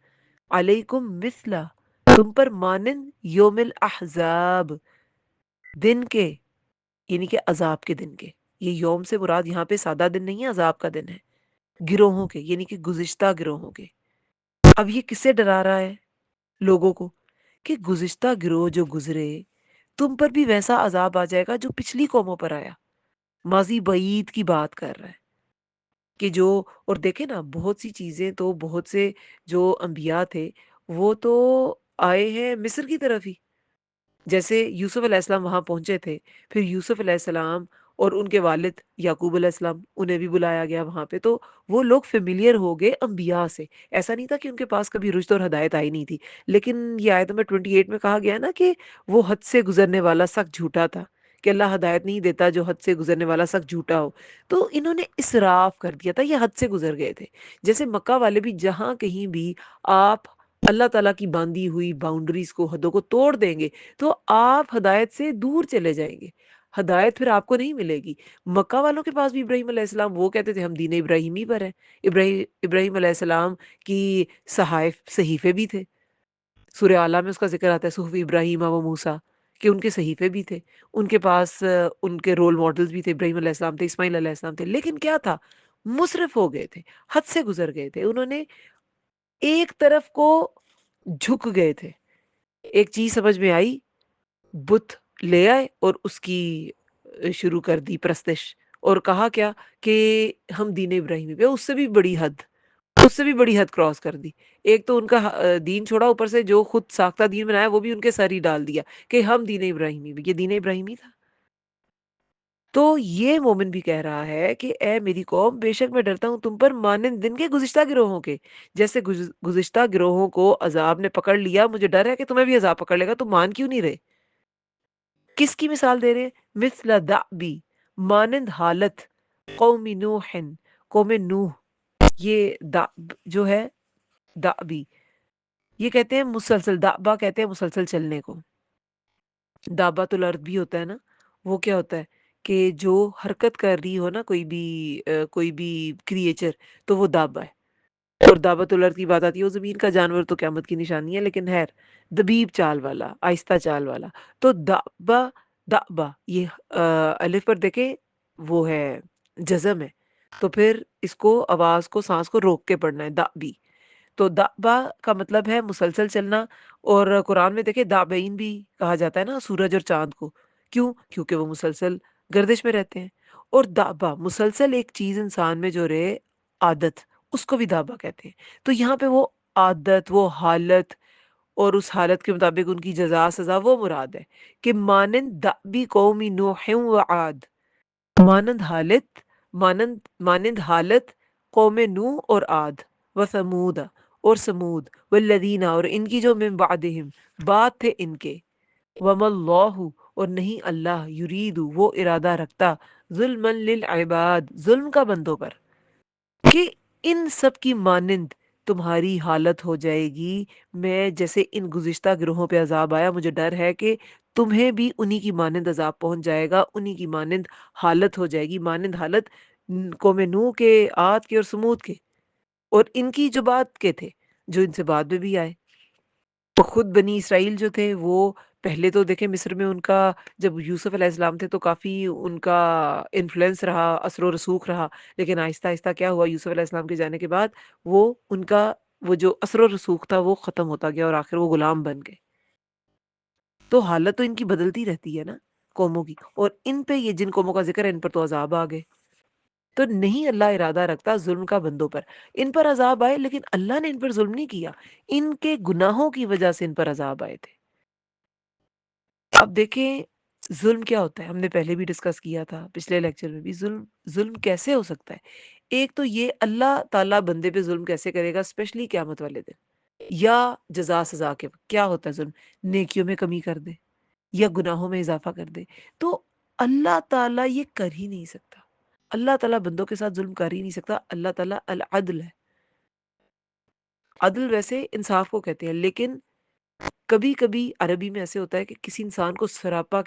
علیکم مثلا تم پر، مانند یوم الاحزاب دن کے، یعنی کہ عذاب کے دن کے. یہ یوم سے مراد یہاں پہ سادہ دن نہیں ہے، عذاب کا دن ہے، گروہوں کے، یعنی کہ گزشتہ گروہوں کے. اب یہ کس سے ڈرا رہا ہے لوگوں کو کہ گزشتہ گروہ جو گزرے تم پر بھی ویسا عذاب آ جائے گا جو پچھلی قوموں پر آیا. ماضی بعید کی بات کر رہا ہے کہ جو، اور دیکھیں نا بہت سی چیزیں تو بہت سے جو انبیاء تھے وہ تو آئے ہیں مصر کی طرف ہی. جیسے یوسف علیہ السلام وہاں پہنچے تھے، پھر یوسف علیہ السلام اور ان کے والد یعقوب علیہ السلام انہیں بھی بلایا گیا وہاں پہ. تو وہ لوگ فیملیئر ہو گئے انبیاء سے. ایسا نہیں تھا کہ ان کے پاس کبھی رشد اور ہدایت آئی نہیں تھی. لیکن یہ آیت نمبر 28 میں کہا گیا نا کہ وہ حد سے گزرنے والا سخت جھوٹا تھا، کہ اللہ ہدایت نہیں دیتا جو حد سے گزرنے والا سخت جھوٹا ہو. تو انہوں نے اسراف کر دیا تھا، یہ حد سے گزر گئے تھے. جیسے مکہ والے بھی جہاں کہیں بھی آپ اللہ تعالیٰ کی باندھی ہوئی باؤنڈریز کو، حدوں کو توڑ دیں گے تو آپ ہدایت سے دور چلے جائیں گے، ہدایت پھر آپ کو نہیں ملے گی. مکہ والوں کے پاس بھی ابراہیم علیہ السلام وہ کہتے تھے ہم دین ابراہیمی پر ہیں. ابراہیم علیہ السلام کی صحیفے بھی تھے. سورہ اعلیٰ میں اس کا ذکر آتا ہے، صحف ابراہیم و موسیٰ، کہ ان کے صحیفے بھی تھے. ان کے پاس ان کے رول ماڈلز بھی تھے، ابراہیم علیہ السلام تھے، اسماعیل علیہ السلام تھے. لیکن کیا تھا؟ مصرف ہو گئے تھے، حد سے گزر گئے تھے. انہوں نے ایک طرف کو جھک گئے تھے. ایک چیز سمجھ میں آئی، بت لے آئے اور اس کی شروع کر دی پرستش، اور کہا کیا کہ ہم دین ابراہیمی پہ. اس سے بھی بڑی حد، اس سے بھی بڑی حد کراس کر دی. ایک تو ان کا دین چھوڑا، اوپر سے جو خود ساختہ دین بنایا وہ بھی ان کے سر ہی ڈال دیا کہ ہم دین ابراہیمی بھی. یہ دین ابراہیمی تھا؟ تو یہ مومن بھی کہہ رہا ہے کہ اے میری قوم، بے شک میں ڈرتا ہوں تم پر مانند دن کے گزشتہ گروہوں کے. جیسے گزشتہ گروہوں کو عذاب نے پکڑ لیا، مجھے ڈر ہے کہ تمہیں بھی عذاب پکڑ لے گا. تم مان کیوں نہیں رہے؟ کس کی مثال دے رہے ہیں؟ مثل دعبی، مانند حالت قوم نوح، قوم نوح. یہ دعب جو ہے، دعبی یہ کہتے ہیں مسلسل، دعبہ کہتے ہیں مسلسل چلنے کو. دابت الارض بھی ہوتا ہے نا، وہ کیا ہوتا ہے کہ جو حرکت کر رہی ہو نا کوئی بھی کریچر، تو وہ دابا ہے. اور دعوت الارض کی بات آتی ہے وہ زمین کا جانور تو قیامت کی نشانی ہے، لیکن خیر دبیب چال والا، آہستہ چال والا. تو دعبا، دعبا یہ الف پر دیکھیں وہ ہے جزم ہے، تو پھر اس کو آواز کو، سانس کو روک کے پڑھنا ہے، دعبی. تو دعبا کا مطلب ہے مسلسل چلنا. اور قرآن میں دیکھیں دعبین بھی کہا جاتا ہے نا سورج اور چاند کو. کیوں؟ کیونکہ وہ مسلسل گردش میں رہتے ہیں. اور دعبا مسلسل ایک چیز انسان میں جو رہے، عادت، اس کو بھی دعبا کہتے ہیں. تو یہاں پہ وہ عادت، وہ حالت، اور اس حالت کے مطابق ان کی جزا سزا وہ مراد ہے کہ مانند دعبی قوم نوح و عاد، مانند حالت مانند مانند حالت قوم نوح اور عاد و ثمود اور سمود والذین اور ان کی جو من بعدہم بعد تھے ان کے، وما اللہ اور نہیں اللہ یرید وہ ارادہ رکھتا ظلم للعباد ظلم کا بندوں پر، کہ ان سب کی مانند تمہاری حالت ہو جائے گی۔ میں جیسے ان گزشتہ گروہوں پہ عذاب آیا، مجھے ڈر ہے کہ تمہیں بھی انہی کی مانند عذاب پہنچ جائے گا، انہی کی مانند حالت ہو جائے گی، مانند حالت قوم نوح کے، عاد کے اور سمود کے، اور ان کی جو بعد کے تھے، جو ان سے بعد میں بھی آئے۔ تو خود بنی اسرائیل جو تھے وہ پہلے تو دیکھیں مصر میں ان کا، جب یوسف علیہ السلام تھے تو کافی ان کا انفلوئنس رہا، اثر و رسوخ رہا، لیکن آہستہ آہستہ کیا ہوا، یوسف علیہ السلام کے جانے کے بعد وہ ان کا وہ جو اثر و رسوخ تھا وہ ختم ہوتا گیا اور آخر وہ غلام بن گئے۔ تو حالت تو ان کی بدلتی رہتی ہے نا قوموں کی، اور ان پہ یہ جن قوموں کا ذکر ہے ان پر تو عذاب آ گئے۔ تو نہیں اللہ ارادہ رکھتا ظلم کا بندوں پر، ان پر عذاب آئے لیکن اللہ نے ان پر ظلم نہیں کیا، ان کے گناہوں کی وجہ سے ان پر عذاب آئے تھے۔ اب دیکھیں ظلم کیا ہوتا ہے، ہم نے پہلے بھی ڈسکس کیا تھا پچھلے لیکچر میں بھی، ظلم کیسے ہو سکتا ہے؟ ایک تو یہ اللہ تعالیٰ بندے پہ ظلم کیسے کرے گا، اسپیشلی قیامت والے دن یا جزا سزا کے وقت۔ کیا ہوتا ہے ظلم؟ نیکیوں میں کمی کر دے یا گناہوں میں اضافہ کر دے، تو اللہ تعالیٰ یہ کر ہی نہیں سکتا، اللہ تعالیٰ بندوں کے ساتھ ظلم کر ہی نہیں سکتا، اللہ تعالیٰ العدل ہے۔ عدل ویسے انصاف کو کہتے ہیں، لیکن کبھی کبھی عربی میں ایسے ہوتا ہے کہ کسی انسان کو سراپا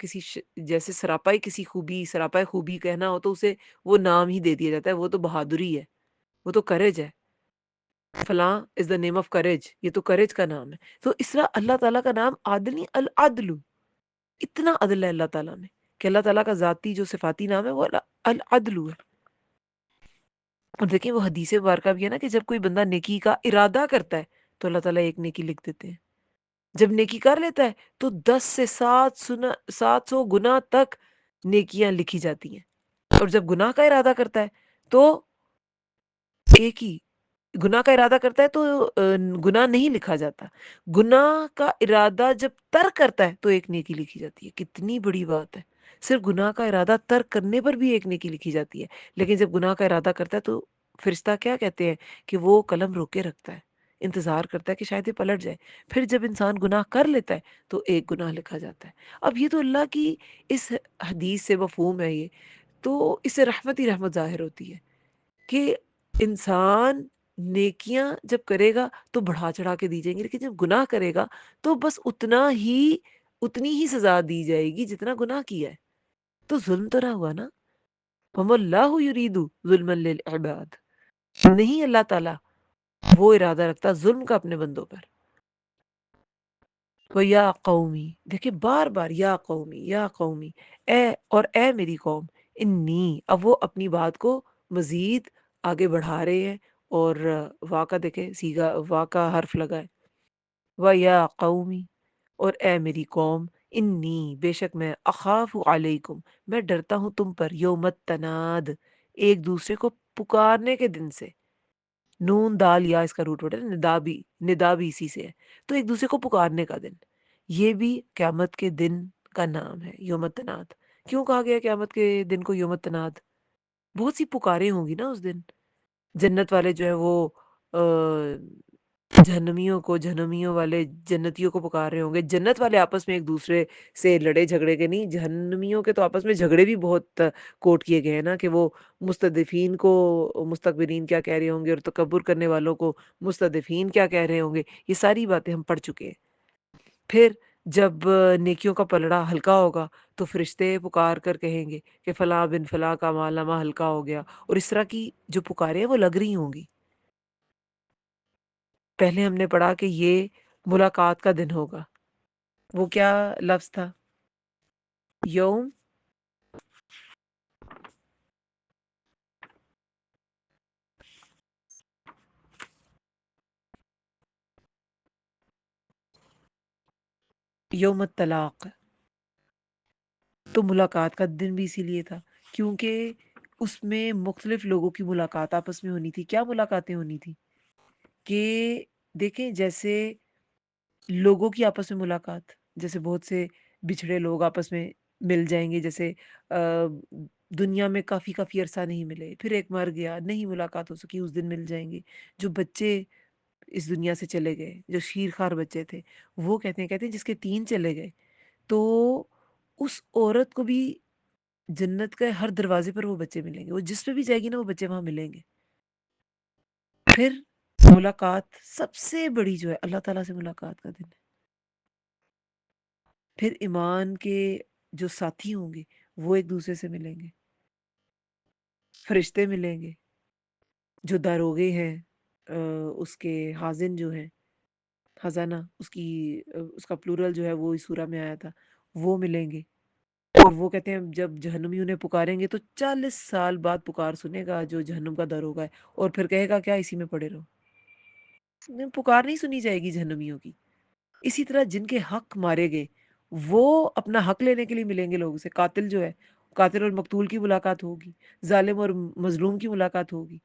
جیسے سراپائی کسی خوبی، سراپائی خوبی کہنا ہو تو اسے وہ نام ہی دے دیا جاتا ہے، وہ تو بہادری ہے، وہ تو کریج ہے، فلاں از دا نیم آف کریج، یہ تو کریج کا نام ہے۔ تو اس طرح اللہ تعالیٰ کا نام عادل نہیں، العدل، اتنا عدل ہے اللہ تعالیٰ میں کہ اللہ تعالیٰ کا ذاتی جو صفاتی نام ہے وہ العدل ہے۔ اور دیکھیں وہ حدیث مبارکہ بھی ہے نا کہ جب کوئی بندہ نیکی کا ارادہ کرتا ہے تو اللہ تعالیٰ ایک نیکی لکھ دیتے ہیں، جب نیکی کر لیتا ہے تو 10 سے 700 گنا تک نیکیاں لکھی جاتی ہیں، اور جب گناہ کا ارادہ کرتا ہے تو ایک ہی گناہ کا ارادہ کرتا ہے تو گناہ نہیں لکھا جاتا، گناہ کا ارادہ جب ترک کرتا ہے تو ایک نیکی لکھی جاتی ہے۔ کتنی بڑی بات ہے، صرف گناہ کا ارادہ ترک کرنے پر بھی ایک نیکی لکھی جاتی ہے، لیکن جب گناہ کا ارادہ کرتا ہے تو فرشتہ کیا کہتے ہیں کہ وہ قلم روکے رکھتا ہے، انتظار کرتا ہے کہ شاید یہ پلٹ جائے، پھر جب انسان گناہ کر لیتا ہے تو ایک گناہ لکھا جاتا ہے۔ اب یہ تو اللہ کی اس حدیث سے مفہوم ہے، یہ تو اس سے رحمت ہی رحمت ظاہر ہوتی ہے کہ انسان نیکیاں جب کرے گا تو بڑھا چڑھا کے دی جائیں گی، لیکن جب گناہ کرے گا تو بس اتنی ہی سزا دی جائے گی جتنا گناہ کیا ہے۔ تو ظلم تو نہ ہوا نا، وَمَا اللَّهُ يُرِيدُ ظُلْمًا لِلْعِبَادِ، نہیں اللہ تعالیٰ وہ ارادہ رکھتا ظلم کا اپنے بندوں پر۔ وَيَا قَوْمِ، دیکھیں بار بار یا قومی یا قومی، اے میری قوم، انی، اب وہ اپنی بات کو مزید آگے بڑھا رہے ہیں، اور وا کا دیکھیں سیگا، وا کا حرف لگا ہے، وَيَا قَوْمِ، اور اے میری قوم، انی بے شک میں، اخاف علیکم میں ڈرتا ہوں تم پر، یوم التناد ایک دوسرے کو پکارنے کے دن سے، نون دال یا اس کا روٹ ورڈ ہے، ندا بھی اسی سے ہے، تو ایک دوسرے کو پکارنے کا دن، یہ بھی قیامت کے دن کا نام ہے یوم التناد۔ کیوں کہا گیا قیامت کے دن کو یوم التناد؟ بہت سی پکاریں ہوں گی نا اس دن، جنت والے جو ہے وہ جہنمیوں کو، جہنمیوں والے جنتیوں کو پکار رہے ہوں گے، جنت والے آپس میں ایک دوسرے سے لڑے جھگڑے کے نہیں، جہنمیوں کے تو آپس میں جھگڑے بھی بہت کوٹ کیے گئے ہیں نا، کہ وہ مستضعفین کو مستکبرین کیا کہہ رہے ہوں گے، اور تکبر کرنے والوں کو مستضعفین کیا کہہ رہے ہوں گے، یہ ساری باتیں ہم پڑھ چکے ہیں۔ پھر جب نیکیوں کا پلڑا ہلکا ہوگا تو فرشتے پکار کر کہیں گے کہ فلاں بن فلاں کا مالامہ ہلکا ہو گیا، اور اس طرح کی جو پکاریں ہیں وہ لگ رہی ہوں گی۔ پہلے ہم نے پڑھا کہ یہ ملاقات کا دن ہوگا، وہ کیا لفظ تھا؟ یوم یوم الطلاق، تو ملاقات کا دن بھی اسی لیے تھا کیونکہ اس میں مختلف لوگوں کی ملاقات آپس میں ہونی تھی۔ کیا ملاقاتیں ہونی تھی؟ کہ دیکھیں جیسے لوگوں کی آپس میں ملاقات، جیسے بہت سے بچھڑے لوگ آپس میں مل جائیں گے، جیسے دنیا میں کافی کافی عرصہ نہیں ملے، پھر ایک مر گیا، نہیں ملاقات ہو سکی، اس دن مل جائیں گے۔ جو بچے اس دنیا سے چلے گئے، جو شیر خوار بچے تھے، وہ کہتے ہیں جس کے 3 چلے گئے، تو اس عورت کو بھی جنت کے ہر دروازے پر وہ بچے ملیں گے، وہ جس پہ بھی جائے گی نا وہ بچے وہاں ملیں گے۔ پھر ملاقات سب سے بڑی جو ہے اللہ تعالیٰ سے ملاقات کا دن ہے۔ پھر ایمان کے جو ساتھی ہوں گے وہ ایک دوسرے سے ملیں گے، فرشتے ملیں گے، جو داروغے ہیں، اس کے حازن جو ہیں، خزانہ اس کا پلورل جو ہے وہ اس سورہ میں آیا تھا، وہ ملیں گے۔ اور وہ کہتے ہیں جب جہنمی انہیں پکاریں گے تو 40 سال بعد پکار سنے گا جو جہنم کا داروغہ ہے، اور پھر کہے گا کیا اسی میں پڑے رہو، پکار نہیں سنی جائے گی جہنمیوں کی۔ اسی طرح جن کے حق مارے گئے وہ اپنا حق لینے کے لیے ملیں گے لوگوں سے، قاتل جو ہے، قاتل اور مقتول کی ملاقات ہوگی، ظالم اور مظلوم کی ملاقات ہوگی،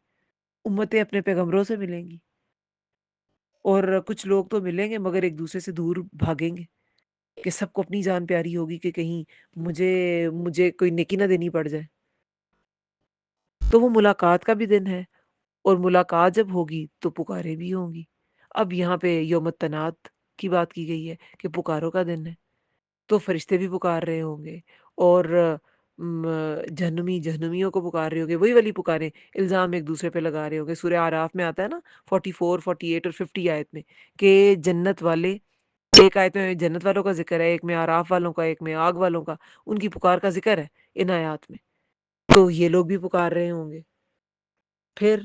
امتیں اپنے پیغمبروں سے ملیں گی، اور کچھ لوگ تو ملیں گے مگر ایک دوسرے سے دور بھاگیں گے کہ سب کو اپنی جان پیاری ہوگی کہ کہیں مجھے کوئی نیکی نہ دینی پڑ جائے۔ تو وہ ملاقات کا بھی دن ہے، اور ملاقات جب ہوگی تو پکارے بھی ہوں گی۔ اب یہاں پہ یوم التناد کی بات کی گئی ہے کہ پکاروں کا دن ہے، تو فرشتے بھی پکار رہے ہوں گے، اور جہنمیوں کو پکار رہے ہوں گے، وہی والی پکاریں، الزام ایک دوسرے پہ لگا رہے ہوں گے۔ سورہ اعراف میں آتا ہے نا 44 48 اور 50 آیت میں کہ جنت والے، ایک آیت میں جنت والوں کا ذکر ہے، ایک میں اعراف والوں کا، ایک میں آگ والوں کا، ان کی پکار کا ذکر ہے ان آیات میں، تو یہ لوگ بھی پکار رہے ہوں گے۔ پھر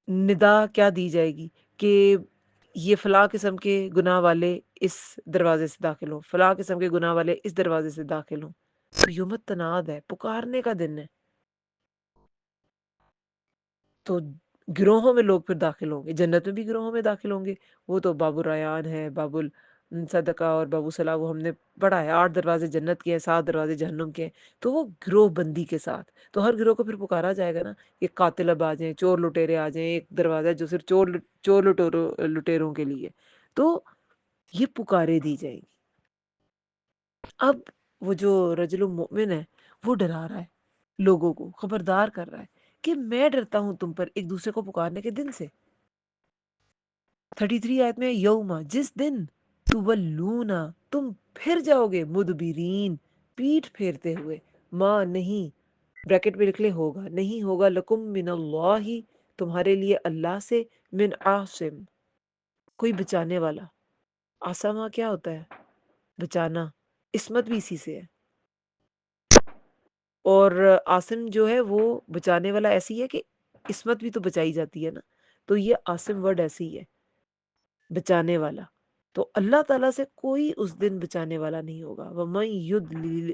ندا کیا دی جائے گی کہ یہ فلاں قسم کے گناہ والے اس دروازے سے داخل ہوں، فلاں قسم کے گناہ والے اس دروازے سے داخل ہوں۔ تو یوم التناد ہے، پکارنے کا دن ہے، تو گروہوں میں لوگ پھر داخل ہوں گے، جنت میں بھی گروہوں میں داخل ہوں گے۔ وہ تو باب الریان ہے، باب الصدقہ اور باب الصلاح، وہ ہم نے پڑھا ہے، 8 دروازے جنت کے ہیں، 7 دروازے جہنم کے ہیں، تو وہ گروہ بندی کے ساتھ، تو ہر گروہ کو پھر پکارا جائے گا نا، کہ قاتل اب آ جائیں، چور لٹیرے آ جائیں، ایک دروازہ ہے جو صرف چور لٹیروں کے لیے، تو یہ پکارے دی جائیں گی۔ اب وہ جو رجل المؤمن ہے وہ ڈرا رہا ہے، لوگوں کو خبردار کر رہا ہے کہ میں ڈرتا ہوں تم پر ایک دوسرے کو پکارنے کے دن سے۔ 33 آیت میں یوما، جس دن تولونا، تم پھر جاؤ گے، مدبرین، پیٹھ پھیرتے ہوئے، ماں نہیں، بریکٹ میں لکھ لے ہوگا، نہیں ہوگا، لکم من اللہ، تمہارے لیے اللہ سے، من عاصم، کوئی بچانے والا۔ آسامہ کیا ہوتا ہے؟ بچانا، عصمت بھی اسی سے ہے، اور عاصم جو ہے وہ بچانے والا ایسی ہے کہ عصمت بھی تو بچائی جاتی ہے نا، تو یہ عاصم ورڈ ایسی ہی ہے، بچانے والا۔ تو اللہ تعالیٰ سے کوئی اس دن بچانے والا نہیں ہوگا۔ وَمَن يُضْلِلِ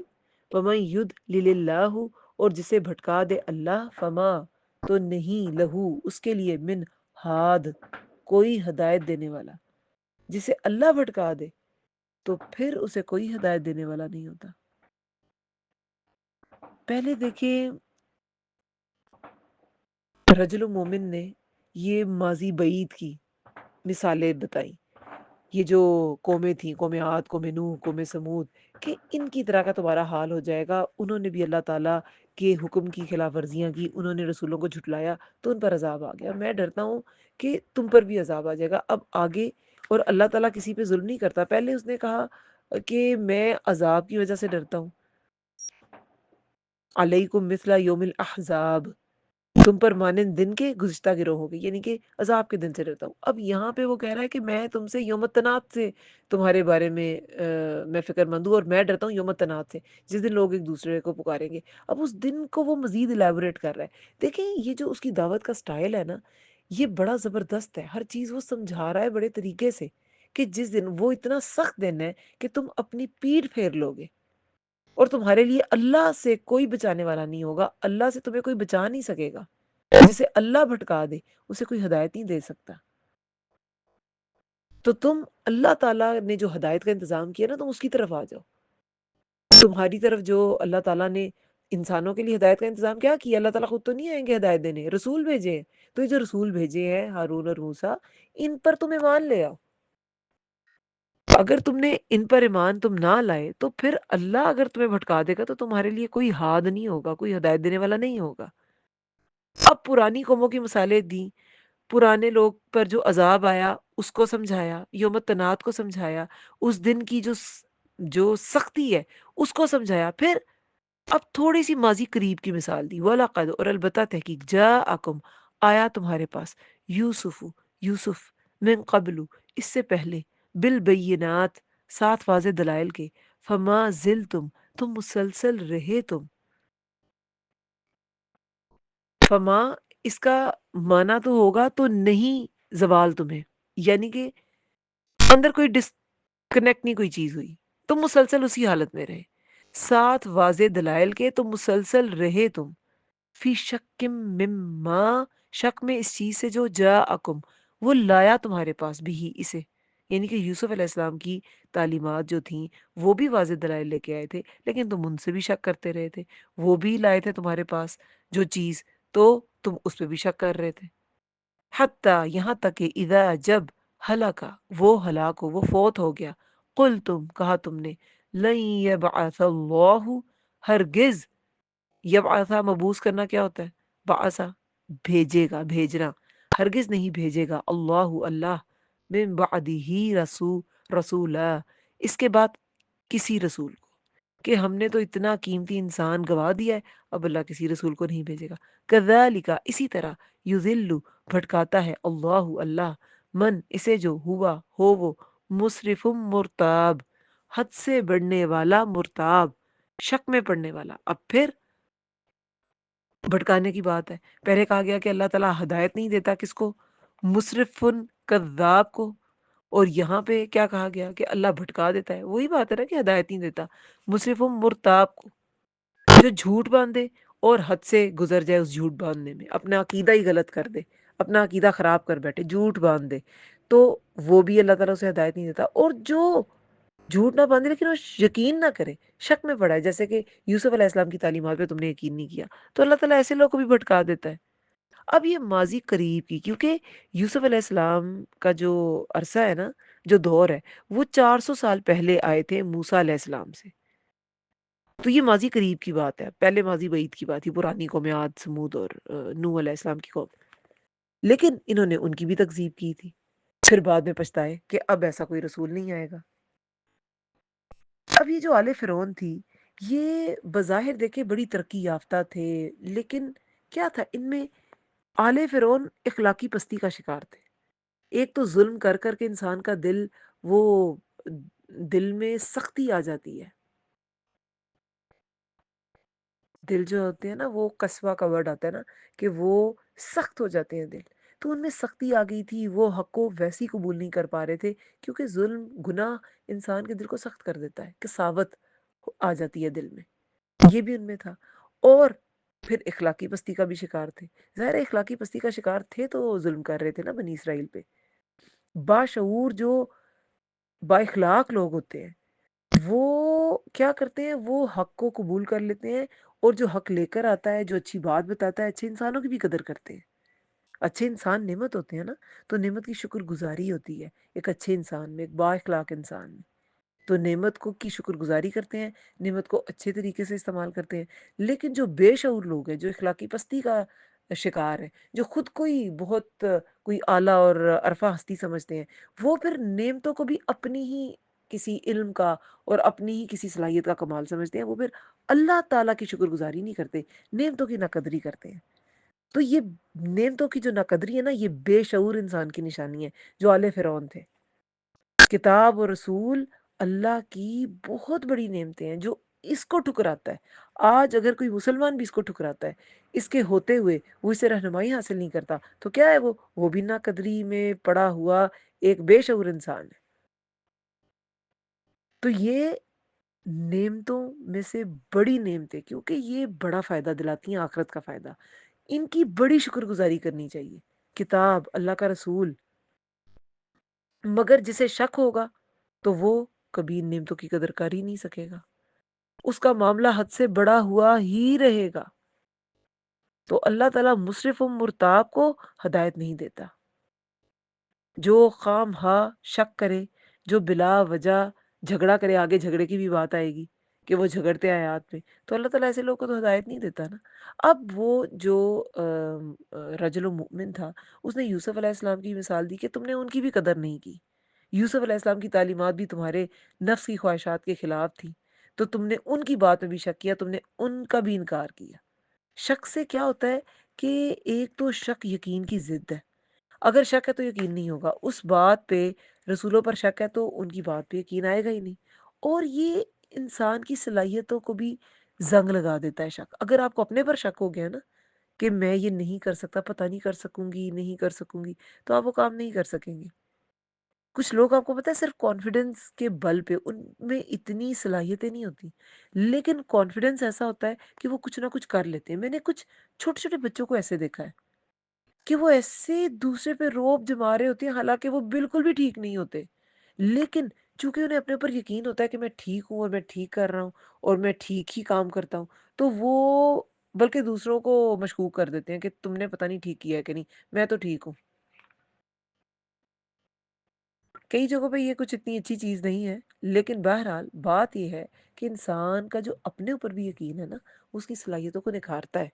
اللَّهُ، اور جسے بھٹکا دے اللہ، فما، تو نہیں، لہو، اس کے لیے، من ہاد، کوئی ہدایت دینے والا۔ جسے اللہ بھٹکا دے تو پھر اسے کوئی ہدایت دینے والا نہیں ہوتا۔ پہلے دیکھیں رجل مومن نے یہ ماضی بعید کی مثالیں بتائیں، یہ جو قومیں تھیں، قوم عاد، قوم نوح، قوم سمود، کہ ان کی طرح کا تمہارا حال ہو جائے گا، انہوں نے بھی اللہ تعالیٰ کے حکم کی خلاف ورزیاں کی، انہوں نے رسولوں کو جھٹلایا تو ان پر عذاب آ گیا۔ میں ڈرتا ہوں کہ تم پر بھی عذاب آ جائے گا اب آگے، اور اللہ تعالیٰ کسی پہ ظلم نہیں کرتا۔ پہلے اس نے کہا کہ میں عذاب کی وجہ سے ڈرتا ہوں، علیکم مثل یوم الاحزاب، تم پر مانند دن کے گزشتہ گروہ ہوگی، یعنی کہ عذاب کے دن سے ڈرتا ہوں۔ اب یہاں پہ وہ کہہ رہا ہے کہ میں تم سے یوم التناد سے تمہارے بارے میں میں فکر مند ہوں، اور میں ڈرتا ہوں یوم التناد سے، جس دن لوگ ایک دوسرے کو پکاریں گے۔ اب اس دن کو وہ مزید الیبوریٹ کر رہا ہے۔ دیکھیں یہ جو اس کی دعوت کا سٹائل ہے نا، یہ بڑا زبردست ہے، ہر چیز وہ سمجھا رہا ہے بڑے طریقے سے، کہ جس دن وہ اتنا سخت دن ہے کہ تم اپنی پیٹھ پھیر لو گے، اور تمہارے لیے اللہ سے کوئی بچانے والا نہیں ہوگا، اللہ سے تمہیں کوئی بچا نہیں سکے گا، جسے اللہ بھٹکا دے اسے کوئی ہدایت نہیں دے سکتا۔ تو تم اللہ تعالیٰ نے جو ہدایت کا انتظام کیا نا، تم اس کی طرف آ جاؤ۔ تمہاری طرف جو اللہ تعالیٰ نے انسانوں کے لیے ہدایت کا انتظام کیا کیا، اللہ تعالیٰ خود تو نہیں آئیں گے ہدایت دینے، رسول بھیجے ہیں، تو یہ جو رسول بھیجے ہیں ہارون اور موسیٰ، ان پر تم ایمان لے آؤ۔ اگر تم نے ان پر ایمان تم نہ لائے تو پھر اللہ اگر تمہیں بھٹکا دے گا تو تمہارے لیے کوئی ہاد نہیں ہوگا، کوئی ہدایت دینے والا نہیں ہوگا۔ اب پرانی قوموں کی مثالیں دیں، پرانے لوگ پر جو عذاب آیا اس کو سمجھایا، یوم التناد کو سمجھایا، اس دن کی جو سختی ہے اس کو سمجھایا، پھر اب تھوڑی سی ماضی قریب کی مثال دی، وَلَقَدْ اور البتہ تحقیق جاءکم آیا تمہارے پاس یوسف یوسف من قبل اس سے پہلے بالبینات سات واضح دلائل کے فما تم مسلسل رہے تم، فما اس کا معنی تو ہوگا تو نہیں زوال تمہیں، یعنی کہ اندر کوئی ڈسکنیکٹ نہیں کوئی چیز ہوئی، تم مسلسل اسی حالت میں رہے، ساتھ واضح دلائل کے تم مسلسل رہے تم، فی شک مما شک میں اس چیز سے جو جاءکم وہ لایا تمہارے پاس بھی اسے، یعنی کہ یوسف علیہ السلام کی تعلیمات جو تھیں وہ بھی واضح دلائل لے کے آئے تھے، لیکن تم ان سے بھی شک کرتے رہے تھے، وہ بھی لائے تھے تمہارے پاس جو چیز، تو تم اس پہ بھی شک کر رہے تھے، حتیٰ یہاں تک کہ اذا جب ہلاکا وہ ہلاک ہو، وہ فوت ہو گیا، قل تم کہا تم نے لن یبعث اللہ ہرگز، یبعثا مبعوث کرنا کیا ہوتا ہے؟ بعثا بھیجے گا، بھیجنا، ہرگز نہیں بھیجے گا اللہ اللہ من بعدہ رسولا اس کے بعد کسی رسول کو، کہ ہم نے تو اتنا قیمتی انسان گوا دیا ہے، اب اللہ کسی رسول کو نہیں بھیجے گا، کذالک اسی طرح یذل بھٹکاتا ہے اللہ اللہ من اسے جو ہوا ہو وہ مسرف مرتاب حد سے بڑھنے والا، مرتاب شک میں پڑنے والا۔ اب پھر بھٹکانے کی بات ہے، پہلے کہا گیا کہ اللہ تعالیٰ ہدایت نہیں دیتا کس کو؟ مسرفن کذاب کو، اور یہاں پہ کیا کہا گیا کہ اللہ بھٹکا دیتا ہے، وہی بات ہے نا کہ ہدایت نہیں دیتا، مسرف مرتاب کو جو جھوٹ باندھے اور حد سے گزر جائے اس جھوٹ باندھنے میں، اپنا عقیدہ ہی غلط کر دے، اپنا عقیدہ خراب کر بیٹھے، جھوٹ باندھ دے، تو وہ بھی اللہ تعالیٰ اسے ہدایت نہیں دیتا، اور جو جھوٹ نہ باندھے لیکن وہ یقین نہ کرے، شک میں پڑا ہے، جیسے کہ یوسف علیہ السلام کی تعلیمات پہ تم نے یقین نہیں کیا، تو اللہ تعالیٰ ایسے لوگوں کو بھی بھٹکا دیتا ہے۔ اب یہ ماضی قریب کی، کیونکہ یوسف علیہ السلام کا جو عرصہ ہے نا، جو دور ہے، وہ 400 سال پہلے آئے تھے موسیٰ علیہ السلام سے، تو یہ ماضی قریب کی بات ہے، پہلے ماضی بعید کی بات تھی، پرانی قوم عاد سمود اور نوح علیہ السلام کی قوم، لیکن انہوں نے ان کی بھی تکذیب کی تھی، پھر بعد میں پچھتائے کہ اب ایسا کوئی رسول نہیں آئے گا۔ اب یہ جو آل فرعون تھی، یہ بظاہر دیکھے بڑی ترقی یافتہ تھے، لیکن کیا تھا ان میں؟ آل فرعون اخلاقی پستی کا شکار تھے، ایک تو ظلم کر کر کے انسان کا دل، وہ دل میں سختی آ جاتی ہے، دل جو ہوتے ہیں نا، وہ قسوہ کا ورڈ آتا ہے نا، کہ وہ سخت ہو جاتے ہیں دل، تو ان میں سختی آ گئی تھی، وہ حق کو ویسی قبول نہیں کر پا رہے تھے، کیونکہ ظلم گناہ انسان کے دل کو سخت کر دیتا ہے، کساوت آ جاتی ہے دل میں، یہ بھی ان میں تھا، اور پھر اخلاقی پستی کا بھی شکار تھے، ظاہر ہے اخلاقی پستی کا شکار تھے تو ظلم کر رہے تھے نا بنی اسرائیل پہ، باشعور جو با اخلاق لوگ ہوتے ہیں وہ کیا کرتے ہیں؟ وہ حق کو قبول کر لیتے ہیں، اور جو حق لے کر آتا ہے، جو اچھی بات بتاتا ہے، اچھے انسانوں کی بھی قدر کرتے ہیں، اچھے انسان نعمت ہوتے ہیں نا، تو نعمت کی شکر گزاری ہوتی ہے ایک اچھے انسان میں، ایک با اخلاق انسان میں، تو نعمت کو کی شکر گزاری کرتے ہیں، نعمت کو اچھے طریقے سے استعمال کرتے ہیں، لیکن جو بے شعور لوگ ہیں، جو اخلاقی پستی کا شکار ہے، جو خود کو ہی بہت کوئی اعلیٰ اور عرفہ ہستی سمجھتے ہیں، وہ پھر نعمتوں کو بھی اپنی ہی کسی علم کا اور اپنی ہی کسی صلاحیت کا کمال سمجھتے ہیں، وہ پھر اللہ تعالیٰ کی شکر گزاری نہیں کرتے، نعمتوں کی ناقدری کرتے ہیں، تو یہ نعمتوں کی جو ناقدری ہے نا، یہ بے شعور انسان کی نشانی ہے، جو آل فرعون تھے۔ کتاب اور رسول اللہ کی بہت بڑی نعمتیں ہیں، جو اس کو ٹھکراتا ہے، آج اگر کوئی مسلمان بھی اس کو ٹھکراتا ہے، اس کے ہوتے ہوئے وہ اسے رہنمائی حاصل نہیں کرتا، تو کیا ہے؟ وہ بھی ناقدری میں پڑا ہوا ایک بے شعور انسان ہے۔ تو یہ نعمتوں میں سے بڑی نعمتیں، کیونکہ یہ بڑا فائدہ دلاتی ہیں، آخرت کا فائدہ، ان کی بڑی شکر گزاری کرنی چاہیے، کتاب، اللہ کا رسول، مگر جسے شک ہوگا تو وہ کبھی ان نعمتوں کی قدر کر ہی نہیں سکے گا، اس کا معاملہ حد سے بڑا ہوا ہی رہے گا، تو اللہ تعالیٰ مسرف و مرتاب کو ہدایت نہیں دیتا، جو خام ہا شک کرے، جو بلا وجہ جھگڑا کرے، آگے جھگڑے کی بھی بات آئے گی کہ وہ جھگڑتے ہیں آیات میں، تو اللہ تعالیٰ ایسے لوگوں کو تو ہدایت نہیں دیتا نا۔ اب وہ جو رجل مؤمن تھا، اس نے یوسف علیہ السلام کی مثال دی کہ تم نے ان کی بھی قدر نہیں کی۔ یوسف علیہ السلام کی تعلیمات بھی تمہارے نفس کی خواہشات کے خلاف تھی، تو تم نے ان کی بات میں بھی شک کیا، تم نے ان کا بھی انکار کیا۔ شک سے کیا ہوتا ہے کہ ایک تو شک یقین کی ضد ہے۔ اگر شک ہے تو یقین نہیں ہوگا، اس بات پہ رسولوں پر شک ہے تو ان کی بات پہ یقین آئے گا ہی نہیں، اور یہ انسان کی صلاحیتوں کو بھی زنگ لگا دیتا ہے شک۔ اگر آپ کو اپنے پر شک ہو گیا نا کہ میں یہ نہیں کر سکتا، پتہ نہیں کر سکوں گی نہیں کر سکوں گی، تو آپ وہ کام نہیں کر سکیں گے۔ کچھ لوگ آپ کو پتہ ہے صرف کانفیڈنس کے بل پہ، ان میں اتنی صلاحیتیں نہیں ہوتی، لیکن کانفیڈنس ایسا ہوتا ہے کہ وہ کچھ نہ کچھ کر لیتے ہیں۔ میں نے کچھ چھوٹے چھوٹے بچوں کو ایسے دیکھا ہے کہ وہ ایسے دوسرے پہ روب جما رہے ہوتے ہیں، حالانکہ وہ بالکل بھی ٹھیک نہیں ہوتے، لیکن چونکہ انہیں اپنے اوپر یقین ہوتا ہے کہ میں ٹھیک ہوں اور میں ٹھیک کر رہا ہوں اور میں ٹھیک ہی کام کرتا ہوں، تو وہ بلکہ دوسروں کو مشکوک کر دیتے ہیں کہ تم نے پتہ نہیں ٹھیک کیا ہے کہ نہیں، میں تو ٹھیک ہوں۔ کئی جگہوں پہ یہ کچھ اتنی اچھی چیز نہیں ہے، لیکن بہرحال بات یہ ہے کہ انسان کا جو اپنے اوپر بھی یقین ہے نا، اس کی صلاحیتوں کو نکھارتا ہے۔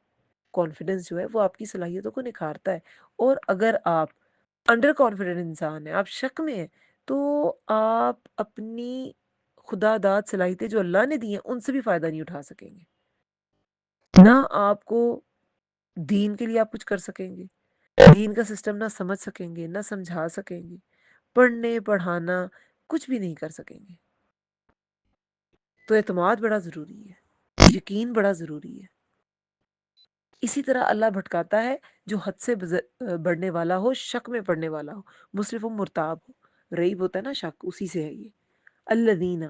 کانفیڈنس جو ہے وہ آپ کی صلاحیتوں کو نکھارتا ہے، اور اگر آپ انڈر کانفیڈنٹ انسان ہیں، آپ شک میں ہیں، تو آپ اپنی خدا داد صلاحیتیں جو اللہ نے دی ہیں ان سے بھی فائدہ نہیں اٹھا سکیں گے، نہ آپ کو دین کے لیے آپ کچھ کر سکیں گے، دین کا سسٹم نہ سمجھ سکیں گے، نہ سمجھا سکیں گے، پڑھنے پڑھانا کچھ بھی نہیں کر سکیں گے۔ تو اعتماد بڑا ضروری ہے، یقین بڑا ضروری ہے۔ اسی طرح اللہ بھٹکاتا ہے جو حد سے بڑھنے والا ہو، شک میں پڑنے والا ہو، مسرف و مرتاب ہو۔ ریب ہوتا ہے نا شک، اسی سے ہے یہ۔ الذین،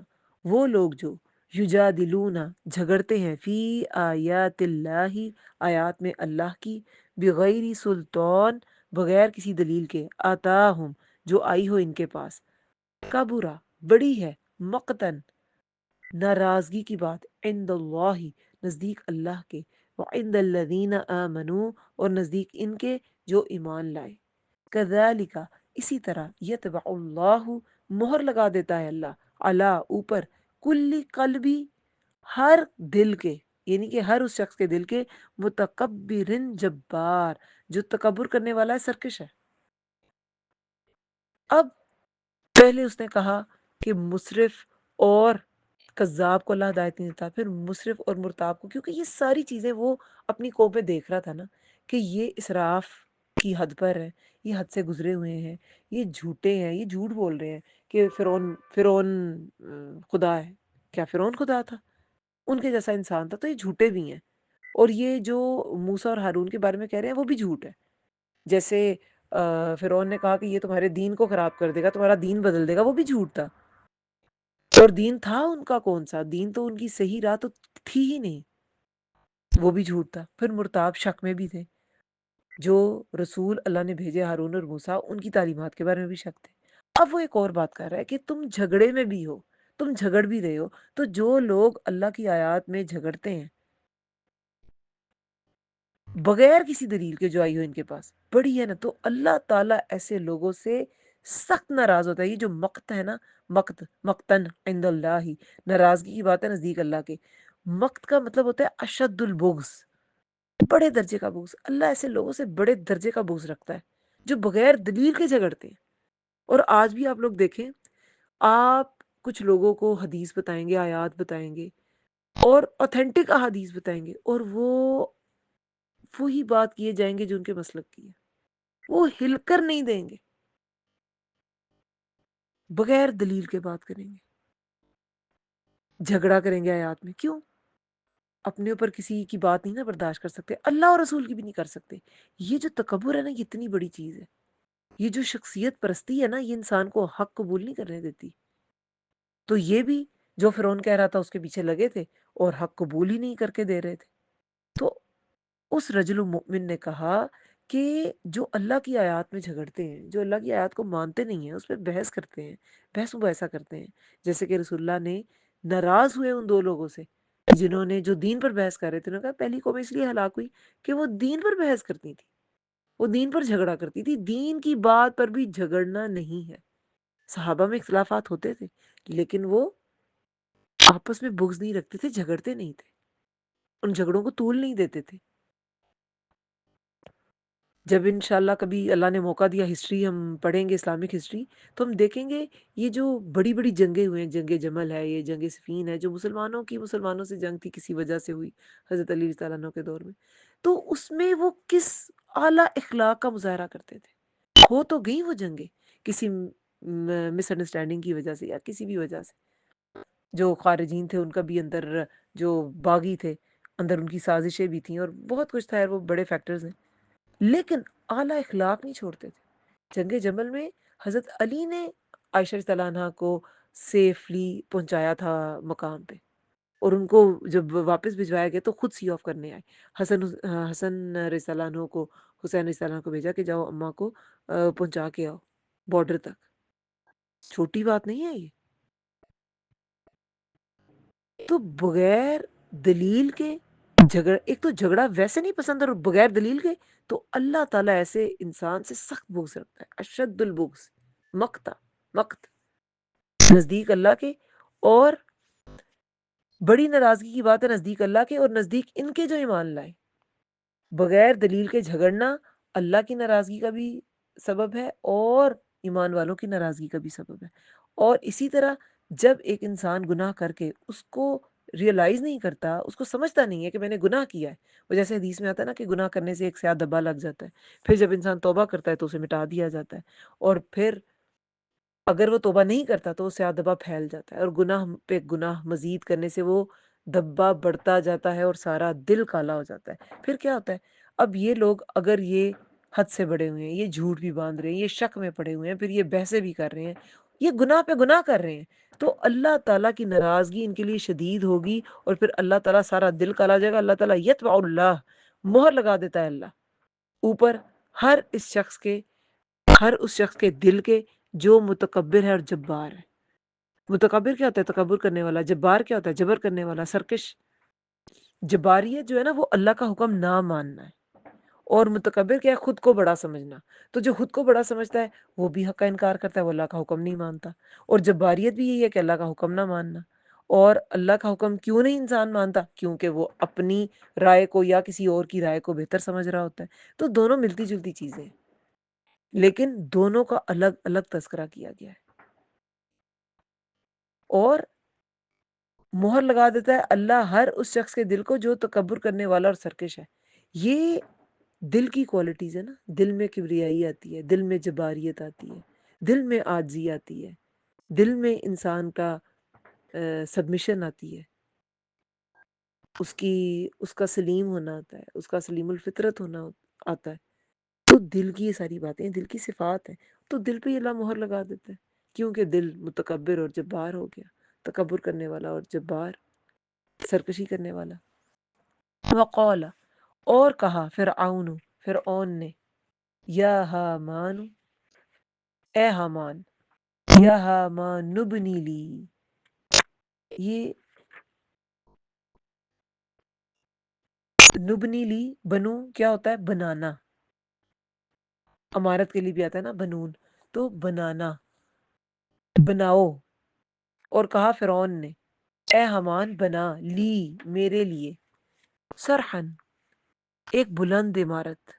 وہ لوگ جو یجادلون، جھگڑتے ہیں، فی آیات اللہ، آیات میں اللہ کی، بغیر سلطان، بغیر کسی دلیل کے، آتاہم، جو آئی ہو ان کے پاس، کبرا، بڑی ہے، مقتن، ناراضگی کی بات، عند اللہ، نزدیک اللہ کے، وعند الذین آمنوا، اور نزدیک ان کے جو ایمان لائے۔ کذالک، اسی طرح، یتبع اللہ، مہر لگا دیتا ہے اللہ، علی، اوپر، کل قلبی، ہر دل کے، یعنی کہ ہر اس شخص کے دل کے، متکبر جبار، جو تکبر کرنے والا ہے، سرکش ہے۔ اب پہلے اس نے کہا کہ مسرف اور کذاب کو اللہ ہدایت نہیں دیتا، پھر مسرف اور مرتاب کو، کیونکہ یہ ساری چیزیں وہ اپنی قوم پہ دیکھ رہا تھا نا کہ یہ اسراف کی حد پر ہے، یہ حد سے گزرے ہوئے ہیں، یہ جھوٹے ہیں، یہ جھوٹ بول رہے ہیں کہ فرعون خدا ہے۔ کیا فرعون خدا تھا؟ ان کے جیسا انسان تھا، تو یہ جھوٹے بھی ہیں۔ اور یہ جو موسیٰ اور ہارون کے بارے میں کہہ رہے ہیں وہ بھی جھوٹ ہے۔ جیسے فرعون نے کہا کہ یہ تمہارے دین کو خراب کر دے گا، تمہارا دین بدل دے گا، وہ بھی جھوٹ تھا۔ اور دین تھا ان کا کون سا؟ دین تو ان کی صحیح راہ تو تھی ہی نہیں، وہ بھی جھوٹ تھا۔ پھر مرتاب، شک میں بھی تھے، جو رسول اللہ نے بھیجے ہارون اور موسیٰ، ان کی تعلیمات کے بارے میں بھی شک تھے۔ اب وہ ایک اور بات کر رہا ہے کہ تم جھگڑے میں بھی ہو، تم جھگڑ بھی رہے ہو، تو جو لوگ اللہ کی آیات میں جھگڑتے ہیں بغیر کسی دلیل کے، جو آئی ہو ان کے پاس، بڑی ہے نا، تو اللہ تعالیٰ ایسے لوگوں سے سخت ناراض ہوتا ہے۔ یہ جو مقت ہے نا، مقت، مقتن عند اللہ، ناراضگی کی بات ہے نزدیک اللہ کے۔ مقت کا مطلب ہوتا ہے اشد البغض، بڑے درجے کا بغض۔ اللہ ایسے لوگوں سے بڑے درجے کا بغض رکھتا ہے جو بغیر دلیل کے جھگڑتے ہیں۔ اور آج بھی آپ لوگ دیکھیں، آپ کچھ لوگوں کو حدیث بتائیں گے، آیات بتائیں گے، اور اوتھینٹک احادیث بتائیں گے، اور وہ وہی بات کیے جائیں گے جو ان کے مسلک کی ہے، وہ ہل کر نہیں دیں گے، بغیر دلیل کے بات کریں گے، جھگڑا کریں گے آیات میں۔ کیوں؟ اپنے اوپر کسی کی بات نہیں نا برداشت کر سکتے، اللہ اور رسول کی بھی نہیں کر سکتے۔ یہ جو تکبر ہے نا، یہ اتنی بڑی چیز ہے۔ یہ جو شخصیت پرستی ہے نا، یہ انسان کو حق قبول نہیں کرنے دیتی۔ تو یہ بھی جو فرعون کہہ رہا تھا اس کے پیچھے لگے تھے اور حق قبول ہی نہیں کر کے دے رہے تھے۔ تو اس رجل المؤمن نے کہا کہ جو اللہ کی آیات میں جھگڑتے ہیں، جو اللہ کی آیات کو مانتے نہیں ہیں، اس پہ بحث کرتے ہیں، بحث مباحثہ کرتے ہیں، جیسے کہ رسول اللہ نے ناراض ہوئے ان دو لوگوں سے جنہوں نے، جو دین پر بحث کر رہے تھے، انہوں نے کہا پہلی قوم اس لیے ہلاک ہوئی کہ وہ دین پر بحث کرتی تھی، وہ دین پر جھگڑا کرتی تھی۔ دین کی بات پر بھی جھگڑنا نہیں ہے۔ صحابہ میں اختلافات ہوتے تھے لیکن وہ آپس میں بغض نہیں رکھتے تھے، جھگڑتے نہیں تھے، ان جھگڑوں کو طول نہیں دیتے تھے۔ جب انشاءاللہ کبھی اللہ نے موقع دیا ہسٹری ہم پڑھیں گے، اسلامک ہسٹری، تو ہم دیکھیں گے یہ جو بڑی بڑی جنگیں ہوئے ہیں، جنگ جمل ہے، یہ جنگ صفین ہے، جو مسلمانوں سے جنگ تھی، کسی وجہ سے ہوئی حضرت علی رضی اللہ عنہ کے دور میں، تو اس میں وہ کس اعلیٰ اخلاق کا مظاہرہ کرتے تھے۔ ہو تو گئی وہ جنگیں کسی مس انڈرسٹینڈنگ کی وجہ سے یا کسی بھی وجہ سے، جو خارجین تھے ان کا بھی اندر، جو باغی تھے اندر ان کی سازشیں بھی تھیں اور بہت کچھ تھا، وہ بڑے فیکٹرز ہیں، لیکن اعلیٰ اخلاق نہیں چھوڑتے تھے۔ جنگ جمل میں حضرت علی نے عائشہ رضی اللہ عنہا کو سیفلی پہنچایا تھا مقام پہ، اور ان کو جب واپس بھجوایا گیا تو خود سی آف کرنے آئے۔ حسن رضی اللہ عنہ کو، حسین رضی اللہ عنہ کو بھیجا کہ جاؤ اماں کو پہنچا کے آؤ بارڈر تک۔ چھوٹی بات نہیں ہے یہ۔ تو بغیر دلیل کے جھگڑا، ایک تو جھگڑا ویسے نہیں پسند، اور بغیر دلیل کے تو اللہ تعالیٰ ایسے انسان سے سخت بغض رکھتا ہے، اشد البغض، مقتا، مقت، نزدیک اللہ کے، اور بڑی ناراضگی کی بات ہے نزدیک اللہ کے اور نزدیک ان کے جو ایمان لائے۔ بغیر دلیل کے جھگڑنا اللہ کی ناراضگی کا بھی سبب ہے اور ایمان والوں کی ناراضگی کا بھی سبب ہے۔ اور اسی طرح جب ایک انسان گناہ کر کے اس کو ریئلائز نہیں کرتا، اس کو سمجھتا نہیں ہے کہ میں نے گناہ کیا ہے، وہ جیسے حدیث میں آتا ہے نا کہ گناہ کرنے سے ایک سیاہ دبا لگ جاتا ہے، پھر جب انسان توبہ کرتا ہے تو اسے مٹا دیا جاتا ہے، اور پھر اگر وہ توبہ نہیں کرتا تو وہ سیاہ دبا پھیل جاتا ہے، اور گناہ پہ گناہ مزید کرنے سے وہ دبا بڑھتا جاتا ہے اور سارا دل کالا ہو جاتا ہے۔ پھر کیا ہوتا ہے؟ اب یہ لوگ اگر یہ حد سے بڑے ہوئے ہیں، یہ جھوٹ بھی باندھ رہے ہیں، یہ شک میں پڑے ہوئے ہیں، پھر یہ بحثیں بھی کر رہے ہیں، یہ گناہ پہ گناہ کر رہے ہیں، تو اللہ تعالیٰ کی ناراضگی ان کے لیے شدید ہوگی، اور پھر اللہ تعالیٰ سارا دل کالا جائے گا، اللہ تعالیٰ یتبع اللہ، مہر لگا دیتا ہے اللہ اوپر ہر ہر اس شخص کے دل کے جو متکبر ہے اور جبار ہے۔ متکبر کیا ہوتا ہے؟ تکبر کرنے والا۔ جبار کیا ہوتا ہے؟ جبر کرنے والا، سرکش۔ جباریت جو ہے نا وہ اللہ کا حکم نہ ماننا ہے، اور متکبر کیا ہے؟ خود کو بڑا سمجھنا۔ تو جو خود کو بڑا سمجھتا ہے وہ بھی حق کا انکار کرتا ہے، وہ اللہ کا حکم نہیں مانتا۔ اور جباریت بھی یہی ہے کہ اللہ کا حکم نہ ماننا۔ اور اللہ کا حکم کیوں نہیں انسان مانتا؟ کیونکہ وہ اپنی رائے کو یا کسی اور کی رائے کو بہتر سمجھ رہا ہوتا ہے۔ تو دونوں ملتی جلتی چیزیں ہیں، لیکن دونوں کا الگ الگ تذکرہ کیا گیا ہے، اور مہر لگا دیتا ہے اللہ ہر اس شخص کے دل کو جو تکبر کرنے والا اور سرکش ہے۔ یہ دل کی کوالٹیز ہے نا، دل میں کبریائی آتی ہے، دل میں جباریت آتی ہے، دل میں عاجزی آتی ہے، دل میں انسان کا سبمیشن آتی ہے، اس کا سلیم ہونا آتا ہے، اس کا سلیم الفطرت ہونا آتا ہے۔ تو دل کی یہ ساری باتیں دل کی صفات ہیں، تو دل پہ یہ اللہ مہر لگا دیتا ہے، کیونکہ دل متکبر اور جبار ہو گیا، تکبر کرنے والا اور جبار، سرکشی کرنے والا۔ وقال، اور کہا فرعون نے، یا حامان، اے حامان، یا حامان نبنی لی، یہ نبنی لی، بنو کیا ہوتا ہے؟ بنانا، عمارت کے لیے بھی آتا ہے نا بنون، تو بنانا، بناؤ۔ اور کہا فرعون نے، اے حامان بنا لی، میرے لیے، سرحن، ایک بلند عمارت۔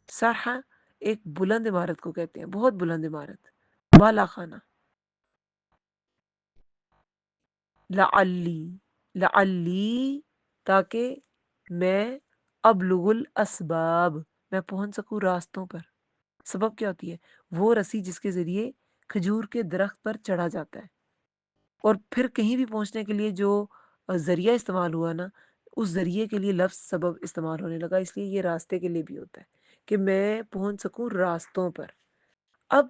سرحا ایک بلند عمارت کو کہتے ہیں، بہت بلند عمارت، بالا خانہ۔ لعلی، لعلی تاکہ میں، ابلغ الاسباب، میں پہنچ سکوں راستوں پر۔ سبب کیا ہوتی ہے؟ وہ رسی جس کے ذریعے کھجور کے درخت پر چڑھا جاتا ہے، اور پھر کہیں بھی پہنچنے کے لیے جو ذریعہ استعمال ہوا نا، اس ذریعے کے لیے لفظ سبب استعمال ہونے لگا، اس لیے یہ راستے کے لیے بھی ہوتا ہے کہ میں پہنچ سکوں راستوں پر۔ اب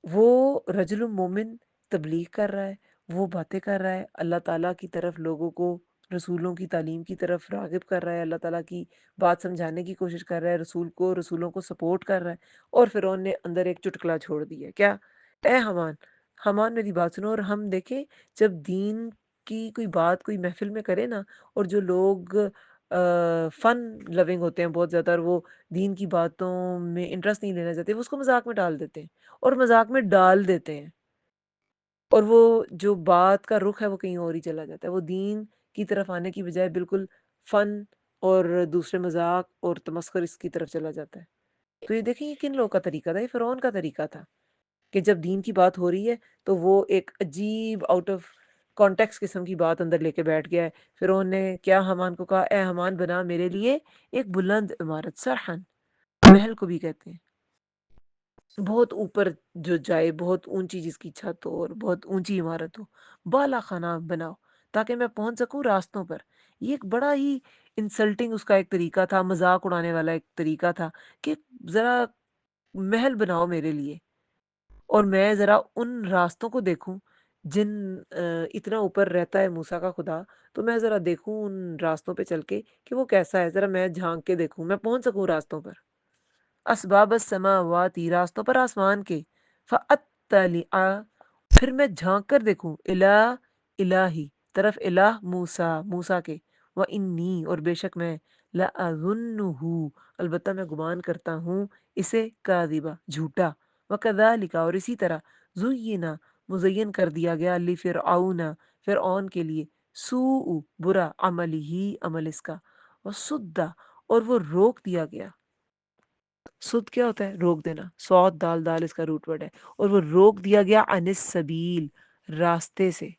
وہ رجل مومن تبلیغ کر رہا ہے، وہ باتیں کر رہا ہے، اللہ تعالیٰ کی طرف لوگوں کو، رسولوں کی تعلیم کی طرف راغب کر رہا ہے، اللہ تعالیٰ کی بات سمجھانے کی کوشش کر رہا ہے، رسولوں کو سپورٹ کر رہا ہے، اور فرعون نے اندر ایک چٹکلا چھوڑ دیا، کیا؟ اے حمان، حمان میری بات سنو۔ اور ہم دیکھیں جب دین کی کوئی بات کوئی محفل میں کرے نا، اور جو لوگ فن لونگ ہوتے ہیں بہت زیادہ، اور وہ دین کی باتوں میں انٹرسٹ نہیں لینا چاہتے، وہ اس کو مذاق میں ڈال دیتے ہیں، اور مذاق میں ڈال دیتے ہیں، اور وہ جو بات کا رخ ہے وہ کہیں اور ہی چلا جاتا ہے، وہ دین کی طرف آنے کی بجائے بالکل فن اور دوسرے مذاق اور تمسخر اس کی طرف چلا جاتا ہے۔ تو یہ دیکھیں یہ کن لوگوں کا طریقہ تھا، یہ فرعون کا طریقہ تھا کہ جب دین کی بات ہو رہی ہے تو وہ ایک عجیب آؤٹ آف کانٹیکس قسم کی بات اندر لے کے بیٹھ گیا ہے۔ فرعون نے کیا حمان کو کہا، اے حمان بنا میرے لیے ایک بلند عمارت، سرحن محل کو بھی کہتے ہیں، بہت اوپر جو جائے، بہت اونچی جس کی چھت ہو اور بہت اونچی عمارت ہو، بالا خانہ بناؤ تاکہ میں پہنچ سکوں راستوں پر۔ یہ ایک بڑا ہی انسلٹنگ اس کا ایک طریقہ تھا، مذاق اڑانے والا ایک طریقہ تھا کہ ذرا محل بناؤ میرے لیے اور میں ذرا ان راستوں کو دیکھوں جن اتنا اوپر رہتا ہے موسیٰ کا خدا، تو میں ذرا دیکھوں ان راستوں پہ چل کے کہ وہ کیسا ہے، ذرا میں جھانک کے دیکھوں، میں پہنچ سکوں راستوں پر۔ اسباب السماواتی، راستوں پر آسمان کے، فاطلع، پھر میں جھانک کر دیکھوں، الہی، طرف الہ موسیٰ، موسیٰ کے، وانی، اور بے شک میں، لأظنہ، البتہ میں گمان کرتا ہوں اسے، کاذبا، جھوٹا، وکذالک، اور اسی طرح، زینا، مزین کر دیا گیا، لفرعون، فرعون کے لیے، سوء، برا، عملی، عمل اس کا، وصد، اور وہ روک دیا گیا۔ سد کیا ہوتا ہے؟ روک دینا، سوت دال، دال اس کا روٹ ورڈ ہے، اور وہ روک دیا گیا عن السبیل، راستے سے،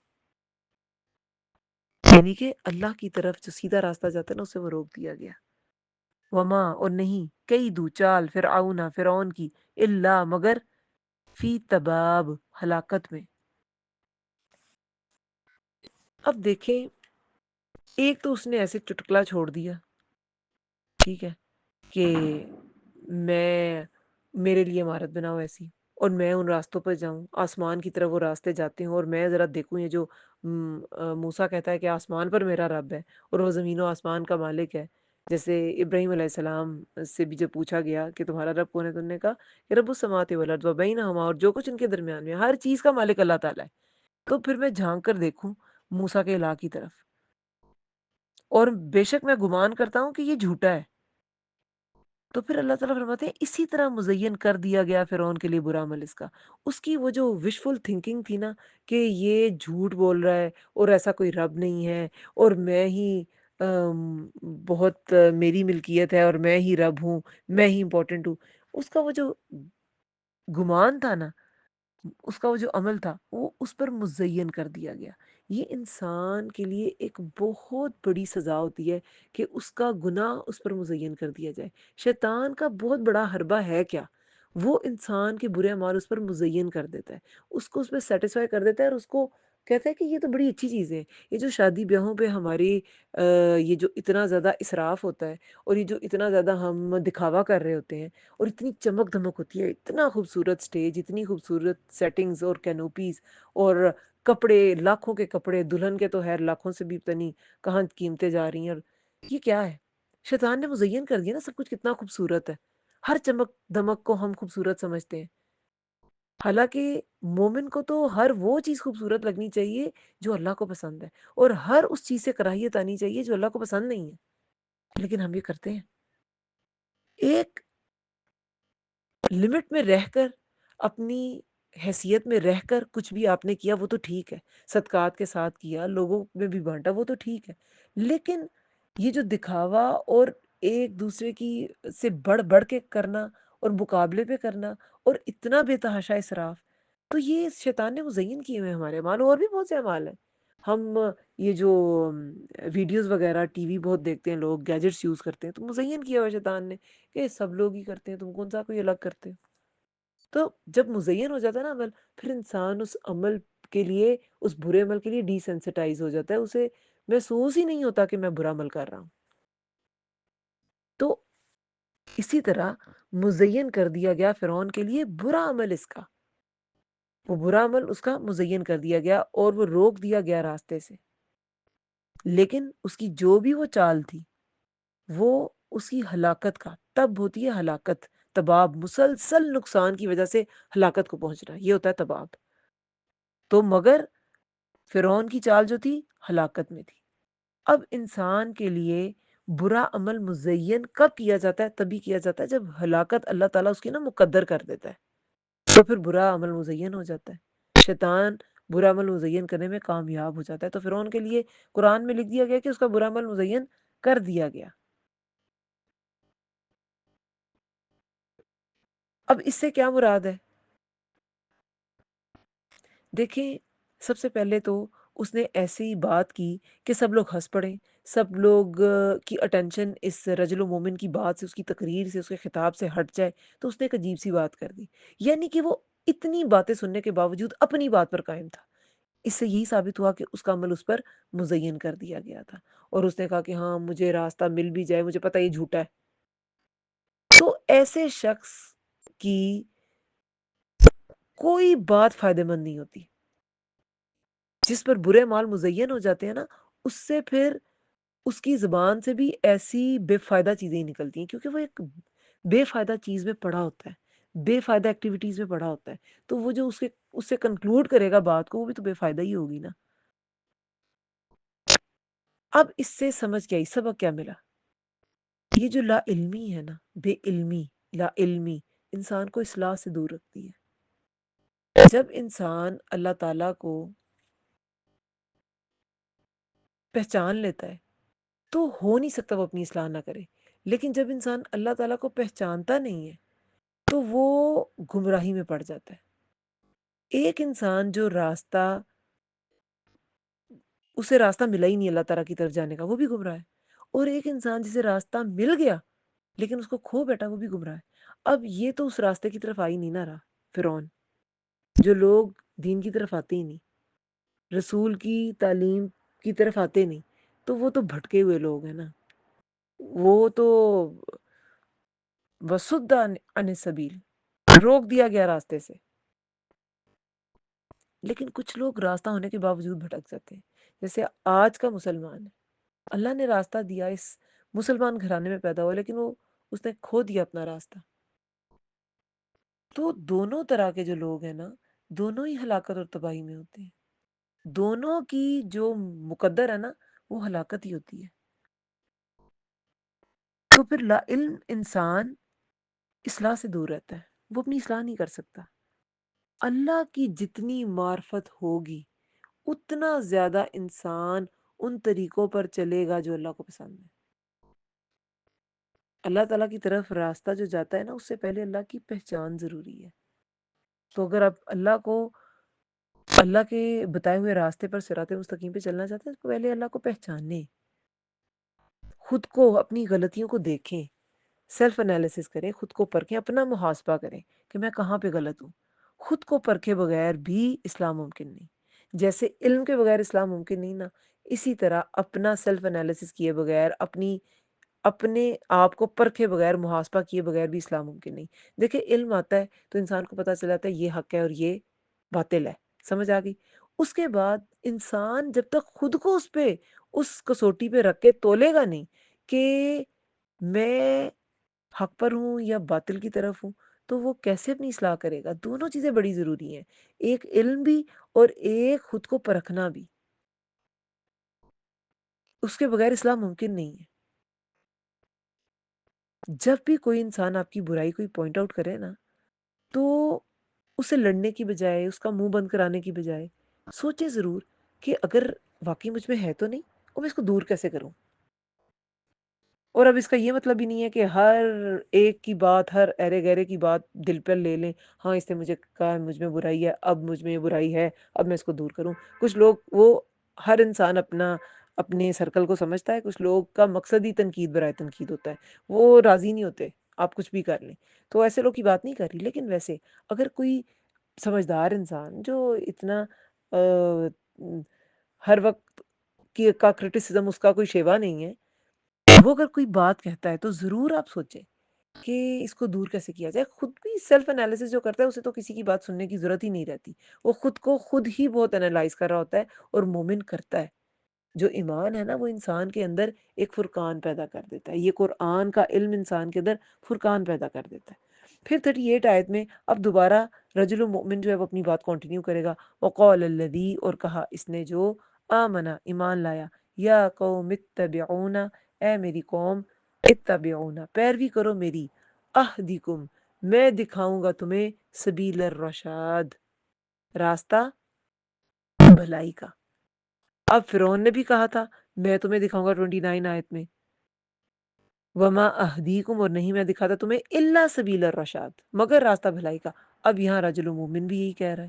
یعنی کہ اللہ کی طرف جو سیدھا راستہ جاتا ہے نا اسے وہ روک دیا گیا۔ وما، اور نہیں، کئی دو چال، فرعون، فرعون کی، الا، مگر، فی تباب، ہلاکت میں۔ اب دیکھیں، ایک تو اس نے ایسے چٹکلا چھوڑ دیا، ٹھیک ہے، کہ میں، میرے لیے عمارت بناؤ ایسی، اور میں ان راستوں پر جاؤں، آسمان کی طرف وہ راستے جاتے ہیں، اور میں ذرا دیکھوں یہ جو موسیٰ کہتا ہے کہ آسمان پر میرا رب ہے اور وہ زمین و آسمان کا مالک ہے، جیسے ابراہیم علیہ السلام سے بھی جب پوچھا گیا کہ تمہارا رب کون ہے، تو انہوں نے کہا کہ رب السماوات والارض وبینہما، اور جو کچھ ان کے درمیان میں ہے، ہر چیز کا مالک اللہ تعالیٰ ہے۔ تو پھر میں جھانک کر دیکھوں موسیٰ کے الہ کی طرف، اور بے شک میں گمان کرتا ہوں کہ یہ جھوٹا ہے۔ تو پھر اللہ تعالیٰ فرماتے ہیں اسی طرح مزین کر دیا گیا فرعون کے لیے برا عمل اس کی وہ جو وشفل تھنکنگ تھی نا کہ یہ جھوٹ بول رہا ہے اور ایسا کوئی رب نہیں ہے اور میں ہی بہت میری ملکیت ہے اور میں ہی رب ہوں، میں ہی امپورٹنٹ ہوں، اس کا وہ جو گمان تھا نا، اس کا وہ جو عمل تھا وہ اس پر مزین کر دیا گیا۔ یہ انسان کے لیے ایک بہت بڑی سزا ہوتی ہے کہ اس کا گناہ اس پر مزین کر دیا جائے۔ شیطان کا بہت بڑا حربہ ہے کیا، وہ انسان کے برے اعمال اس پر مزین کر دیتا ہے، اس کو اس پہ سیٹسفائی کر دیتا ہے، اور اس کو کہتا ہے کہ یہ تو بڑی اچھی چیز ہے۔ یہ جو شادی بیاہوں پہ ہماری یہ جو اتنا زیادہ اسراف ہوتا ہے اور یہ جو اتنا زیادہ ہم دکھاوا کر رہے ہوتے ہیں اور اتنی چمک دھمک ہوتی ہے، اتنا خوبصورت سٹیج، اتنی خوبصورت سیٹنگز اور کینوپیز اور کپڑے، لاکھوں کے کپڑے، دلہن کے تو خیر لاکھوں سے بھی پتہ نہیں کہاں قیمتیں جا رہی ہیں، اور یہ کیا ہے؟ شیطان نے مزین کر دیا نا سب کچھ کتنا خوبصورت ہے، ہر چمک دمک کو ہم خوبصورت سمجھتے ہیں، حالانکہ مومن کو تو ہر وہ چیز خوبصورت لگنی چاہیے جو اللہ کو پسند ہے، اور ہر اس چیز سے کراہیت آنی چاہیے جو اللہ کو پسند نہیں ہے، لیکن ہم یہ کرتے ہیں۔ ایک لمٹ میں رہ کر، اپنی حیثیت میں رہ کر کچھ بھی آپ نے کیا وہ تو ٹھیک ہے، صدقات کے ساتھ کیا، لوگوں میں بھی بانٹا، وہ تو ٹھیک ہے، لیکن یہ جو دکھاوا اور ایک دوسرے کی سے بڑھ بڑھ کے کرنا اور مقابلے پہ کرنا اور اتنا بے تحاشا اسراف، تو یہ شیطان نے مزین کیے ہوئے ہمارے اعمال، اور بھی بہت سے اعمال ہیں۔ ہم یہ جو ویڈیوز وغیرہ ٹی وی بہت دیکھتے ہیں، لوگ گیجٹس یوز کرتے ہیں، تو مزین کیا ہوا شیطان نے کہ سب لوگ ہی کرتے ہیں، تم کون سا کوئی الگ کرتے ہو۔ تو جب مزین ہو جاتا ہے نا عمل، پھر انسان اس عمل کے لیے، اس برے عمل کے لیے ڈی سینسٹائز ہو جاتا ہے، اسے محسوس ہی نہیں ہوتا کہ میں برا عمل کر رہا ہوں۔ تو اسی طرح مزین کر دیا گیا فرعون کے لیے برا عمل اس کا، وہ برا عمل اس کا مزین کر دیا گیا اور وہ روک دیا گیا راستے سے، لیکن اس کی جو بھی وہ چال تھی وہ اس کی ہلاکت کا، تب ہوتی ہے ہلاکت، تباب، مسلسل نقصان کی وجہ سے ہلاکت کو پہنچنا، یہ ہوتا ہے تباب۔ تو مگر فرعون کی چال جو تھی ہلاکت میں تھی۔ اب انسان کے لیے برا عمل مزین کب کیا جاتا ہے؟ تبھی کیا جاتا ہے جب ہلاکت اللہ تعالیٰ اس کی نا مقدر کر دیتا ہے، تو پھر برا عمل مزین ہو جاتا ہے۔ شیطان برا عمل مزین کرنے میں کامیاب ہو جاتا ہے۔ تو فرعون کے لیے قرآن میں لکھ دیا گیا کہ اس کا برا عمل مزین کر دیا گیا۔ اب اس سے کیا مراد ہے؟ دیکھیں، سب سے پہلے تو اس نے ایسی بات کی کہ سب لوگ ہنس پڑے، سب لوگ کی اٹینشن اس رجل و مومن کی بات سے، اس کی تقریر سے، اس کے خطاب سے ہٹ جائے، تو اس نے ایک عجیب سی بات کر دی، یعنی کہ وہ اتنی باتیں سننے کے باوجود اپنی بات پر قائم تھا۔ اس سے یہی ثابت ہوا کہ اس کا عمل اس پر مزین کر دیا گیا تھا، اور اس نے کہا کہ ہاں مجھے راستہ مل بھی جائے، مجھے پتہ یہ جھوٹا ہے۔ تو ایسے شخص کی کوئی بات فائدہ مند نہیں ہوتی۔ جس پر برے مال مزین ہو جاتے ہیں نا، اس سے پھر اس کی زبان سے بھی ایسی بے فائدہ چیزیں ہی نکلتی ہیں، کیونکہ وہ ایک بے فائدہ چیز میں پڑا ہوتا ہے، بے فائدہ ایکٹیویٹیز میں پڑا ہوتا ہے، تو وہ جو اس سے کنکلوڈ کرے گا بات کو، وہ بھی تو بے فائدہ ہی ہوگی نا۔ اب اس سے سمجھ کیا، سبق کیا ملا؟ یہ جو لا علمی ہے نا، بے علمی، لا علمی، انسان کو اصلاح سے دور رکھتی ہے۔ جب انسان اللہ تعالیٰ کو پہچان لیتا ہے تو ہو نہیں سکتا وہ اپنی اصلاح نہ کرے، لیکن جب انسان اللہ تعالیٰ کو پہچانتا نہیں ہے تو وہ گمراہی میں پڑ جاتا ہے۔ ایک انسان جو اسے راستہ ملا ہی نہیں اللہ تعالیٰ کی طرف جانے کا، وہ بھی گمراہ ہے، اور ایک انسان جسے راستہ مل گیا لیکن اس کو کھو بیٹھا، وہ بھی گمراہ ہے۔ اب یہ تو اس راستے کی طرف آئی نہیں نہ رہا فرعون، جو لوگ دین کی طرف آتے ہی نہیں، رسول کی تعلیم کی طرف آتے نہیں، تو وہ تو بھٹکے ہوئے لوگ ہیں نا، وہ تو وسد عن السبیل، روک دیا گیا راستے سے۔ لیکن کچھ لوگ راستہ ہونے کے باوجود بھٹک جاتے ہیں، جیسے آج کا مسلمان ہے، اللہ نے راستہ دیا، اس مسلمان گھرانے میں پیدا ہوا، لیکن اس نے کھو دیا اپنا راستہ۔ تو دونوں طرح کے جو لوگ ہیں نا، دونوں ہی ہلاکت اور تباہی میں ہوتے ہیں، دونوں کی جو مقدر ہے نا، وہ ہلاکت ہی ہوتی ہے۔ تو پھر لا علم انسان اصلاح سے دور رہتا ہے، وہ اپنی اصلاح نہیں کر سکتا۔ اللہ کی جتنی معرفت ہوگی اتنا زیادہ انسان ان طریقوں پر چلے گا جو اللہ کو پسند ہے۔ اللہ تعالیٰ کی طرف راستہ جو جاتا ہے نا، اس سے پہلے اللہ کی پہچان ضروری ہے۔ تو اگر آپ اللہ کے بتائے ہوئے راستے پر صراط مستقیم پہ چلنا چاہتے ہیں تو پہلے اللہ کو پہچانیں، خود کو، اپنی غلطیوں کو دیکھیں، سیلف انالیسس کریں، خود کو پرکھیں، اپنا محاسبہ کریں کہ میں کہاں پہ غلط ہوں۔ خود کو پرکھے بغیر بھی اسلام ممکن نہیں، جیسے علم کے بغیر اسلام ممکن نہیں نا، اسی طرح اپنا سیلف انالیسس کیے بغیر، اپنے آپ کو پرکھے بغیر، محاسبہ کیے بغیر بھی اسلام ممکن نہیں۔ دیکھیں، علم آتا ہے تو انسان کو پتہ چل جاتا ہے یہ حق ہے اور یہ باطل ہے، سمجھ آ گئی؟ اس کے بعد انسان جب تک خود کو اس کسوٹی پہ رکھ کے تولے گا نہیں کہ میں حق پر ہوں یا باطل کی طرف ہوں، تو وہ کیسے اپنی اصلاح کرے گا؟ دونوں چیزیں بڑی ضروری ہیں، ایک علم بھی اور ایک خود کو پرکھنا بھی، اس کے بغیر اصلاح ممکن نہیں ہے۔ جب بھی کوئی انسان آپ کی برائی کوئی پوائنٹ آؤٹ کرے نا، تو اسے لڑنے کی بجائے، اس کا منہ بند کرانے کی بجائے سوچے ضرور کہ اگر واقعی مجھ میں ہے تو نہیں، اور میں اس کو دور کیسے کروں۔ اور اب اس کا یہ مطلب بھی نہیں ہے کہ ہر ایک کی بات، ہر ایرے گیرے کی بات دل پر لے لیں، ہاں اس نے مجھے کہا مجھ میں برائی ہے، اب مجھ میں یہ برائی ہے، اب میں اس کو دور کروں۔ کچھ لوگ، ہر انسان اپنے سرکل کو سمجھتا ہے، کچھ لوگ کا مقصد ہی تنقید برائے تنقید ہوتا ہے، وہ راضی نہیں ہوتے آپ کچھ بھی کر لیں، تو ایسے لوگ کی بات نہیں کر رہی۔ لیکن ویسے اگر کوئی سمجھدار انسان جو اتنا ہر وقت کا کرٹیسزم اس کا کوئی شیوا نہیں ہے، وہ اگر کوئی بات کہتا ہے تو ضرور آپ سوچیں کہ اس کو دور کیسے کیا جائے۔ خود بھی سیلف انالیسس جو کرتا ہے اسے تو کسی کی بات سننے کی ضرورت ہی نہیں رہتی، وہ خود کو خود ہی بہت انالائز کر رہا ہوتا ہے، اور مومن کرتا ہے۔ جو ایمان ہے نا، وہ انسان کے اندر ایک فرقان پیدا کر دیتا ہے، یہ قرآن کا علم انسان کے اندر فرقان پیدا کر دیتا ہے۔ پھر 38 آیت میں اب دوبارہ رجل مومن جو ہے وہ اپنی بات کنٹینیو کرے گا، وقال الذی، اور کہا اس نے جو آمنا، ایمان لایا، یا قوم اتبعون، اے میری قوم، اتبعون، پیروی کرو میری، اہدکم، میں دکھاؤں گا تمہیں، سبیل الرشاد، راستہ بھلائی کا۔ اب فرعون نے بھی کہا تھا میں تمہیں دکھاؤں گا 29 آیت میں، وما اہدیکم، اور نہیں میں دکھاتا تمہیں الا سبیل الرشاد، مگر راستہ بھلائی کا۔ اب یہاں رجل مومن بھی یہی کہہ رہا ہے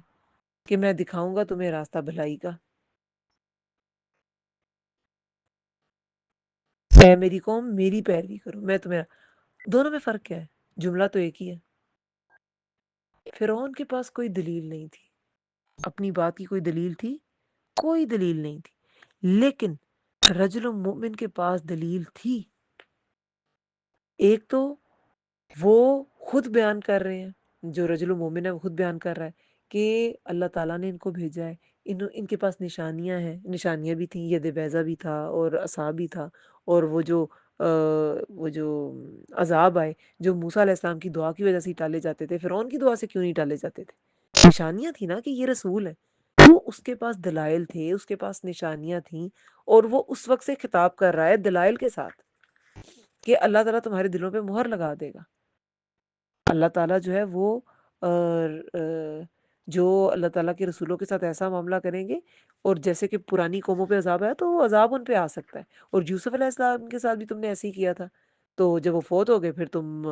کہ میں دکھاؤں گا تمہیں راستہ بھلائی کا، اے میری قوم میری پیروی کرو، میں تمہیں۔ دونوں میں فرق کیا ہے؟ جملہ تو ایک ہی ہے۔ فرعون کے پاس کوئی دلیل نہیں تھی، اپنی بات کی کوئی دلیل تھی؟ کوئی دلیل نہیں تھی، لیکن رجل مومن کے پاس دلیل تھی۔ ایک تو وہ خود بیان کر رہے ہیں، جو رجل مومن ہے وہ خود بیان کر رہا ہے کہ اللہ تعالیٰ نے ان کو بھیجا ہے، ان کے پاس نشانیاں ہیں، نشانیاں بھی تھیں، ید بیضہ بھی تھا اور عصا بھی تھا، اور وہ جو عذاب آئے جو موسیٰ علیہ السلام کی دعا کی وجہ سے ہی ٹالے جاتے تھے، فرعون کی دعا سے کیوں نہیں ٹالے جاتے تھے؟ نشانیاں تھیں نا کہ یہ رسول ہے، تو اس کے پاس دلائل تھے، اس کے پاس نشانیاں تھیں، اور وہ اس وقت سے خطاب کر رہا ہے دلائل کے ساتھ کہ اللہ تعالیٰ تمہارے دلوں پہ مہر لگا دے گا۔ اللہ تعالیٰ جو ہے وہ جو اللہ تعالیٰ کے رسولوں کے ساتھ ایسا معاملہ کریں گے، اور جیسے کہ پرانی قوموں پہ عذاب آیا تو وہ عذاب ان پہ آ سکتا ہے، اور یوسف علیہ السلام کے ساتھ بھی تم نے ایسے ہی کیا تھا، تو جب وہ فوت ہو گئے پھر تم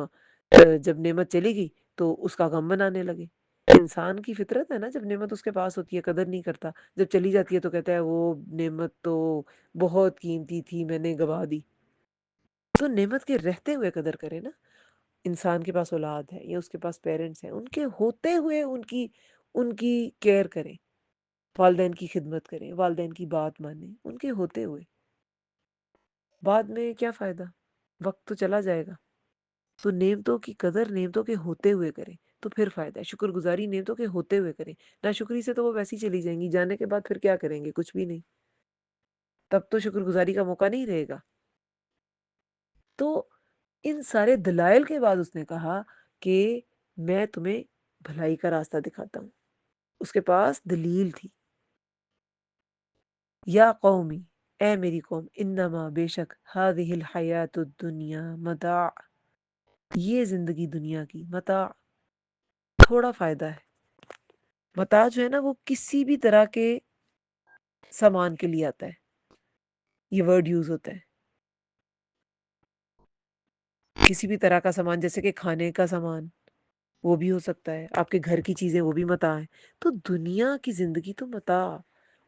جب نعمت چلی گئی تو اس کا غم منانے لگے۔ انسان کی فطرت ہے نا، جب نعمت اس کے پاس ہوتی ہے قدر نہیں کرتا، جب چلی جاتی ہے تو کہتا ہے وہ نعمت تو بہت قیمتی تھی میں نے گوا دی۔ تو نعمت کے رہتے ہوئے قدر کرے نا۔ انسان کے پاس اولاد ہے یا اس کے پاس پیرنٹس ہیں، ان کے ہوتے ہوئے ان کی کیئر کریں، والدین کی خدمت کریں، والدین کی بات مانیں ان کے ہوتے ہوئے۔ بعد میں کیا فائدہ، وقت تو چلا جائے گا، تو نعمتوں کی قدر نعمتوں کے ہوتے ہوئے کریں تو پھر فائدہ ہے۔ شکر گزاری نعمتوں کے ہوتے ہوئے کریں، ناشکری سے تو وہ ویسی چلی جائیں گی، جانے کے بعد پھر کیا کریں گے؟ کچھ بھی نہیں، تب تو شکر گزاری کا موقع نہیں رہے گا۔ تو ان سارے دلائل کے بعد اس نے کہا کہ میں تمہیں بھلائی کا راستہ دکھاتا ہوں۔ اس کے پاس دلیل تھی۔ یا قومی، اے میری قوم، انما بے شک ہذہ الحیات الدنیا متاع، یہ زندگی دنیا کی متاع تھوڑا فائدہ ہے۔ متاع جو ہے نا وہ کسی بھی طرح کے سامان کے لیے آتا ہے، یہ ورڈ یوز ہوتا ہے، کسی بھی طرح کا سامان، جیسے کہ کھانے کا سامان وہ بھی ہو سکتا ہے، آپ کے گھر کی چیزیں وہ بھی متاع ہیں۔ تو دنیا کی زندگی تو متاع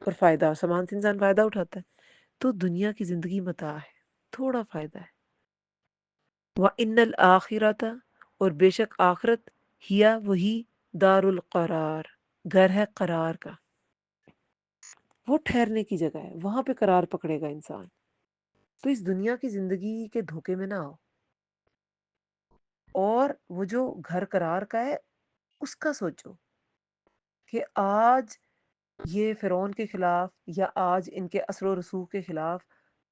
اور فائدہ، سامان سے انسان فائدہ اٹھاتا ہے، تو دنیا کی زندگی متاع ہے، تھوڑا فائدہ ہے۔ وَإِنَّ الْآخِرَةَ، اور بے شک آخرت، ہیا وہی دار القرار، گھر ہے قرار کا، وہ ٹھہرنے کی جگہ ہے، وہاں پہ قرار پکڑے گا انسان۔ تو اس دنیا کی زندگی کے دھوکے میں نہ آؤ، اور وہ جو گھر قرار کا ہے اس کا سوچو کہ آج یہ فرعون کے خلاف یا آج ان کے اثر و رسوخ کے خلاف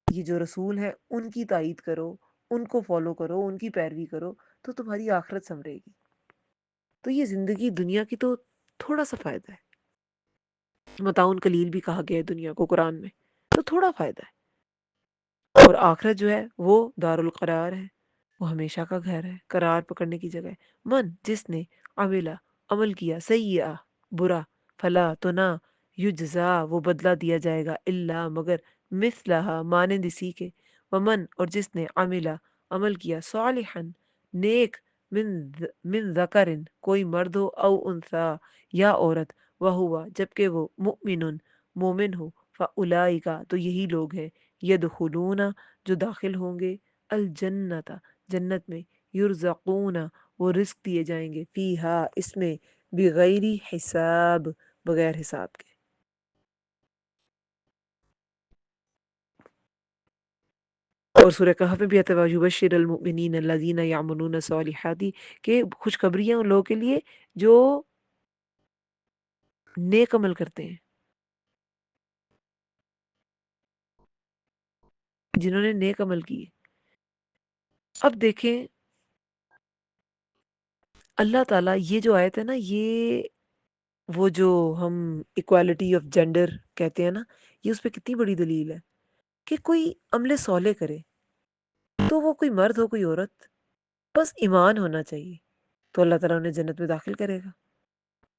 یہ جو رسول ہیں ان کی تائید کرو، ان کو فالو کرو، ان کی پیروی کرو، تو تمہاری آخرت سنورے گی۔ تو یہ زندگی دنیا کی تو تھوڑا سا فائدہ ہے، متاع قلیل بھی کہا گیا ہے دنیا کو قرآن میں، تو تھوڑا فائدہ ہے۔ اور آخرت جو ہے وہ دار القرار ہے، وہ ہمیشہ کا گھر ہے، قرار پکڑنے کی جگہ ہے۔ من، جس نے عمل کیا سیئہ برا، فلا تو نہ یجزا، وہ بدلہ دیا جائے گا، الا مگر مثلہا مانند اسی کے، ومن، اور جس نے عمل کیا صالحا نیک، من ذکرن، کوئی مرد ہو، او انثا، یا عورت، وہوا، جبکہ وہ مؤمن، مومن ہو، فاولئک، تو یہی لوگ ہیں، یدخلون، جو داخل ہوں گے، الجنت، جنت میں، یرزقون، وہ رزق دیے جائیں گے، فیہا، اس میں، بغیر حساب، بغیر حساب کے۔ اور سورہ کہف میں بھی آتا ہے وَيُبَشِّرُ الْمُؤْمِنِينَ الَّذِينَ يَعْمَلُونَ الصَّالِحَاتِ، کہ خوشخبری ہے ان لوگوں کے لیے جو نیک عمل کرتے ہیں، جنہوں نے نیک عمل کیے۔ اب دیکھیں اللہ تعالیٰ، یہ جو آیت ہے نا، یہ وہ جو ہم ایکوالٹی آف جینڈر کہتے ہیں نا، یہ اس پہ کتنی بڑی دلیل ہے کہ کوئی عمل صالح کرے تو وہ کوئی مرد ہو کوئی عورت، بس ایمان ہونا چاہیے، تو اللہ تعالیٰ انہیں جنت میں داخل کرے گا،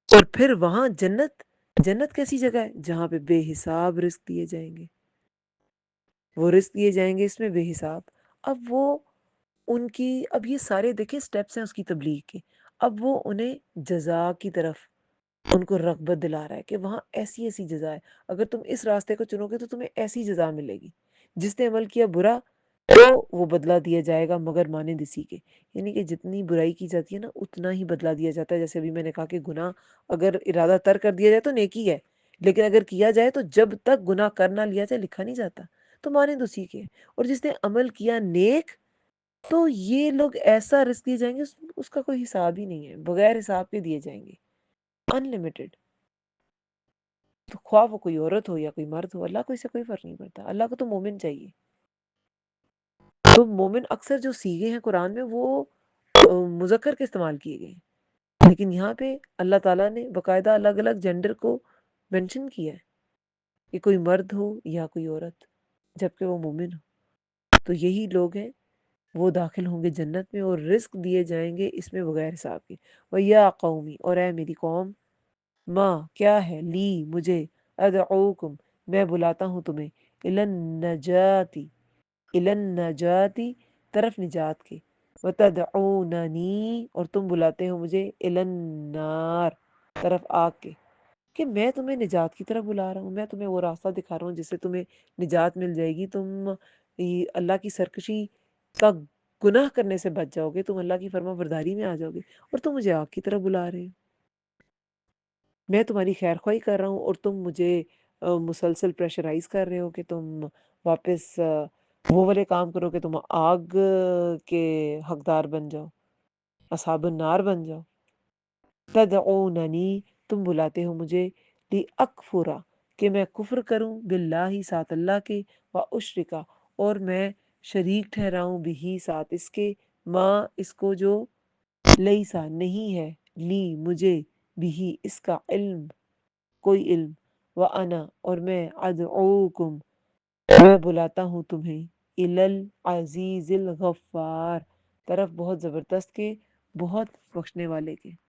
اور پھر وہاں جنت جنت کیسی جگہ ہے؟ جہاں پہ بے حساب رزق دیے جائیں گے، وہ رزق دیے جائیں گے اس میں بے حساب۔ اب وہ ان کی، اب یہ سارے دیکھیں سٹیپس ہیں اس کی تبلیغ کے، اب وہ انہیں جزا کی طرف ان کو رغبت دلا رہا ہے کہ وہاں ایسی ایسی جزا ہے، اگر تم اس راستے کو چنو گے تو تمہیں ایسی جزا ملے گی، جس نے عمل کیا برا تو وہ بدلہ دیا جائے گا مگر مانند اسی کے، یعنی کہ جتنی برائی کی جاتی ہے نا اتنا ہی بدلہ دیا جاتا ہے۔ جیسے ابھی میں نے کہا کہ گناہ اگر ارادہ تر کر دیا جائے تو نیکی ہے، لیکن اگر کیا جائے تو جب تک گناہ کر نہ لیا جائے لکھا نہیں جاتا، تو مانند اسی کے۔ اور جس نے عمل کیا نیک تو یہ لوگ ایسا رزق دیے جائیں گے اس کا کوئی حساب ہی نہیں ہے، بغیر حساب کے دیے جائیں گے، انلمیٹڈ۔ تو خواہ وہ کوئی عورت ہو یا کوئی مرد ہو، اللہ کو اس سے کوئی فرق نہیں پڑتا، اللہ کو تو مومن چاہیے۔ تو مومن اکثر جو صیغے ہیں قرآن میں وہ مذکر کے استعمال کیے گئے ہیں، لیکن یہاں پہ اللہ تعالیٰ نے باقاعدہ الگ الگ جینڈر کو مینشن کیا ہے کہ کوئی مرد ہو یا کوئی عورت، جبکہ وہ مومن ہو۔ تو یہی لوگ ہیں، وہ داخل ہوں گے جنت میں اور رزق دیے جائیں گے اس میں بغیر حساب کے۔ وَيَا قَوْمِ، اور اے میری قوم، ماں کیا ہے، لی مجھے، ادعوکم میں بلاتا ہوں تمہیں، الی النجاتی، الی النجاتی طرف نجات کے، وتدعوننی اور تم بلاتے ہو مجھے، الی النار طرف آگ کے، کہ میں تمہیں نجات کی طرف بلا رہا ہوں، میں تمہیں وہ راستہ دکھا رہا ہوں جس سے تمہیں نجات مل جائے گی، تم اللہ کی سرکشی کا گناہ کرنے سے بچ جاؤ گے، تم اللہ کی فرما برداری میں آ جاؤ گے، اور تم مجھے آگ کی طرف بلا رہے ہو۔ میں تمہاری خیر خواہی کر رہا ہوں اور تم مجھے مسلسل پریشرائز کر رہے ہو کہ تم واپس وہ والے کام کرو کہ تم آگ کے حقدار بن جاؤ، اصحاب النار بن جاؤ۔ تدعوننی تم بلاتے ہو مجھے، لأکفرا کہ میں کفر کروں، باللہ ساتھ اللہ کے، واشرکا اور میں شریک ٹھہراؤں، بھی ساتھ اس کے، ماں اس کو جو لیسا نہیں ہے، لی مجھے، بھی اس کا علم کوئی علم، وانا اور میں، ادعوکم میں بلاتا ہوں تمہیں، الی العزیز الغفار طرف بہت زبردست کے، بہت بخشنے والے کے۔